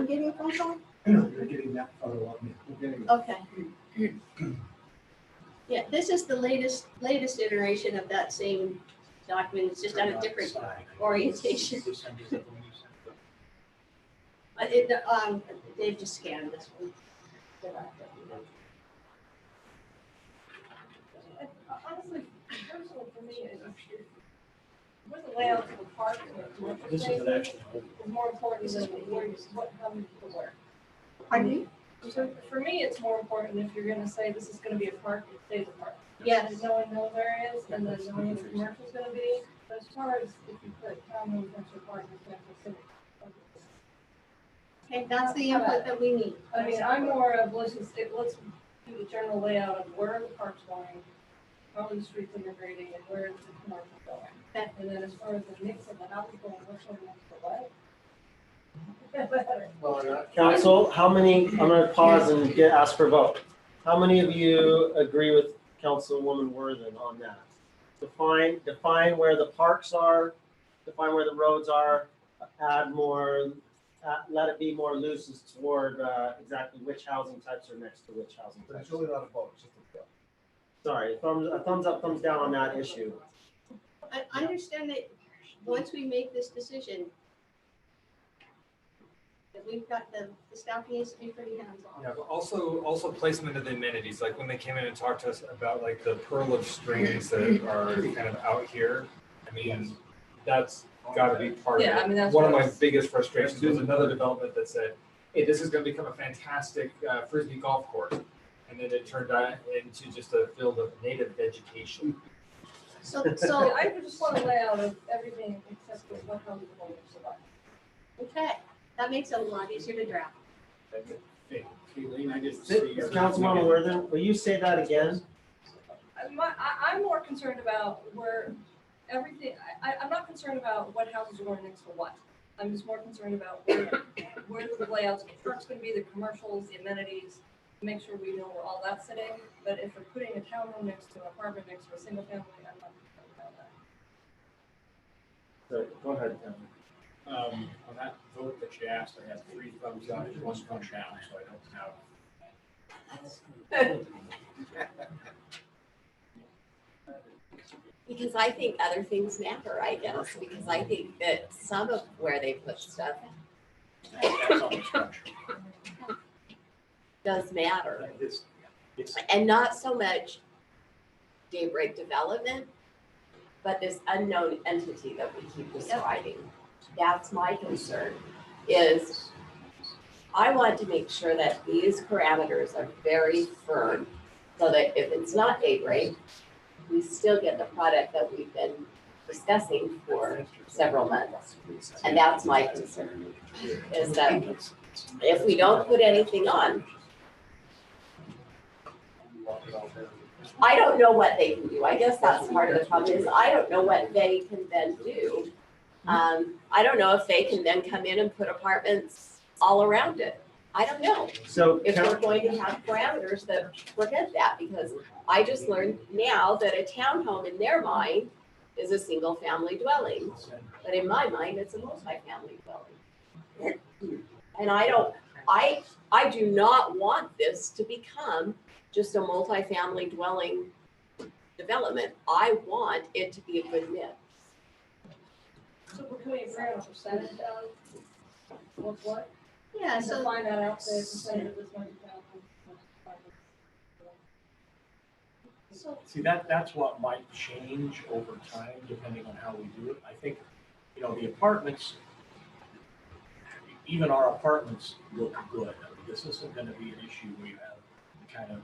[SPEAKER 13] getting a phone call?
[SPEAKER 14] You're getting that photo of me.
[SPEAKER 13] Okay. Yeah, this is the latest iteration of that same document. It's just on a different orientation. Dave just scanned this one.
[SPEAKER 11] Honestly, personally for me, it's with the layout of the park and the commercial
[SPEAKER 8] This
[SPEAKER 11] space
[SPEAKER 8] is actually.
[SPEAKER 11] is more important than where you, what, how many people where.
[SPEAKER 13] Pardon me?
[SPEAKER 11] So for me, it's more important if you're gonna say this is gonna be a park, it stays a park.
[SPEAKER 13] Yes.
[SPEAKER 11] And knowing those areas and then knowing what the commercial's gonna be, but as far as if you put townhomes next to apartments next to city.
[SPEAKER 13] Okay, that's the input that we need.
[SPEAKER 11] I mean, I'm more of, let's do the general layout of where the park's going, how the streets integrating, and where is the commercial going.
[SPEAKER 13] Okay.
[SPEAKER 11] And then as far as the mix of the houses going, which one next to what?
[SPEAKER 3] Council, how many, I'm gonna pause and ask for a vote. How many of you agree with Councilwoman Worthen on that? Define where the parks are, define where the roads are, add more, let it be more loose as toward exactly which housing types are next to which housing
[SPEAKER 12] But
[SPEAKER 3] types.
[SPEAKER 12] it's really not a vote, it's just a bill.
[SPEAKER 3] Sorry, a thumbs up, thumbs down on that issue.
[SPEAKER 13] I understand that once we make this decision, that we've got the staff needs to be pretty hands-on.
[SPEAKER 4] Yeah, but also placement of the amenities, like when they came in and talked to us about like the pearl of strings that are kind of out here. I mean, that's gotta be part of
[SPEAKER 11] Yeah, I mean,
[SPEAKER 4] it.
[SPEAKER 11] that's
[SPEAKER 4] One of
[SPEAKER 11] what
[SPEAKER 4] my
[SPEAKER 11] it's-
[SPEAKER 4] biggest frustrations was another development that said, hey, this is gonna become a fantastic Frisbee golf course. And then it turned out into just a field of native vegetation.
[SPEAKER 13] So
[SPEAKER 11] I just want a layout of everything except for what houses are going to survive.
[SPEAKER 13] okay, that makes it a lot easier to draft.
[SPEAKER 14] Kayleen, I didn't see your.
[SPEAKER 3] Councilwoman Worthen, will you say that again?
[SPEAKER 11] I'm more concerned about where everything, I'm not concerned about what houses are going next to what. I'm just more concerned about where the layouts of the park's gonna be, the commercials, the amenities, make sure we know where all that's sitting. But if we're putting a townhome next to an apartment next to a single family, I'm not concerned about that.
[SPEAKER 3] So, go ahead, Kevin.
[SPEAKER 8] On that vote that you asked, I have 3 thumbs up and 1 thumbs down, so I don't have.
[SPEAKER 5] Because I think other things matter, I guess, because I think that some of where they put stuff
[SPEAKER 8] That's on the structure.
[SPEAKER 5] does matter.
[SPEAKER 8] It's,
[SPEAKER 5] And not so much daybreak development, but this unknown entity that we keep describing. That's my concern, is I want to make sure that these parameters are very firm, so that if it's not daybreak, we still get the product that we've been discussing for several months. And that's my concern, is that if we don't put anything on, I don't know what they can do. I guess that's part of the problem, is I don't know what they can then do. I don't know if they can then come in and put apartments all around it. I don't know
[SPEAKER 3] So,
[SPEAKER 5] if we're going to have parameters that prevent that, because I just learned now that a townhome in their mind is a single family dwelling. But in my mind, it's a multifamily dwelling. And I do not want this to become just a multifamily dwelling development. I want it to be a good mix.
[SPEAKER 11] So can we agree on a percentage of what's what?
[SPEAKER 13] Yeah, so
[SPEAKER 11] Find that out, say percentage of this much
[SPEAKER 8] See, that's what might change over time, depending on how we do it. I think, the apartments, even our apartments look good. I mean, this isn't gonna be an issue where you have the kind of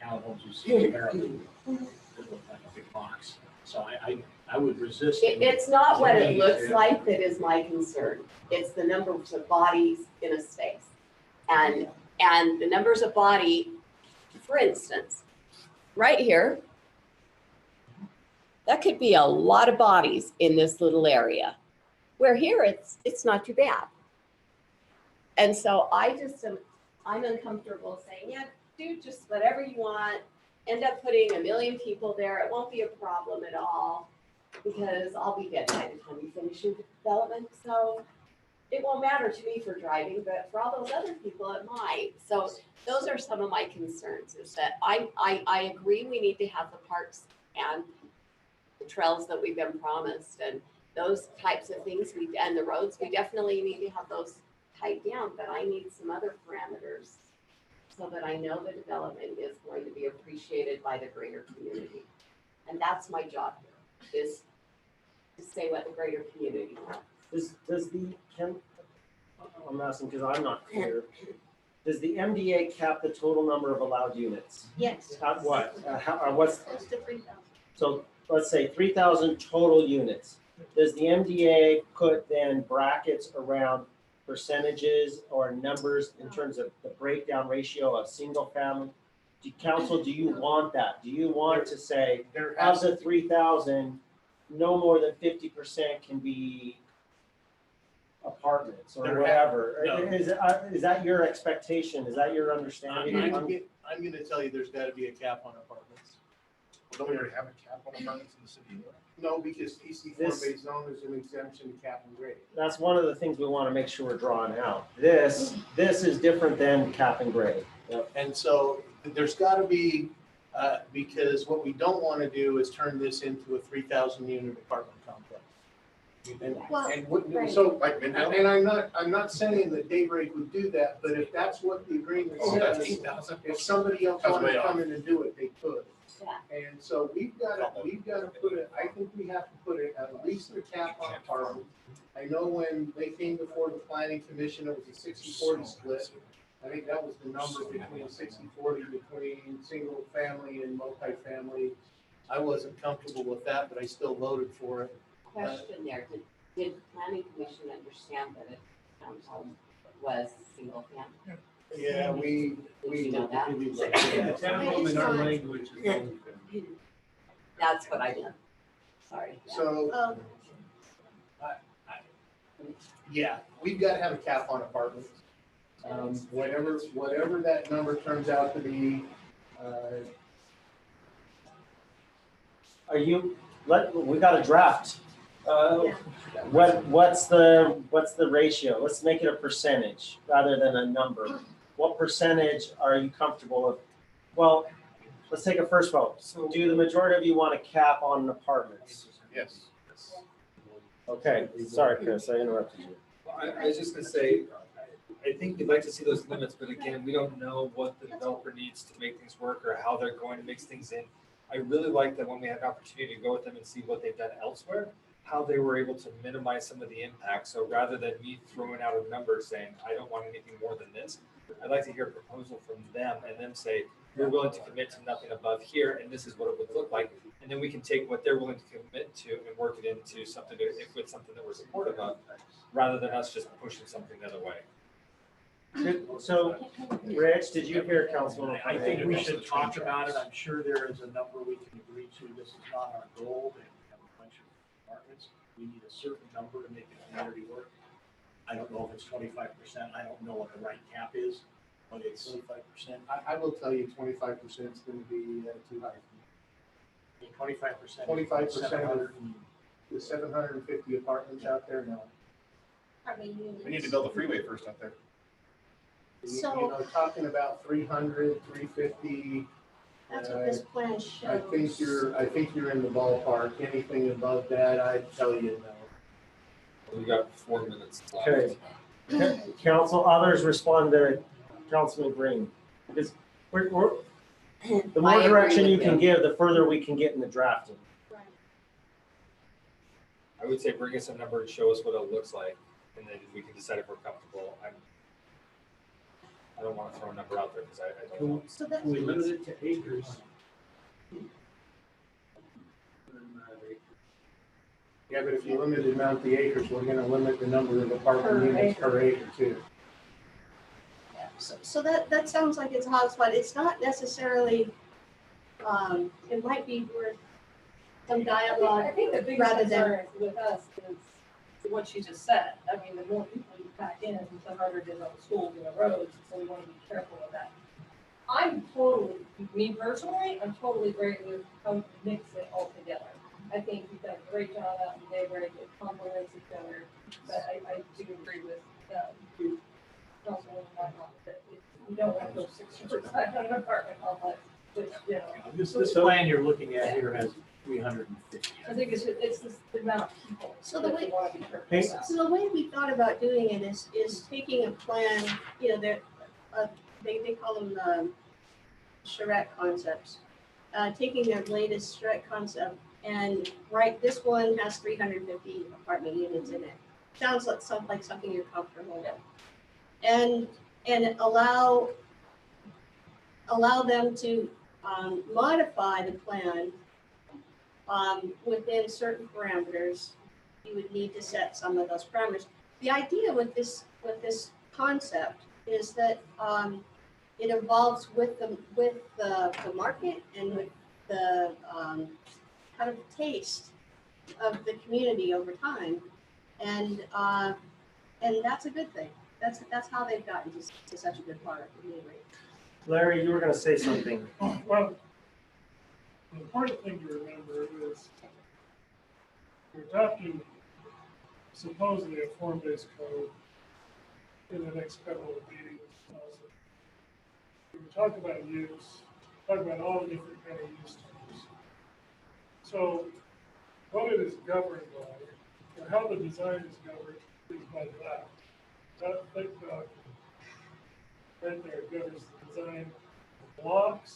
[SPEAKER 8] townhomes you see in America that look like a big box. So I would resist.
[SPEAKER 5] It's not what it looks like that is my concern. It's the numbers of bodies in a space. And the numbers of body, for instance, right here, that could be a lot of bodies in this little area. Where here, it's not too bad. And so I'm uncomfortable saying, yeah, do just whatever you want, end up putting 1 million people there, it won't be a problem at all, because I'll be dead by the time you finish your development, so it won't matter to me for driving, but for all those other people, it might. So those are some of my concerns, is that I agree we need to have the parks and the trails that we've been promised, and those types of things, and the roads, we definitely need to have those tied down, but I need some other parameters so that I know the development is going to be appreciated by the greater community. And that's my job here, is to say what the greater community wants.
[SPEAKER 3] I'm asking because I'm not clear. Does the MDA cap the total number of allowed units?
[SPEAKER 13] Yes.
[SPEAKER 3] At what? What's,
[SPEAKER 13] Close to 3,000.
[SPEAKER 3] so let's say 3,000 total units. Does the MDA put then brackets around percentages or numbers in terms of the breakdown ratio of single family? Council, do you want that? Do you want to say, of the 3,000, no more than 50% can be apartments or whatever?
[SPEAKER 1] No.
[SPEAKER 3] Is that your expectation? Is that your understanding?
[SPEAKER 1] I'm gonna tell you, there's gotta be a cap on apartments.
[SPEAKER 9] Don't we already have a cap on apartments in the city?
[SPEAKER 1] No, because TC four-based zone is an exemption to cap and grade.
[SPEAKER 3] That's one of the things we want to make sure we're drawing out. This is different than cap and grade.
[SPEAKER 1] And so there's gotta be, because what we don't wanna do is turn this into a 3,000 unit apartment complex. And
[SPEAKER 9] So like Midtown?
[SPEAKER 1] and I'm not saying that Daybreak would do that, but if that's what the agreement says, if somebody else
[SPEAKER 9] That's
[SPEAKER 1] wanted
[SPEAKER 9] way
[SPEAKER 1] to
[SPEAKER 9] off.
[SPEAKER 1] come in and do it, they could.
[SPEAKER 5] Yeah.
[SPEAKER 1] And so we've gotta put it, I think we have to put it at least a cap on apartments. I know when they came before the planning commission, it was a 60-40 split. I think that was the number between 60-40 between single family and multifamily. I wasn't comfortable with that, but I still voted for it.
[SPEAKER 5] Question there, did planning commission understand that a townhome was single family?
[SPEAKER 1] Yeah, we.
[SPEAKER 5] Did you know that?
[SPEAKER 7] The townhome in our language is.
[SPEAKER 5] That's what I did. Sorry. Yeah.
[SPEAKER 1] So, yeah, we've got to have a cap on apartments. Whatever that number turns out to be,
[SPEAKER 3] We got a draft. What's the ratio? Let's make it a percentage rather than a number. What percentage are you comfortable with? Well, let's take a first vote. Do the majority of you want a cap on apartments?
[SPEAKER 9] Yes.
[SPEAKER 3] Okay, sorry, Chris, I interrupted you.
[SPEAKER 4] I was just gonna say, I think we'd like to see those limits, but again, we don't know what the developer needs to make things work or how they're going to mix things in. I really like that when we had an opportunity to go with them and see what they've done elsewhere, how they were able to minimize some of the impact. So rather than me throwing out a number saying, I don't want anything more than this, I'd like to hear a proposal from them and them say, we're willing to commit to nothing above here, and this is what it would look like. And then we can take what they're willing to commit to and work it into something, if it's something that we're supportive of, rather than us just pushing something the other way.
[SPEAKER 3] So, Rich, did you hear Councilman?
[SPEAKER 8] I think we should talk about it. I'm sure there is a number we can agree to. This is not our goal. We have a bunch of apartments. We need a certain number to make the community work. I don't know if it's 25%. I don't know what the right cap is, but it's 25%.
[SPEAKER 1] I will tell you 25% is going to be too high.
[SPEAKER 8] 25%.
[SPEAKER 1] 25% of the 750 apartments out there, no.
[SPEAKER 9] We need to build a freeway first out there.
[SPEAKER 1] You know, talking about 300, 350.
[SPEAKER 13] That's what this plan shows.
[SPEAKER 1] I think you're in the ballpark. Anything above that, I'd tell you no.
[SPEAKER 4] We got 4 minutes left.
[SPEAKER 3] Okay. Council, others respond to Councilman Green. Because the more direction you can give, the further we can get in the drafting.
[SPEAKER 4] I would say bring us a number and show us what it looks like, and then we can decide if we're comfortable. I don't want to throw a number out there because I don't know.
[SPEAKER 13] So that's.
[SPEAKER 8] We limit it to acres.
[SPEAKER 1] Yeah, but if you limit the amount of the acres, we're gonna limit the number of apartment units per acre too.
[SPEAKER 13] So that sounds like it's a hotspot. It's not necessarily, it might be worth some dialogue.
[SPEAKER 11] I think the biggest
[SPEAKER 13] rather than-
[SPEAKER 11] concern with us is what she just said. I mean, the more people you pack in, the harder it is on the schools and the roads, so we want to be careful of that. Me personally, I'm totally great with how we mix it all together. I think we've done a great job out in Daybreak, it complements each other, but I do agree with, Councilwoman Whitehall, that we don't want to go 6 years on an apartment complex, which, you know.
[SPEAKER 8] This plan you're looking at here has 350.
[SPEAKER 11] I think it's the amount of people.
[SPEAKER 13] So the way,
[SPEAKER 11] that want to be heard.
[SPEAKER 3] Hey.
[SPEAKER 13] so the way we thought about doing it is taking a plan, you know, they call them charrette concepts. Taking their latest charrette concept and, right, this one has 350 apartment units in it. Sounds like something you're comfortable with. And allow them to modify the plan within certain parameters. You would need to set some of those parameters. The idea with this concept is that it evolves with the market and with the kind of taste of the community over time, and that's a good thing. That's how they've gotten to such a good product. At any rate.
[SPEAKER 3] Larry, you were gonna say something.
[SPEAKER 16] Well, the important thing to remember is we're adopting supposedly a form-based code in the next couple of meetings. We talk about use, talk about all the different kind of use types. So what it is governed by, or how the design is governed, is by that. That thick document right there governs the design of blocks,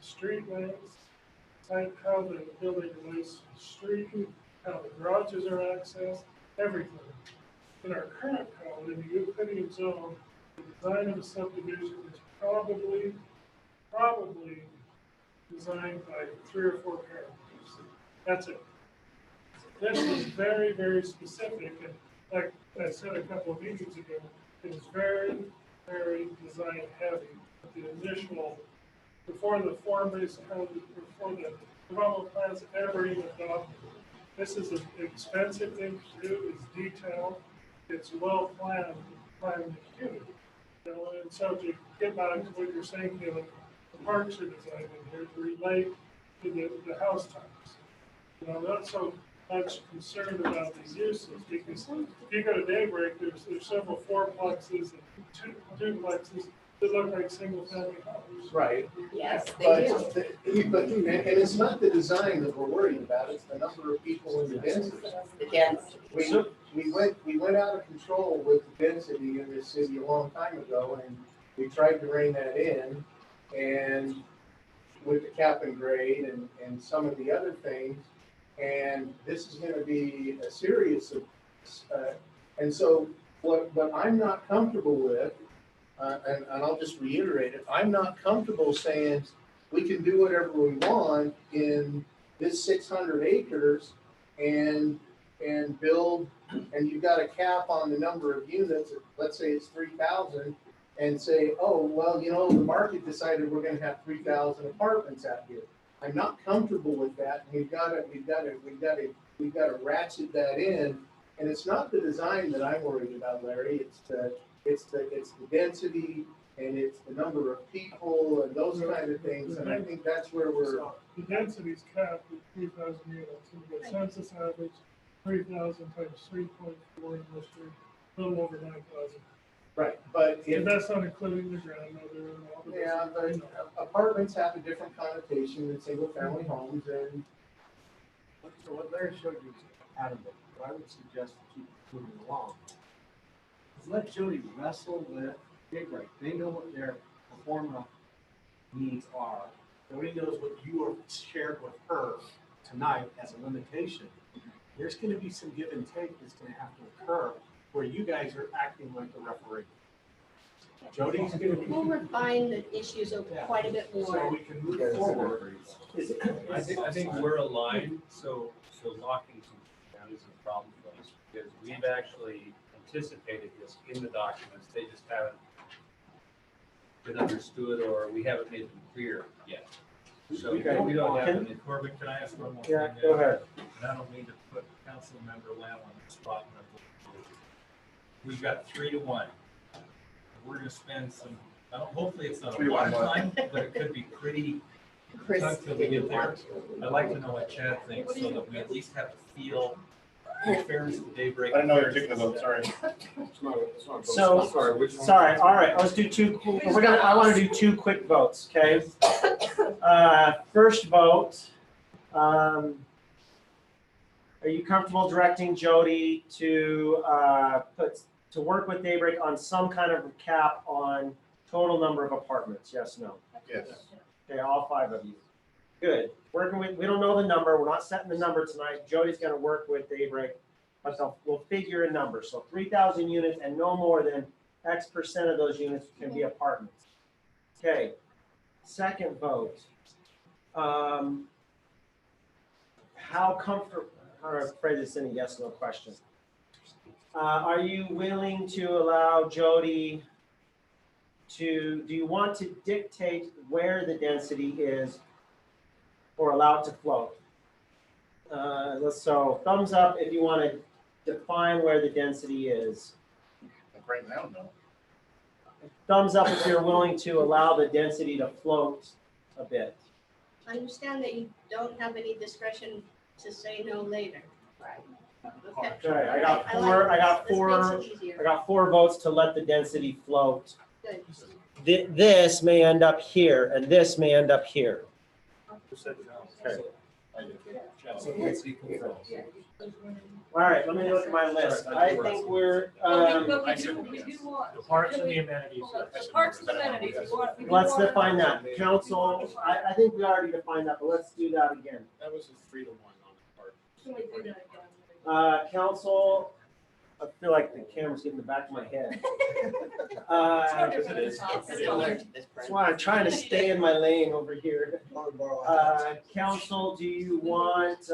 [SPEAKER 16] street lamps, how the building relates to the street, how the garages are accessed, everything. In our current code, in the Euclidean zone, the design of a subdivision is probably designed by 3 or 4 parameters. That's it. This is very, very specific, and like I said a couple of meetings ago, it is very, very design heavy. The initial, before the form-based code, before the development plans ever even adopted. This is an expensive thing to do. It's detailed. It's well planned the community. You know, and so to get back to what you're saying, you know, the parks are designed in here to relate to the house types. You know, not so much concerned about these uses, because if you go to Daybreak, there's several fourplexes and duplexes that look like single-family homes.
[SPEAKER 1] Right.
[SPEAKER 5] Yes, they
[SPEAKER 1] But,
[SPEAKER 5] do.
[SPEAKER 1] and it's not the design that we're worried about, it's the number of people and the density.
[SPEAKER 5] The density.
[SPEAKER 1] We went out of control with the density in this city a long time ago, and we tried to rein that in. And with the cap and grade and some of the other things, and this is gonna be a serious, and so what I'm not comfortable with, and I'll just reiterate it, I'm not comfortable saying we can do whatever we want in this 600 acres and build, and you've got a cap on the number of units, let's say it's 3,000, and say, oh, well, you know, the market decided we're gonna have 3,000 apartments out here. I'm not comfortable with that. We've got to ratchet that in, and it's not the design that I'm worried about, Larry. It's the density, and it's the number of people and those kind of things, and I think that's where we're.
[SPEAKER 16] The density's capped at 3,000 units, and the census average 3,000 times 3.4 in this year, a little over 9,000.
[SPEAKER 1] Right, but
[SPEAKER 16] And that's not including the grandmother and all the.
[SPEAKER 1] yeah, but apartments have a different connotation than single-family homes, and
[SPEAKER 14] So what Larry showed you is adamant, what I would suggest to keep moving along is let Jody wrestle with Daybreak. They know what their performa needs are. Jody knows what you have shared with her tonight as a limitation. There's going to be some give and take that's going to have to occur where you guys are acting like the referee. Jody's going to be.
[SPEAKER 13] We'll refine the issues quite a bit
[SPEAKER 14] So
[SPEAKER 13] more.
[SPEAKER 14] we can move forward.
[SPEAKER 7] I think we're aligned, so locking some down isn't a problem for us, because we've actually anticipated this in the documents, they just haven't been understood, or we haven't made them clear yet. So we don't have any.
[SPEAKER 3] Corbin,
[SPEAKER 7] can I ask one more
[SPEAKER 3] Yeah,
[SPEAKER 7] thing?
[SPEAKER 3] go ahead.
[SPEAKER 7] And I don't mean to put council member Lamb on the spot. We've got 3 to 1. We're gonna spend some, hopefully it's not a lot of time, but it could be pretty
[SPEAKER 5] Chris
[SPEAKER 7] tough till we get
[SPEAKER 5] didn't
[SPEAKER 7] there.
[SPEAKER 5] want to.
[SPEAKER 7] I'd like to know what Chad thinks, so that we at least have a feel, in fairness to Daybreak.
[SPEAKER 9] I didn't know you were taking a vote, sorry.
[SPEAKER 3] So, sorry, all right, let's do two, I want to do 2 quick votes, okay? First vote, Are you comfortable directing Jody to work with Daybreak on some kind of cap on total number of apartments? Yes, no?
[SPEAKER 9] Yes.
[SPEAKER 3] Okay, all 5 of you. Good. We don't know the number. We're not setting the number tonight. Jody's gonna work with Daybreak, but we'll figure a number. So 3,000 units and no more than X percent of those units can be apartments. Okay, second vote. How comfortable, how do I phrase this in a yes, no question? Are you willing to allow Jody do you want to dictate where the density is or allow it to float? So thumbs up if you want to define where the density is.
[SPEAKER 9] Like right now, no.
[SPEAKER 3] Thumbs up if you're willing to allow the density to float a bit.
[SPEAKER 13] I understand that you don't have any discretion to say no later.
[SPEAKER 5] Right.
[SPEAKER 3] Okay, I got four votes to let the density float.
[SPEAKER 13] Good.
[SPEAKER 3] This may end up here, and this may end up here. Okay. All right, let me look at my list. I think we're,
[SPEAKER 11] But we do want.
[SPEAKER 8] The parks and the amenities.
[SPEAKER 11] The parks and amenities, we do
[SPEAKER 3] let's
[SPEAKER 11] want-
[SPEAKER 3] define that. Council, I think we already defined that, but let's do that again.
[SPEAKER 4] That was a 3-1 on the part.
[SPEAKER 11] Can we do that again?
[SPEAKER 3] Council, I feel like the camera's getting the back of my head. That's why I'm trying to stay in my lane over here. Council, do you want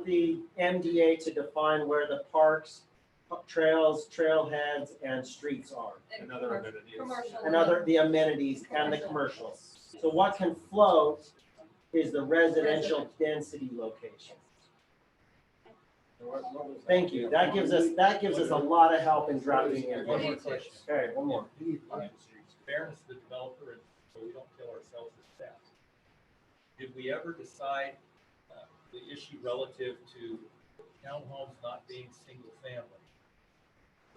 [SPEAKER 3] the MDA to define where the parks, trails, trailheads, and streets are?
[SPEAKER 4] Another amenities.
[SPEAKER 11] Commercial.
[SPEAKER 3] The amenities and the commercials. So what can float is the residential density location. Thank you. That gives us a lot of help in drafting in.
[SPEAKER 7] One more question.
[SPEAKER 3] Okay, one more.
[SPEAKER 7] Fairness to the developer, and so we don't kill ourselves as staff. Did we ever decide the issue relative to townhomes not being single family?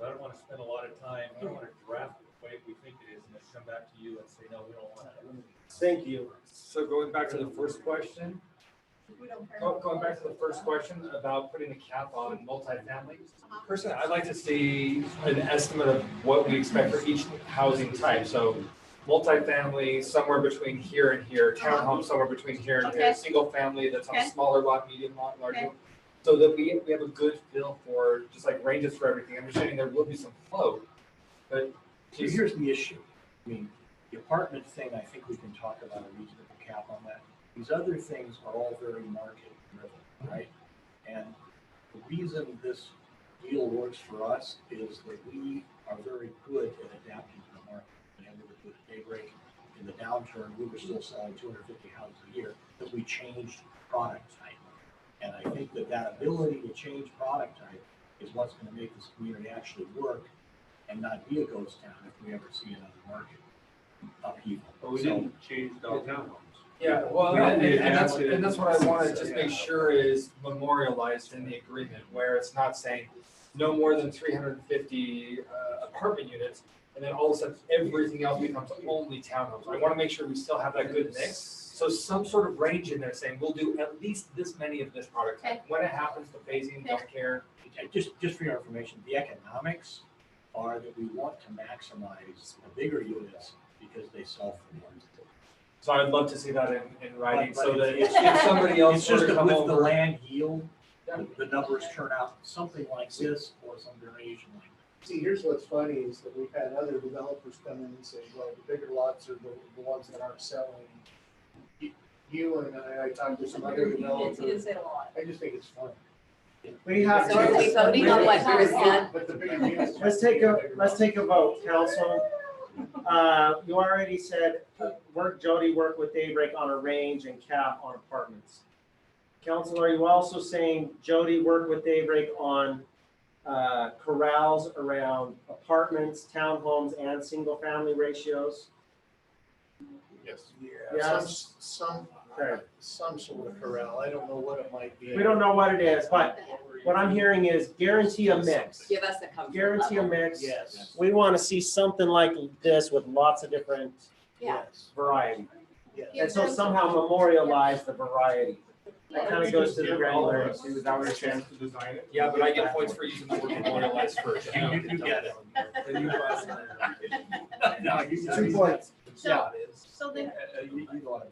[SPEAKER 7] I don't want to spend a lot of time, I don't want to draft it the way we think it is and then come back to you and say, no, we don't want it.
[SPEAKER 3] Thank you.
[SPEAKER 4] So going back to the first question, about putting a cap on multifamily. Personally, I'd like to see an estimate of what we expect for each housing type. So multifamily, somewhere between here and here, townhome, somewhere between here and here,
[SPEAKER 2] Okay.
[SPEAKER 4] single family that's on a
[SPEAKER 2] Okay.
[SPEAKER 4] smaller lot, medium lot, larger.
[SPEAKER 2] Okay.
[SPEAKER 4] So that we have a good feel for just like ranges for everything. Understanding there will be some float, but
[SPEAKER 8] So here's the issue. I mean, the apartment thing, I think we can talk about a reasonable cap on that. These other things are all very market driven, right? And the reason this deal works for us is that we are very good at adapting to the market. And we were good at Daybreak. In the downturn, we were still selling 250 houses a year, but we changed product type. And I think that ability to change product type is what's going to make this community actually work and not be a ghost town if we ever see another market upheaval.
[SPEAKER 7] But we didn't change downtown homes.
[SPEAKER 4] yeah, well,
[SPEAKER 7] We
[SPEAKER 4] and
[SPEAKER 7] only
[SPEAKER 4] that's
[SPEAKER 7] adapted
[SPEAKER 4] and that's what I want to just
[SPEAKER 7] Yeah.
[SPEAKER 4] make sure is memorialized in the agreement, where it's not saying no more than 350 apartment units, and then all of a sudden everything else becomes only townhomes. I want to make sure we still have that good mix. So some sort of range in there saying we'll do at least this many of this product type. When it happens, the phasing, don't care.
[SPEAKER 8] Just for your information, the economics are that we want to maximize the bigger units because they sell for more.
[SPEAKER 4] So I'd love to see that in writing,
[SPEAKER 8] But
[SPEAKER 4] so that
[SPEAKER 8] it's-
[SPEAKER 4] if somebody else
[SPEAKER 8] It's
[SPEAKER 4] were
[SPEAKER 8] just
[SPEAKER 4] to
[SPEAKER 8] that
[SPEAKER 4] come
[SPEAKER 8] with the
[SPEAKER 4] over.
[SPEAKER 8] land yield, the numbers turn out something like this or some variation like that.
[SPEAKER 1] See, here's what's funny is that we've had other developers come in and say, well, the bigger lots are the ones that aren't selling. You and I talked to some other
[SPEAKER 11] He
[SPEAKER 1] developers.
[SPEAKER 11] didn't say a lot.
[SPEAKER 1] I just think it's fun.
[SPEAKER 3] We have
[SPEAKER 5] So are we voting on what Bruce said?
[SPEAKER 1] But the bigger units.
[SPEAKER 3] Let's take a vote, council. You already said, Jody work with Daybreak on a range and cap on apartments. Council, are you also saying Jody work with Daybreak on corrals around apartments, townhomes, and single-family ratios?
[SPEAKER 9] Yes.
[SPEAKER 3] Yes.
[SPEAKER 1] Some sort of corral. I don't know what it might be.
[SPEAKER 3] We don't know what it is, but what I'm hearing is guarantee a mix.
[SPEAKER 5] Give us a comfort
[SPEAKER 3] Guarantee a
[SPEAKER 5] level.
[SPEAKER 3] mix.
[SPEAKER 8] Yes.
[SPEAKER 3] We want to see something like this with lots of different
[SPEAKER 5] Yeah.
[SPEAKER 3] variety.
[SPEAKER 1] Yes.
[SPEAKER 3] And so somehow memorialize the variety. That kind of goes to the granularity.
[SPEAKER 9] Is that what you're saying? To design it?
[SPEAKER 4] Yeah, but I get points for using the word memorialized first.
[SPEAKER 8] You get it.
[SPEAKER 14] No, you.
[SPEAKER 12] 2 points.
[SPEAKER 13] So,
[SPEAKER 14] it is.
[SPEAKER 13] so the,
[SPEAKER 14] You go on.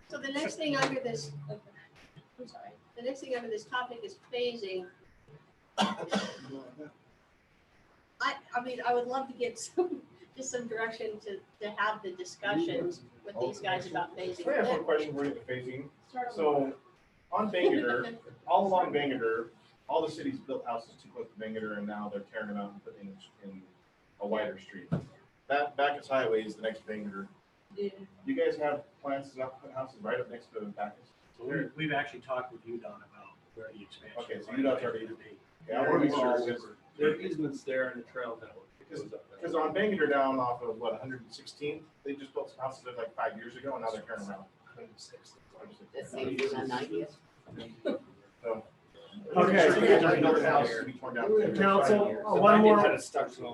[SPEAKER 13] so the next thing under this, I'm sorry, the next thing under this topic is phasing. I mean, I would love to get some, just some direction to have the discussions with these guys about phasing.
[SPEAKER 9] I have a question for you, the phasing. So on Bangerter, all along Bangerter, all the cities built houses too close to Bangerter and now they're tearing them out and putting in a wider street. That Bacchus Highway is the next Bangerter.
[SPEAKER 11] Yeah.
[SPEAKER 9] You guys have plans to not put houses right up next to Bacchus?
[SPEAKER 8] We've actually talked with UDOT about where the expansion.
[SPEAKER 9] Okay, so UDOT's already- Yeah, I
[SPEAKER 7] There
[SPEAKER 9] want to be
[SPEAKER 7] are
[SPEAKER 9] sure.
[SPEAKER 7] all
[SPEAKER 9] Because-
[SPEAKER 7] over. There are easements there in the trail network.
[SPEAKER 9] Because on Bangerter down off of what, 116th, they just built some houses there like 5 years ago and now they're tearing them out.
[SPEAKER 5] The same thing on 90th.
[SPEAKER 9] So.
[SPEAKER 3] Okay.
[SPEAKER 9] Sure, you guys already know the house is to be torn down.
[SPEAKER 3] Council, one more,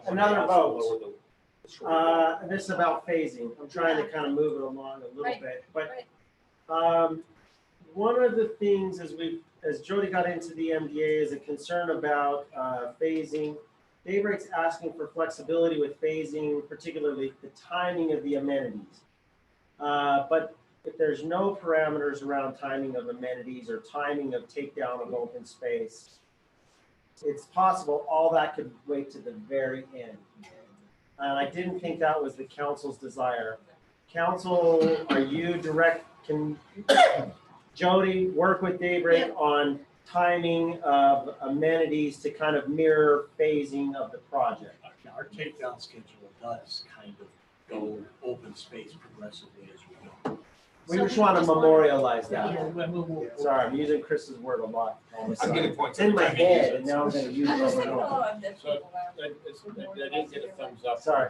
[SPEAKER 3] another vote. This is about phasing. I'm trying to kind of move it along a little
[SPEAKER 13] Right,
[SPEAKER 3] bit, but, one of the things as Jody got into the MDA is a concern about, phasing. Daybreak's asking for flexibility with phasing, particularly the timing of the amenities. But if there's no parameters around timing of amenities or timing of takedown of open space, it's possible all that could wait to the very end. And I didn't think that was the council's desire. Council, are you can Jody work with Daybreak on timing of amenities to kind of mirror phasing of the project?
[SPEAKER 8] Our takedown schedule does kind of go open space progressively as we go.
[SPEAKER 3] We just want to memorialize that.
[SPEAKER 8] Yeah.
[SPEAKER 3] Sorry, I'm using Chris's word a lot. all of a
[SPEAKER 4] I'm
[SPEAKER 3] sudden.
[SPEAKER 4] getting points.
[SPEAKER 3] It's in my
[SPEAKER 4] every time you use
[SPEAKER 3] head
[SPEAKER 4] it.
[SPEAKER 3] and now I'm gonna use it over and over.
[SPEAKER 7] That did get a thumbs up.
[SPEAKER 3] Sorry.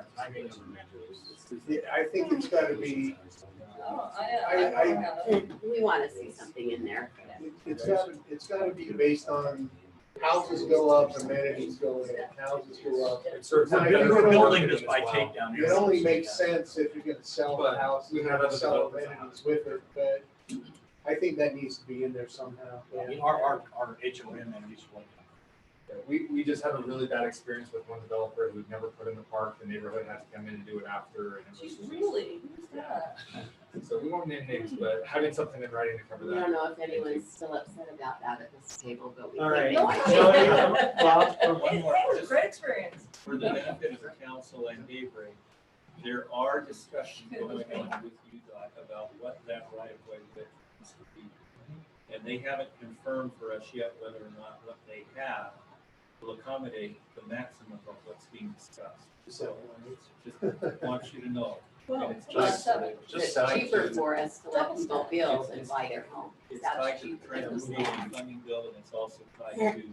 [SPEAKER 14] Yeah, I think it's gotta be,
[SPEAKER 5] We want to see something in there.
[SPEAKER 14] it's gotta be based on houses go up, amenities go in, houses go up.
[SPEAKER 8] We're building this by takedown.
[SPEAKER 14] It only makes sense if you're gonna sell the house,
[SPEAKER 9] we
[SPEAKER 14] you
[SPEAKER 9] have
[SPEAKER 14] have to
[SPEAKER 9] other
[SPEAKER 14] sell
[SPEAKER 9] developers.
[SPEAKER 14] amenities with it, but I think that needs to be in there somehow.
[SPEAKER 8] I mean, our HOM amenities like
[SPEAKER 4] We just had a really bad experience with one developer who'd never put in the park. The neighborhood had to come in and do it after. And it was
[SPEAKER 11] Really? Who's that?
[SPEAKER 4] So we won't name names, but having something in writing to cover
[SPEAKER 5] We
[SPEAKER 4] that.
[SPEAKER 5] don't know if anyone's still upset about that at this table, but we.
[SPEAKER 3] All right.
[SPEAKER 11] No, I
[SPEAKER 3] Jody,
[SPEAKER 11] don't.
[SPEAKER 3] Bob,
[SPEAKER 7] One more.
[SPEAKER 11] It was a great experience.
[SPEAKER 7] For the benefit of the council and Daybreak, there are discussions going on with UDOT about what that right of way width needs to be. And they haven't confirmed for us yet whether or not what they have will accommodate the maximum of what's being discussed. So just want you to know.
[SPEAKER 11] Well,
[SPEAKER 7] And it's
[SPEAKER 11] just,
[SPEAKER 5] It's cheaper for us to let people build and buy their home.
[SPEAKER 7] It's
[SPEAKER 5] That's
[SPEAKER 7] tied to the
[SPEAKER 5] cheaper than the
[SPEAKER 7] transportation
[SPEAKER 5] state.
[SPEAKER 7] funding bill, and it's also tied to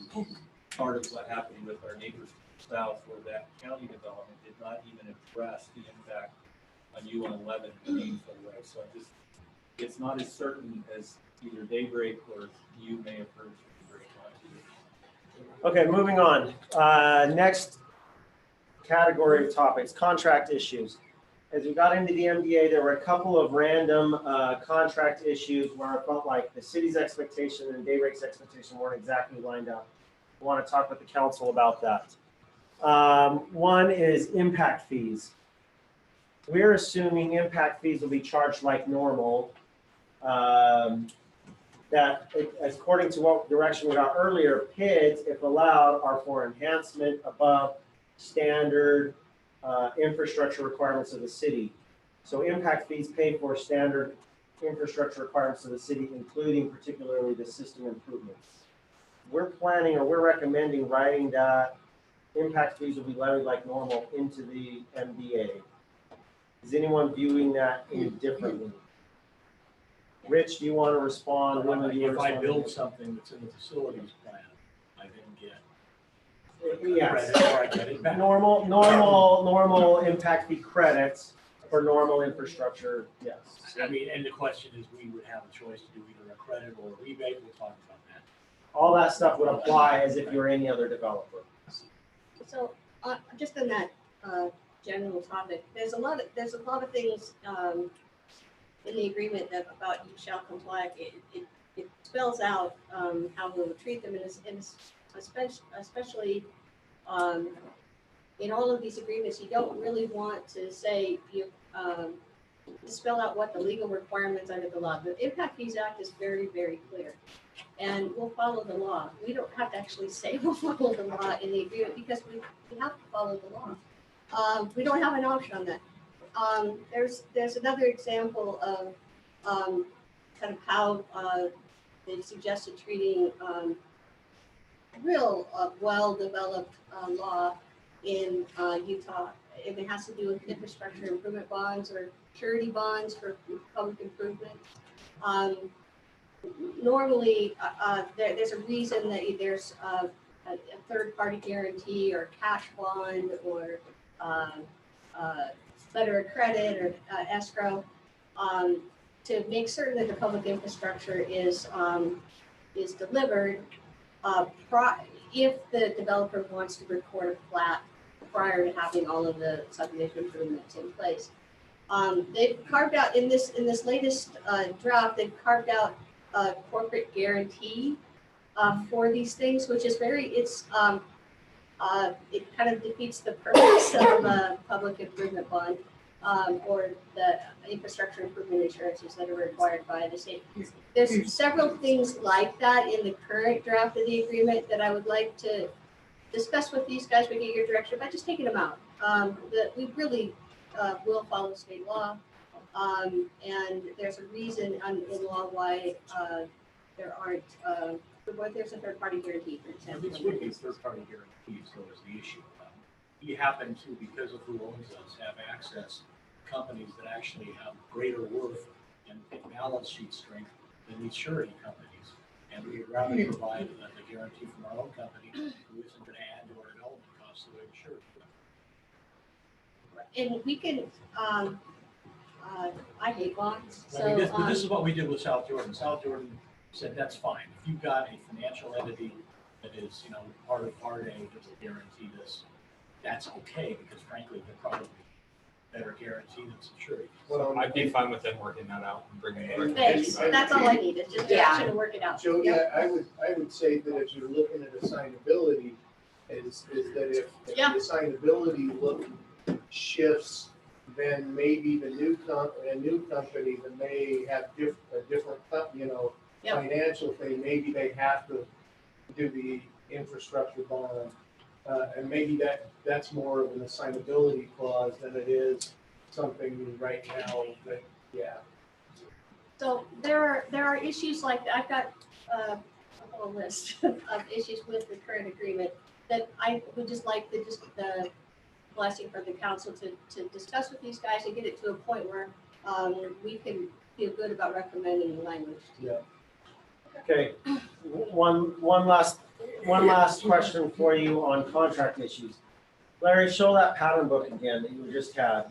[SPEAKER 7] part of what happened with our neighbors south, where that county development did not even address the impact on U-11 being for the way. So it's not as certain as either Daybreak or you may have heard from the grapevine.
[SPEAKER 3] Okay, moving on. Next category of topics, contract issues. As we got into the MDA, there were a couple of random contract issues where I felt like the city's expectation and Daybreak's expectation weren't exactly lined up. I want to talk with the council about that. One is impact fees. We're assuming impact fees will be charged like normal. That according to what direction we got earlier, PIDs, if allowed, are for enhancement above standard infrastructure requirements of the city. So impact fees pay for standard infrastructure requirements of the city, including particularly the system improvements. We're planning or we're recommending writing that impact fees will be levied like normal into the MDA. Is anyone viewing that any differently? Rich, do you want to respond? When will you
[SPEAKER 8] If I
[SPEAKER 3] respond?
[SPEAKER 8] build something that's in the facilities plan, I then get
[SPEAKER 3] Yes.
[SPEAKER 8] credit or I get it back.
[SPEAKER 3] Normal impact fee credits for normal infrastructure, yes.
[SPEAKER 8] I mean, and the question is, we would have a choice to do either a credit or a rebate. We'll talk about that.
[SPEAKER 3] All that stuff would apply as if you're any other developer.
[SPEAKER 13] So, just on that, general topic, there's a lot of things, in the agreement that about you shall comply. it spells out, how we'll treat them, and especially, in all of these agreements, you don't really want to say, to spell out what the legal requirements under the law. The Impact Fees Act is very, very clear, and we'll follow the law. We don't have to actually say we'll follow the law in the agreement, because we have to follow the law. We don't have an option on that. There's another example of, kind of how, they suggested treating, real, well-developed, law in, Utah. If it has to do with infrastructure improvement bonds or surety bonds for public improvement. Normally, there's a reason that there's a third-party guarantee or cash bond or letter of credit or escrow, to make certain that the public infrastructure is delivered, if the developer wants to record a plat prior to having all of the subdivision improvements in place. They've carved out in this latest draft, they've carved out a corporate guarantee for these things, which is it kind of defeats the purpose of a public improvement bond, or the infrastructure improvement insurances that are required by the state. There's several things like that in the current draft of the agreement that I would like to discuss with these guys. We get your direction by just taking them out. That we really will follow state law, and there's a reason in law why there aren't. There's a third-party guarantee, for example.
[SPEAKER 8] This would be third-party guarantees, though, is the issue. We happen to, because of who owns us, have access to companies that actually have greater worth and balance sheet strength than these surety companies. And we would rather provide the guarantee from our own company, who isn't going to add to our development costs the way the surety company.
[SPEAKER 13] And we can, I hate bonds, so.
[SPEAKER 8] Well, but this is what we did with South Jordan. South Jordan said, that's fine. If you've got a financial entity that is, part of Part A that will guarantee this, that's okay, because frankly, they're probably better guarantee than security.
[SPEAKER 4] So I'd be fine with them working that out and bringing it.
[SPEAKER 13] Thanks, that's all I need, is just direction to work it out.
[SPEAKER 1] Joe,
[SPEAKER 13] Yep.
[SPEAKER 1] yeah, I would say that if you're looking at assignability, is that if the
[SPEAKER 13] Yeah.
[SPEAKER 1] assignability shifts, then maybe a new company that may have a different,
[SPEAKER 13] Yep.
[SPEAKER 1] financial thing, maybe they have to do the infrastructure bond. And maybe that's more of an assignability clause than it is something right now that, yeah.
[SPEAKER 13] So there are issues like that. I've got a whole list of issues with the current agreement that I would just like the blessing for the council to discuss with these guys and get it to a point where we can feel good about recommending the language.
[SPEAKER 1] Yeah.
[SPEAKER 3] Okay, one last question for you on contract issues. Larry, show that pattern book again that you just had.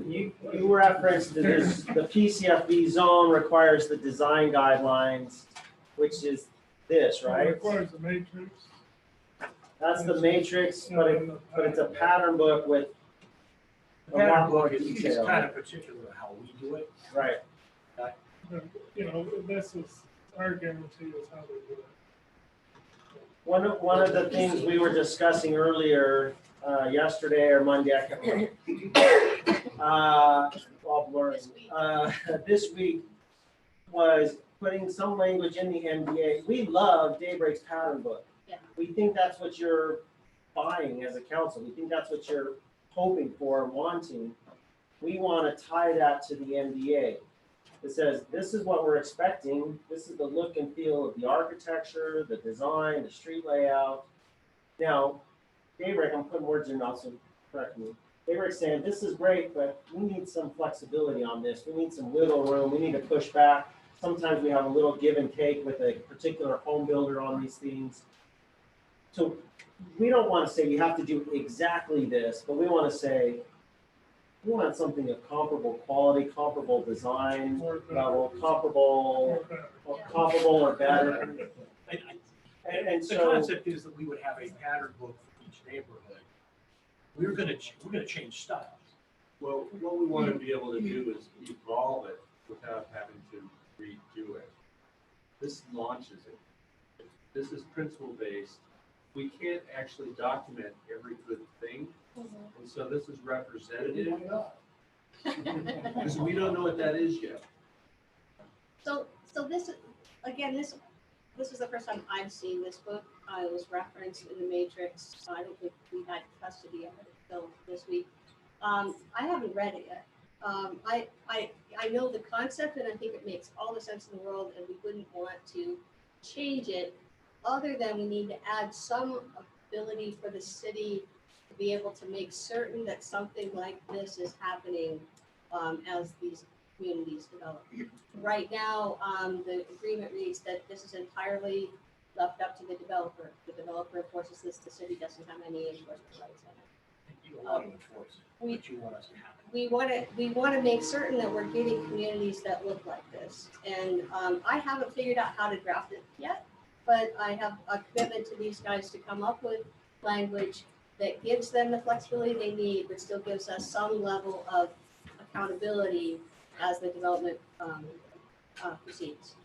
[SPEAKER 3] You referenced that the PCFB zone requires the design guidelines, which is this,
[SPEAKER 16] It
[SPEAKER 3] right?
[SPEAKER 16] requires a matrix.
[SPEAKER 3] That's the matrix, but it's a pattern book with
[SPEAKER 8] The
[SPEAKER 3] a lot
[SPEAKER 8] pattern
[SPEAKER 3] more
[SPEAKER 8] book is
[SPEAKER 3] detail.
[SPEAKER 8] kind of particular how we do it.
[SPEAKER 3] Right.
[SPEAKER 16] But, this is our guarantee is how we do it.
[SPEAKER 3] One of the things we were discussing earlier, yesterday or Monday, I can't remember. All blurry. This week was putting some language in the NDA. We love Daybreak's pattern book.
[SPEAKER 13] Yeah.
[SPEAKER 3] We think that's what you're buying as a council. We think that's what you're hoping for and wanting. We want to tie that to the NDA. It says, this is what we're expecting. This is the look and feel of the architecture, the design, the street layout. Now, Daybreak, I'm putting words in your mouth, so correct me. Daybreak's saying, this is great, but we need some flexibility on this. We need some wiggle room. We need to push back. Sometimes we have a little give and take with a particular home builder on these things. So we don't want to say you have to do exactly this, but we want to say, we want something of comparable quality, comparable design level, comparable or better. And
[SPEAKER 8] The
[SPEAKER 3] so,
[SPEAKER 8] concept is that we would have a pattern book for each neighborhood. We're gonna change styles.
[SPEAKER 14] Well, what we want to be able to do is evolve it without having to
[SPEAKER 7] redo it. This launches it. This is principle based. We can't actually document every good thing, and so this is representative. Because we don't know what that is yet.
[SPEAKER 13] So this, again, this is the first time I've seen this book. It was referenced in the Matrix. I don't think we had custody of it until this week. I haven't read it yet. I know the concept and I think it makes all the sense in the world and we wouldn't want to change it other than we need to add some ability for the city to be able to make certain that something like this is happening as these communities develop. Right now, the agreement reads that this is entirely left up to the developer. The developer enforces this, the city doesn't have any enforcement rights on it.
[SPEAKER 8] You don't want to enforce it, but you want us to have it.
[SPEAKER 13] We want to make certain that we're getting communities that look like this. And I haven't figured out how to draft it yet, but I have a commitment to these guys to come up with language that gives them the flexibility they need, but still gives us some level of accountability as the development proceeds.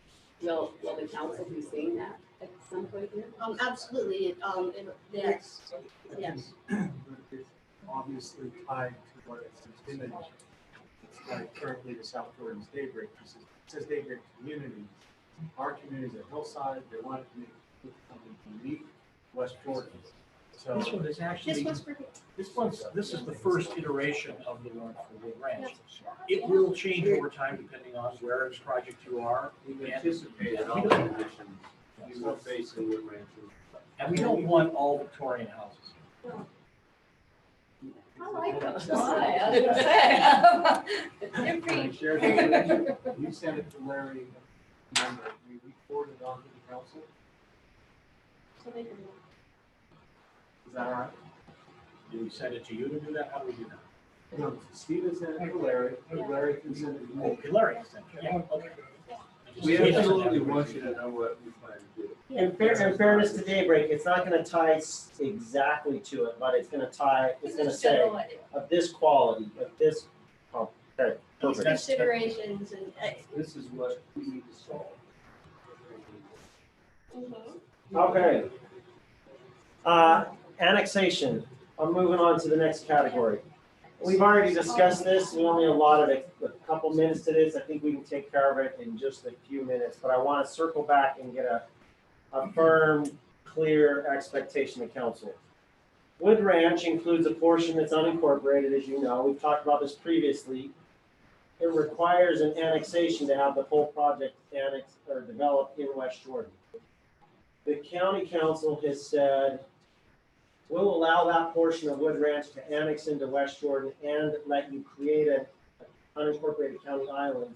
[SPEAKER 5] Will the council be seeing that at some point here?
[SPEAKER 13] Absolutely, yes, yes.
[SPEAKER 14] It's obviously tied to what it's intended. It's like currently the South Jordan's Daybreak. It says Daybreak Communities. Our communities at Hillside, they want it to make something unique, West Jordan. So
[SPEAKER 8] This one is actually, this is the first iteration of the one for Wood Ranch. It will change over time depending on where in project you are.
[SPEAKER 7] We've anticipated all the conditions we will face in Wood Ranch.
[SPEAKER 8] And we don't want all Victorian houses.
[SPEAKER 5] I like those. Why? I was gonna say.
[SPEAKER 14] Can I share something? You sent it to Larry, remember, we forwarded it on to the council.
[SPEAKER 13] So they can.
[SPEAKER 14] Is that all right?
[SPEAKER 8] Do we send it to you to do that? How do we do that?
[SPEAKER 14] No, Steven sent it to Larry, and Larry can send it to me.
[SPEAKER 8] Okay, Larry sent it. Yeah, okay.
[SPEAKER 7] We absolutely want you to know what we plan to do.
[SPEAKER 3] In fairness to Daybreak, it's not gonna tie exactly to it, but it's gonna say of this quality, of this, oh, okay,
[SPEAKER 13] These
[SPEAKER 3] perfect.
[SPEAKER 13] considerations and.
[SPEAKER 7] This is what we need to solve.
[SPEAKER 3] Okay. Annexation. I'm moving on to the next category. We've already discussed this. We only allotted a couple minutes to this. I think we can take care of it in just a few minutes, but I want to circle back and get a firm, clear expectation of council. Wood Ranch includes a portion that's unincorporated, as you know. We've talked about this previously. It requires an annexation to have the whole project annexed or developed in West Jordan. The county council has said, we'll allow that portion of Wood Ranch to annex into West Jordan and let you create an unincorporated county island,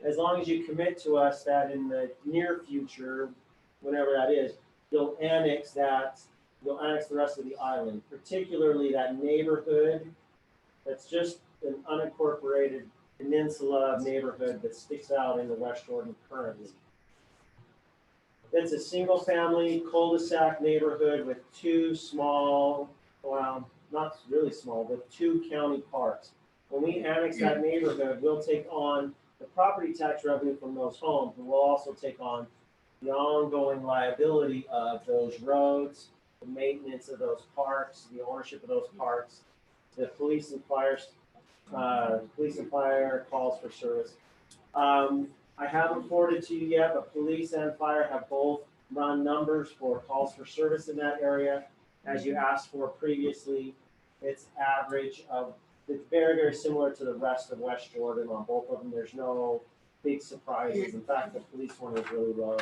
[SPEAKER 3] as long as you commit to us that in the near future, whenever that is, you'll annex the rest of the island, particularly that neighborhood that's just an unincorporated peninsula neighborhood that sticks out into West Jordan currently. It's a single family cul-de-sac neighborhood with two small, well, not really small, but two county parks. When we annex that neighborhood, we'll take on the property tax revenue from those homes, but we'll also take on the ongoing liability of those roads, the maintenance of those parks, the ownership of those parks, the police and fire calls for service. I haven't forwarded to you yet, but police and fire have both run numbers for calls for service in that area. As you asked for previously, it's very, very similar to the rest of West Jordan on both of them. There's no big surprises. In fact, the police one is really low.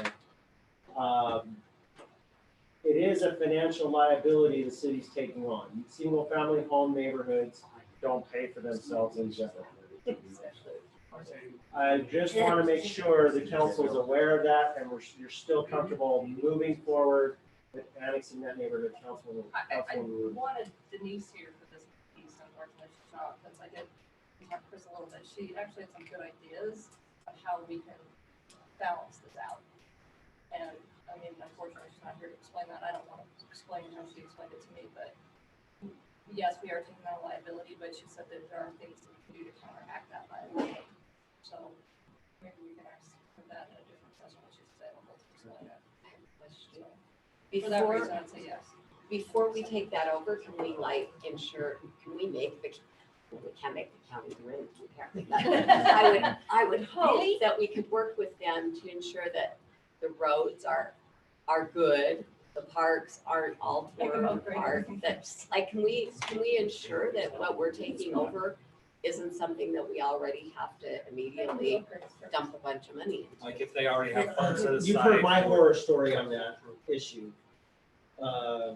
[SPEAKER 3] It is a financial liability the city's taking on. Single family home neighborhoods don't pay for themselves in general. I just want to make sure the council is aware of that and you're still comfortable moving forward with annexing that neighborhood.
[SPEAKER 11] I wanted Denise here for this piece, unfortunately she's not, because I did talk to Chris a little bit. She actually had some good ideas of how we can balance this out. And I mean, unfortunately, she's not here to explain that. I don't want to explain how she explained it to me, but yes, we are taking on liability, but she said that there are things that we can do to counteract that liability. So maybe we can ask for that in a different session, which is available to explain it. For that
[SPEAKER 5] Before,
[SPEAKER 11] reason, I'd say yes.
[SPEAKER 5] before we take that over, can we like ensure, can we make the, well, we can't make the county do it apparently, but I would hope that we could work with them to ensure that the roads are good, the parks aren't all torn apart, that's, like, can we ensure that what we're taking over isn't something that we already have to immediately dump a bunch of money into?
[SPEAKER 4] Like if they already have funds set aside.
[SPEAKER 3] You've heard my
[SPEAKER 4] for-
[SPEAKER 3] horror story on that issue. I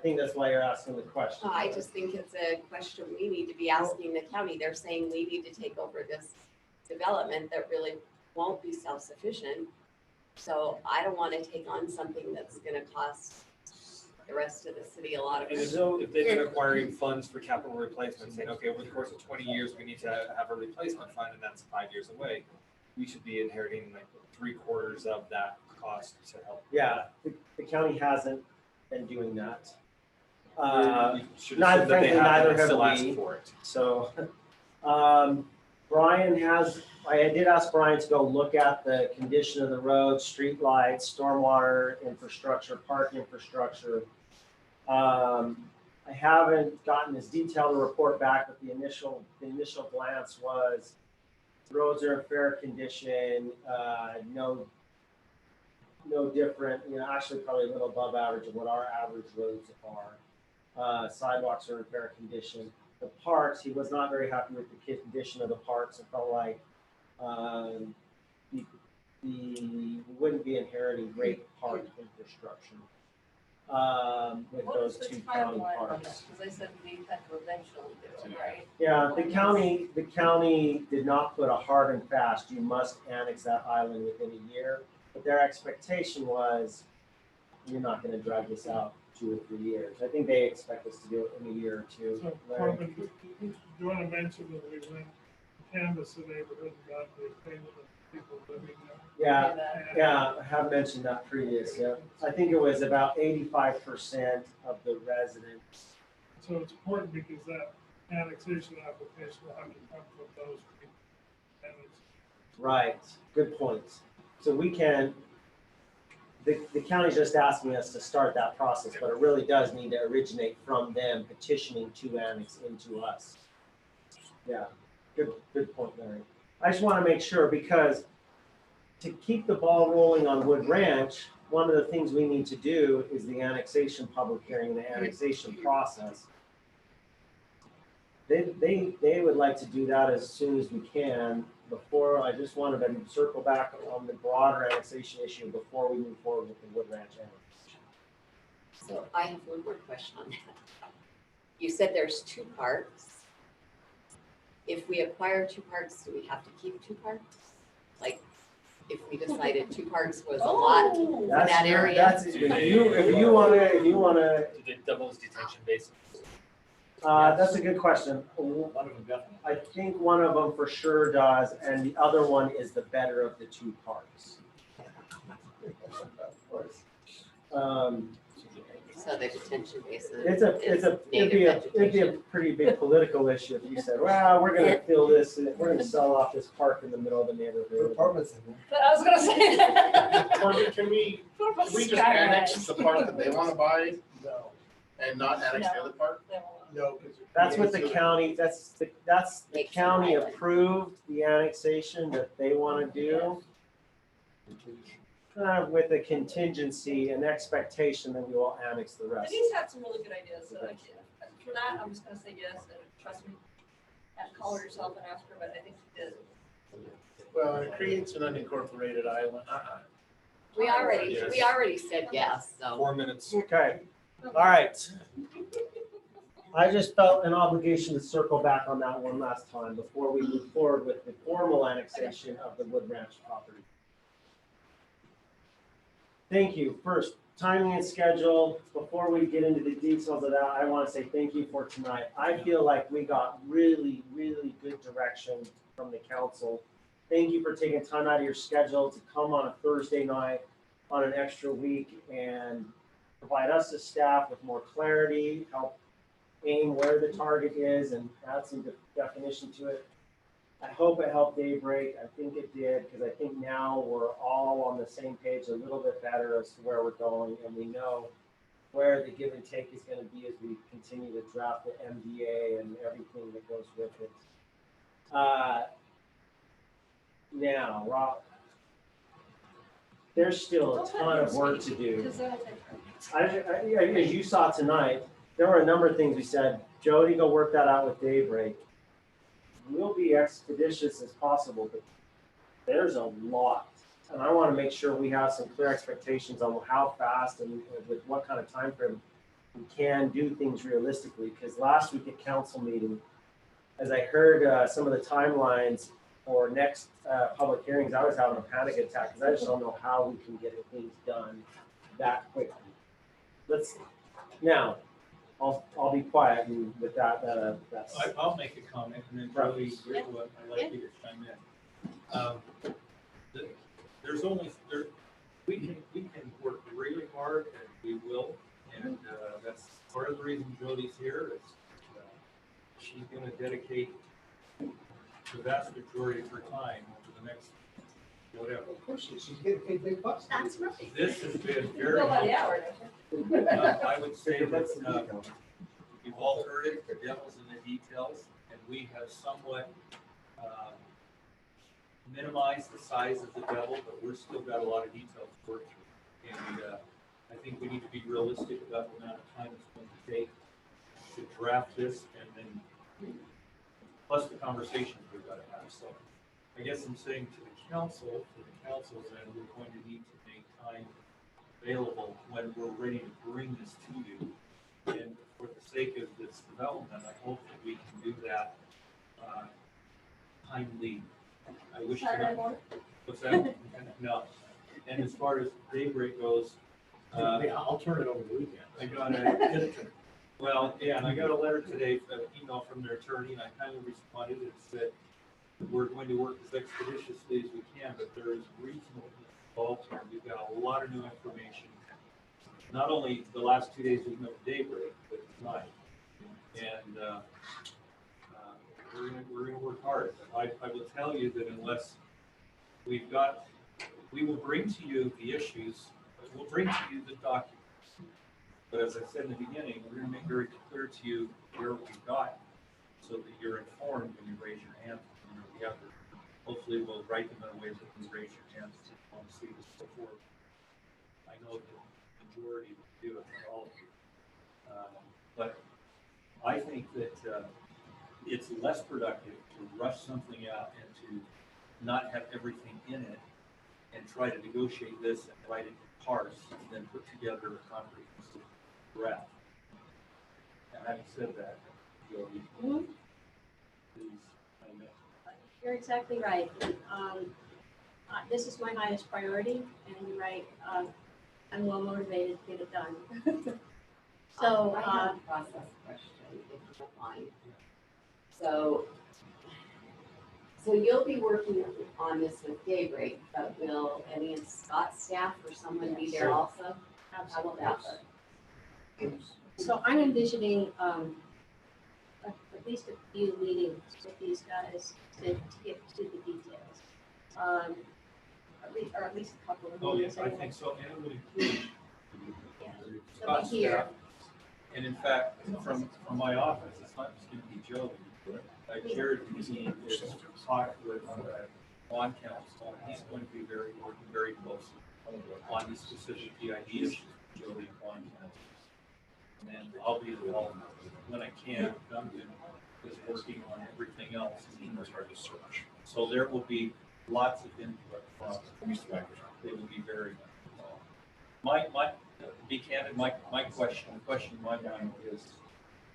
[SPEAKER 3] think that's why you're asking the question.
[SPEAKER 5] I just think it's a question we need to be asking the county. They're saying we need to take over this development that really won't be self-sufficient. So I don't want to take on something that's gonna cost the rest of the city a lot of
[SPEAKER 4] And
[SPEAKER 5] money.
[SPEAKER 4] if they've been acquiring funds for capital replacement, saying, okay, over the course of 20 years, we need to have a replacement fund, and that's 5 years away, we should be inheriting like 3/4 of that cost to help.
[SPEAKER 3] Yeah, the county hasn't been doing that.
[SPEAKER 4] You should
[SPEAKER 3] Neither,
[SPEAKER 4] assume that they
[SPEAKER 3] frankly,
[SPEAKER 4] have
[SPEAKER 3] neither
[SPEAKER 4] and
[SPEAKER 3] have
[SPEAKER 4] still ask
[SPEAKER 3] we.
[SPEAKER 4] for it.
[SPEAKER 3] So, I did ask Brian to go look at the condition of the roads, street lights, stormwater infrastructure, park infrastructure. I haven't gotten as detailed a report back, but the initial glance was roads are in fair condition, no different, actually probably a little above average of what our average roads are. Sidewalks are in fair condition. The parks, he was not very happy with the condition of the parks. It felt like we wouldn't be inheriting great park infrastructure with
[SPEAKER 11] What
[SPEAKER 3] those
[SPEAKER 11] is the
[SPEAKER 3] two county
[SPEAKER 11] timeline on
[SPEAKER 3] parks.
[SPEAKER 11] that? Because they said we had to eventually do it, right?
[SPEAKER 3] Yeah, the county did not put a hard and fast, you must annex that island within a year. But their expectation was, you're not gonna drag this out 2 or 3 years. I think they expect us to do it in a year or two.
[SPEAKER 16] So,
[SPEAKER 3] Larry?
[SPEAKER 16] Corbin, do you want to mention that we went canvass the neighborhood and got the opinion of people living there?
[SPEAKER 3] Yeah, I have mentioned that previous, yeah. I think it was about 85% of the residents.
[SPEAKER 16] So it's important because that annexation application will have to come from those people. And it's
[SPEAKER 3] Right, good point. So we can, the county's just asking us to start that process, but it really does need to originate from them petitioning to annex into us. Yeah, good point, Larry. I just want to make sure, because to keep the ball rolling on Wood Ranch, one of the things we need to do is the annexation public hearing and the annexation process. They would like to do that as soon as we can. Before, I just wanted to circle back on the broader annexation issue before we move forward with the Wood Ranch annexation.
[SPEAKER 5] So I have one more question on that. You said there's 2 parks. If we acquire 2 parks, do we have to keep 2 parks? Like, if we decided 2 parks was a lot for that area?
[SPEAKER 3] That's, if you wanna,
[SPEAKER 4] Do they double as detention basin?
[SPEAKER 3] that's a good question.
[SPEAKER 8] One of them definitely.
[SPEAKER 3] I think one of them for sure does, and the other one is the better of the 2 parks.
[SPEAKER 12] Of course.
[SPEAKER 5] So the detention basin.
[SPEAKER 3] It'd be a pretty big political issue if you said, well, we're gonna fill this, we're gonna sell off this park in the middle of the
[SPEAKER 12] Put
[SPEAKER 3] neighborhood.
[SPEAKER 12] apartments in there.
[SPEAKER 11] But I was gonna say that.
[SPEAKER 9] Corbin, can we just annex the part that they want to buy and not annex the other part?
[SPEAKER 6] No, because.
[SPEAKER 3] That's what the county, that's the
[SPEAKER 5] Makes
[SPEAKER 3] county
[SPEAKER 5] an island.
[SPEAKER 3] approved, the annexation that they wanna do. With a contingency and expectation that we will annex the rest.
[SPEAKER 11] Denise had some really good ideas, so for that, I'm just gonna say yes, and trust me, call her yourself and ask her, but I think she did.
[SPEAKER 1] Well, it creates an unincorporated island.
[SPEAKER 5] We already said yes, so.
[SPEAKER 4] 4 minutes.
[SPEAKER 3] Okay, all right. I just felt an obligation to circle back on that one last time before we move forward with the formal annexation of the Wood Ranch property. Thank you. First, timing and schedule. Before we get into the details of that, I want to say thank you for tonight. I feel like we got really, really good direction from the council. Thank you for taking time out of your schedule to come on a Thursday night on an extra week and provide us as staff with more clarity, help aim where the target is and add some definition to it. I hope it helped Daybreak. I think it did, because I think now we're all on the same page a little bit better as to where we're going, and we know where the give and take is gonna be as we continue to draft the MDA and everything that goes with it. Now, Rob, there's still a ton of work to do.
[SPEAKER 11] Because that'll take
[SPEAKER 3] As you saw tonight, there were a number of things we said, Jody, go work that out with Daybreak. We'll be expeditious as possible, but there's a lot. And I want to make sure we have some clear expectations on how fast and with what kind of time frame we can do things realistically. Because last week at council meeting, as I heard some of the timelines for next public hearings, I was having a panic attack because I just don't know how we can get things done that quickly. Now, I'll be quiet and with that, that's.
[SPEAKER 7] I'll make a comment and then Jody, you're what I like you to chime in. We can work really hard and we will, and that's part of the reason Jody's here is she's gonna dedicate the vast majority of her time over the next whatever.
[SPEAKER 6] Of course, she's getting paid big bucks.
[SPEAKER 13] That's right.
[SPEAKER 7] This has been
[SPEAKER 11] You
[SPEAKER 7] very
[SPEAKER 11] go by the
[SPEAKER 7] helpful.
[SPEAKER 11] hour,
[SPEAKER 7] I would say that you've all heard it, the devil's in the details, and we have somewhat minimized the size of the devil, but we're still got a lot of details to work through. And I think we need to be realistic about the amount of time it's going to take to draft this and then plus the conversations we've got to have. So I guess I'm saying to the council, that we're going to need to make time available when we're ready to bring this to you. And for the sake of this development, I hope that we can do that timely. I wish
[SPEAKER 11] Saturday
[SPEAKER 7] to.
[SPEAKER 11] morning?
[SPEAKER 7] What's that? No. And as far as Daybreak goes,
[SPEAKER 8] I'll turn it over the weekend.
[SPEAKER 7] I got a, well, yeah, and I got a letter today, an email from their attorney, and I kind of responded and said, we're going to work as expeditiously as we can, but there is reasonableness involved here. We've got a lot of new information. Not only the last 2 days we've known Daybreak, but tonight. And we're gonna work hard. I will tell you that unless we will bring to you the issues, we'll bring to you the documents. But as I said in the beginning, we're gonna make very clear to you where we've got, so that you're informed when you raise your hand. Hopefully we'll write them in a way that you raise your hands if you want to see this before. I know the majority will do it, not all of you. But I think that it's less productive to rush something out and to not have everything in it and try to negotiate this and write it in parts and then put together a comprehensive draft. And having said that, Jody, please,
[SPEAKER 13] You're exactly right. This is my highest priority, and you're right, I'm well motivated to get it done. So,
[SPEAKER 5] I have a process question, if you don't mind. So you'll be working on this with Daybreak, but will any of Scott's staff or someone be there also? How will that work?
[SPEAKER 13] so I'm envisioning, at least a few meetings with these guys to get to the details. At least a couple of
[SPEAKER 7] oh
[SPEAKER 13] meetings.
[SPEAKER 7] yes, I think so, and it would include
[SPEAKER 13] They'll be here.
[SPEAKER 7] And in fact, from my office, it's not just gonna be Joe. Jared team is talked with bond counsel, and he's going to be working very closely on these specific PID issues, Joe and bond counsel. And then I'll be involved when I can. Duncan is working on everything else. So there will be lots of input from they will be very involved. Be candid, my question in my mind is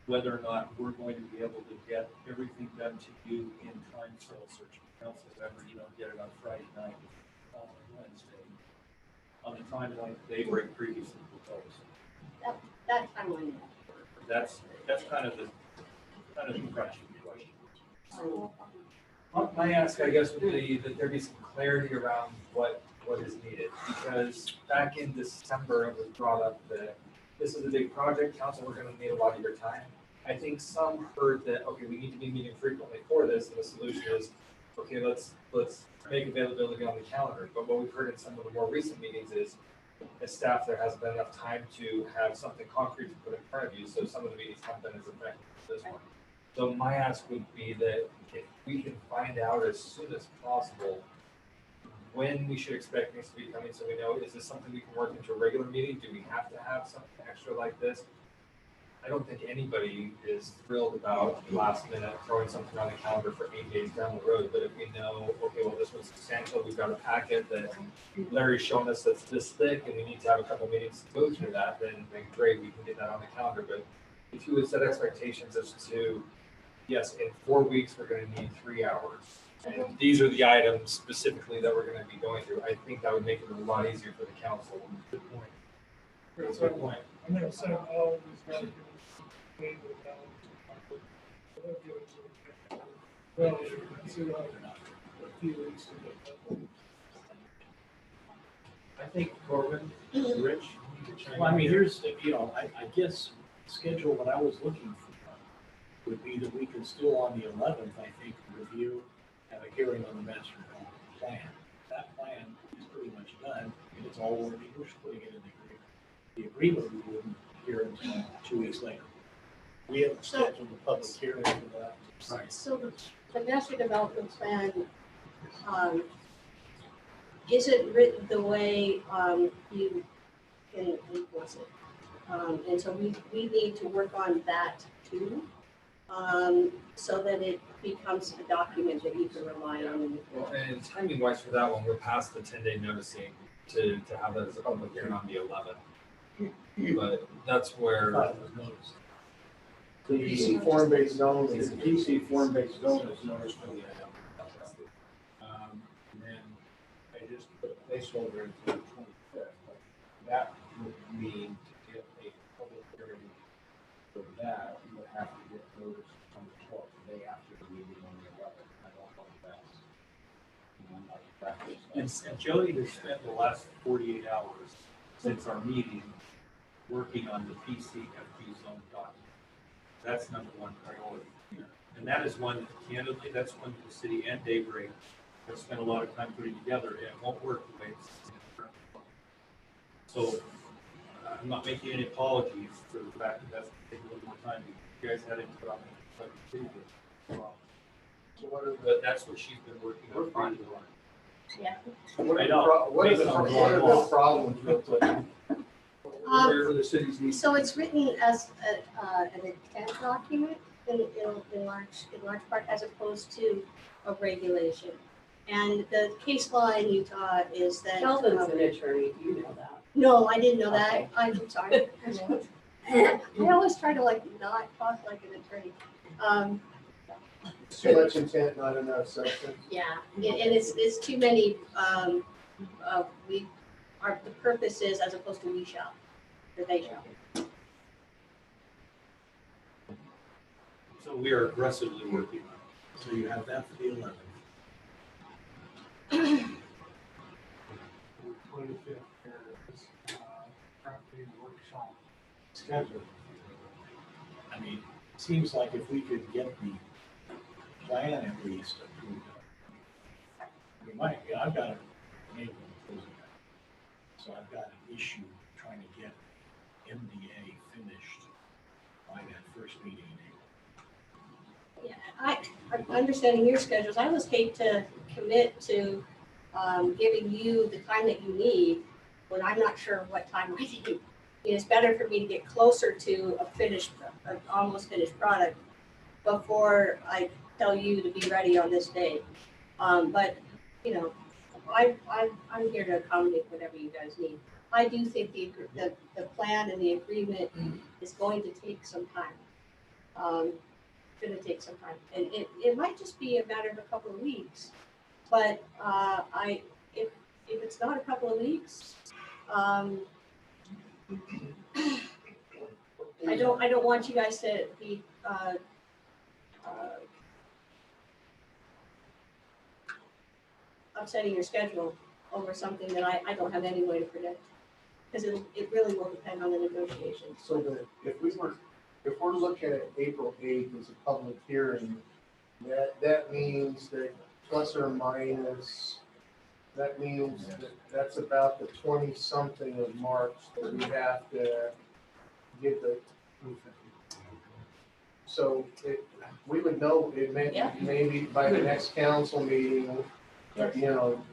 [SPEAKER 7] whether or not we're going to be able to get everything done to you in time so council ever, you don't get it on Friday night, on Wednesday, on the timeline Daybreak previously proposed.
[SPEAKER 13] That timeline.
[SPEAKER 7] That's kind of the question.
[SPEAKER 10] My ask, I guess, would be that there be some clarity around what is needed, because back in December, it was brought up that this is a big project, council, we're gonna need a lot of your time. I think some heard that, okay, we need to be meeting frequently for this, and the solution is
[SPEAKER 4] okay, let's make availability on the calendar. But what we've heard in some of the more recent meetings is, as staff, there hasn't been enough time to have something concrete to put in front of you, so some of the meetings haven't been as effective as this one. So my ask would be that if we can find out as soon as possible when we should expect things to be coming, so we know, is this something we can work into a regular meeting? Do we have to have something extra like this? I don't think anybody is thrilled about last minute throwing something on the calendar for 8 days down the road, but if we know, okay, well, this was substantial, we've got a packet that Larry's shown us that's this thick, and we need to have a couple meetings to go through that, then great, we can get that on the calendar, but if you would set expectations as to, yes, in 4 weeks, we're gonna need 3 hours, and these are the items specifically that we're gonna be going through, I think that would make it a lot easier for the council. Good point. That's a good point.
[SPEAKER 16] I'm gonna send all of these documents. Made without- I'll give it to them. Well, see what a few weeks to get that.
[SPEAKER 7] I think Corbin, Rich. you could chime
[SPEAKER 8] Well, I
[SPEAKER 7] in
[SPEAKER 8] mean,
[SPEAKER 7] here.
[SPEAKER 8] here's, I guess, schedule what I was looking for would be that we could still on the 11th, I think, review, have a hearing on the master plan. That plan is pretty much done, and it's all working, we're just putting it in the agreement. The agreement we wouldn't hear until 2 weeks later. We haven't scheduled a public hearing for that. Right.
[SPEAKER 13] So the master development plan, isn't written the way, you can enforce it. And so we need to work on that too, so that it becomes a document that you can rely on.
[SPEAKER 4] Well, and timing wise for that one, we're past the 10-day noticing to have that as a public hearing on the 11th. But that's where,
[SPEAKER 1] The EC form-based zone, the DC form-based zone is noticed for the
[SPEAKER 8] And then I just put a placeholder into the 25th. That would mean to get a public hearing for that, you would have to get notice on the 12th, the day after the meeting on the 11th. I don't know if that's.
[SPEAKER 7] And Jody has spent the last 48 hours since our meeting working on the PCFP zone document. That's number one priority. And that is one, candidly, that's one that the city and Daybreak have spent a lot of time putting together, and it won't work the way it's. So I'm not making any apologies for the fact that that's taking a little more time. You guys had input on it, but that's what she's been working on.
[SPEAKER 13] Yeah.
[SPEAKER 1] What
[SPEAKER 7] I
[SPEAKER 1] are
[SPEAKER 7] know.
[SPEAKER 1] what are the problems real quick?
[SPEAKER 13] Um,
[SPEAKER 1] For the city's needs?
[SPEAKER 13] So it's written as an intent document in large part, as opposed to a regulation. And the case law in Utah is that.
[SPEAKER 5] Kelvin's an attorney, do you know that?
[SPEAKER 13] No, I didn't know that.
[SPEAKER 5] Okay.
[SPEAKER 13] I'm sorry. I always try to not talk like an attorney.
[SPEAKER 1] Too much intent, not enough substance.
[SPEAKER 13] Yeah, and it's too many, the purpose is as opposed to we shall, or they shall.
[SPEAKER 7] So we are aggressively working on it.
[SPEAKER 8] So you have that for the 11th.
[SPEAKER 14] 25th, there is, property workshop scheduled.
[SPEAKER 8] I mean, it seems like if we could get the plan at least approved, we might, I've got a neighborhood closing down. So I've got an issue trying to get MDA finished by that first meeting in April.
[SPEAKER 13] Yeah, I'm understanding your schedules. I almost hate to commit to giving you the time that you need when I'm not sure what time I need. It's better for me to get closer to an almost finished product before I tell you to be ready on this day. But, I'm here to accommodate whatever you guys need. I do think the plan and the agreement is going to take some time. Going to take some time, and it might just be a matter of a couple of weeks. But if it's not a couple of weeks, I don't want you guys to be upsetting your schedule over something that I don't have any way to predict, because it really will depend on the negotiations.
[SPEAKER 1] So that if we're looking at April 8th as a public hearing, that means that plus or minus, that means that's about the 20-something of March that we have to give the. So we would know,
[SPEAKER 2] Yeah.
[SPEAKER 1] maybe by the next council meeting, the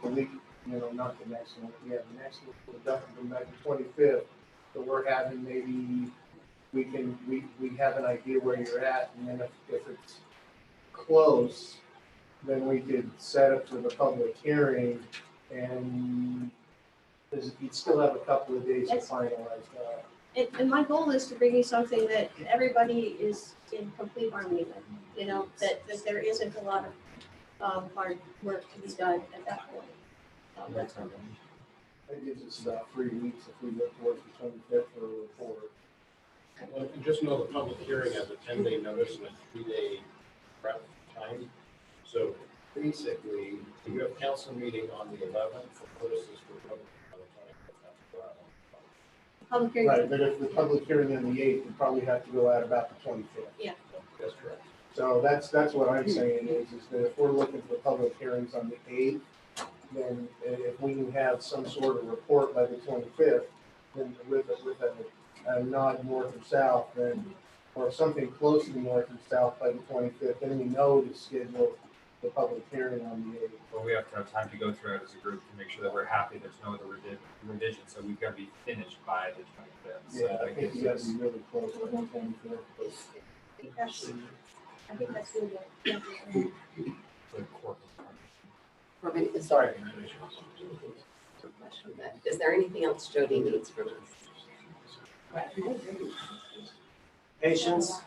[SPEAKER 1] week, not the next one, the next one, we'll definitely by the 25th. So we're having maybe, we have an idea where you're at, and then if it's close, then we could set up for the public hearing, and you'd still have a couple of days to finalize that.
[SPEAKER 13] And my goal is to bring you something that everybody is in complete harmony with, that there isn't a lot of hard work to be done at that point. That's my goal.
[SPEAKER 1] That gives us about 3 weeks if we look towards the 25th for a report.
[SPEAKER 8] Well, you just know the public hearing has a 10-day notice and a 3-day prep time. So basically, you have council meeting on the 11th for purposes for public on the 25th.
[SPEAKER 13] Public hearing.
[SPEAKER 1] Right, but if the public hearing on the 8th, would probably have to go out about the 25th.
[SPEAKER 13] Yeah.
[SPEAKER 8] That's correct.
[SPEAKER 1] So that's what I'm saying is that if we're looking for public hearings on the 8th, then if we can have some sort of report by the 25th, then with a nod north or south, then, or something close to the north or south by the 25th, then we know to schedule the public hearing on the 8th.
[SPEAKER 4] But we have to have time to go through it as a group to make sure that we're happy, there's no other revisions, so we've got to be finished by the 25th. So
[SPEAKER 1] Yeah, I
[SPEAKER 4] that
[SPEAKER 1] think
[SPEAKER 4] gives
[SPEAKER 1] you gotta
[SPEAKER 4] us-
[SPEAKER 1] be really close by the 25th.
[SPEAKER 13] I think that's really good.
[SPEAKER 5] Corbin,
[SPEAKER 3] Sorry.
[SPEAKER 5] is there anything else Jody needs from us?
[SPEAKER 3] Patience.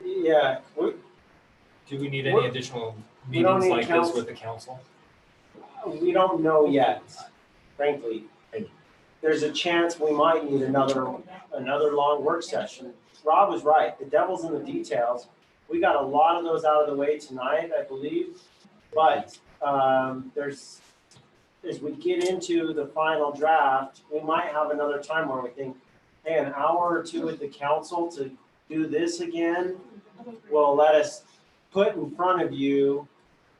[SPEAKER 3] Yeah,
[SPEAKER 4] Do we need any additional
[SPEAKER 3] we don't
[SPEAKER 4] meetings
[SPEAKER 3] need
[SPEAKER 4] like this
[SPEAKER 3] council.
[SPEAKER 4] with the council?
[SPEAKER 3] we don't know yet, frankly. There's a chance we might need another long work session. Rob was right, the devil's in the details. We got a lot of those out of the way tonight, I believe. But as we get into the final draft, we might have another time where we think, hey, an hour or two with the council to do this again will let us put in front of you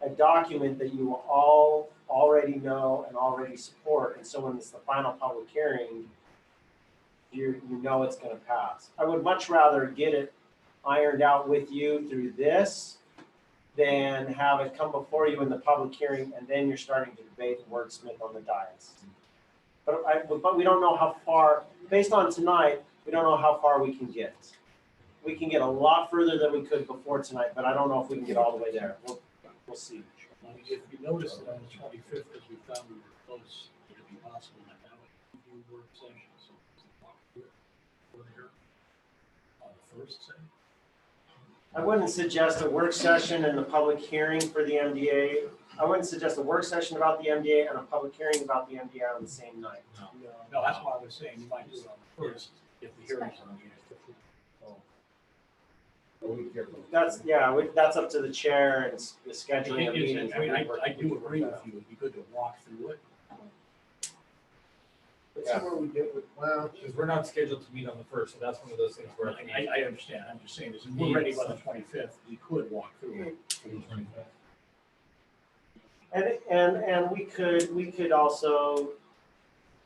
[SPEAKER 3] a document that you will all already know and already support. And so when it's the final public hearing, you know it's going to pass. I would much rather get it ironed out with you through this than have it come before you in the public hearing and then you're starting to debate and wordsmith on the dais. But we don't know how far, based on tonight, we don't know how far we can get. We can get a lot further than we could before tonight, but I don't know if we can get all the way there. We'll see.
[SPEAKER 8] If you notice that on the 25th, as we found we were close, it would be possible that now we can do work sessions. On the first, say.
[SPEAKER 3] I wouldn't suggest a work session and the public hearing for the MDA. I wouldn't suggest a work session about the MDA and a public hearing about the MDA on the same night.
[SPEAKER 8] No, that's why I was saying you might do it on the first if the hearing's on the 8th.
[SPEAKER 3] That's up to the chair and the scheduling of meetings.
[SPEAKER 8] I mean, I do agree with you, it'd be good to walk through it.
[SPEAKER 1] Let's see where we get with, well,
[SPEAKER 4] Because we're not scheduled to meet on the first, so that's one of those things where I think.
[SPEAKER 8] I understand, I'm just saying, is if we're ready by the 25th, we could walk through it.
[SPEAKER 3] And we could also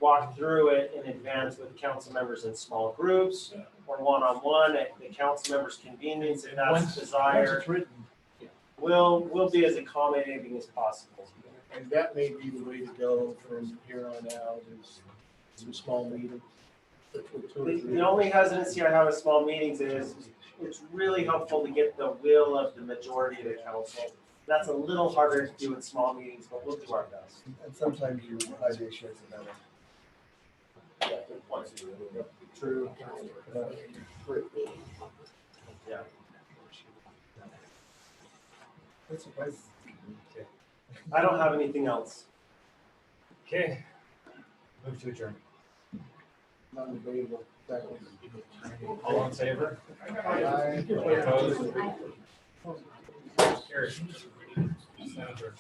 [SPEAKER 3] walk through it in advance with council members in small groups or one-on-one at the council members' convenience if that's
[SPEAKER 8] Once
[SPEAKER 3] desired.
[SPEAKER 8] it's written,
[SPEAKER 3] We'll be as accommodating as possible.
[SPEAKER 1] and that may be the way to go from here on out is some small meetings.
[SPEAKER 3] The only hesitancy I have with small meetings is it's really helpful to get the will of the majority of the council. That's a little harder to do in small meetings, but we'll do our best.
[SPEAKER 12] And sometimes your idea shares it better.
[SPEAKER 1] True.
[SPEAKER 3] Yeah.
[SPEAKER 12] That's surprising.
[SPEAKER 3] I don't have anything else.
[SPEAKER 4] Okay. Move to adjourn.
[SPEAKER 1] Non-debatable.
[SPEAKER 4] All in favor?
[SPEAKER 1] Aye.
[SPEAKER 4] Opposed? Carried. Senator.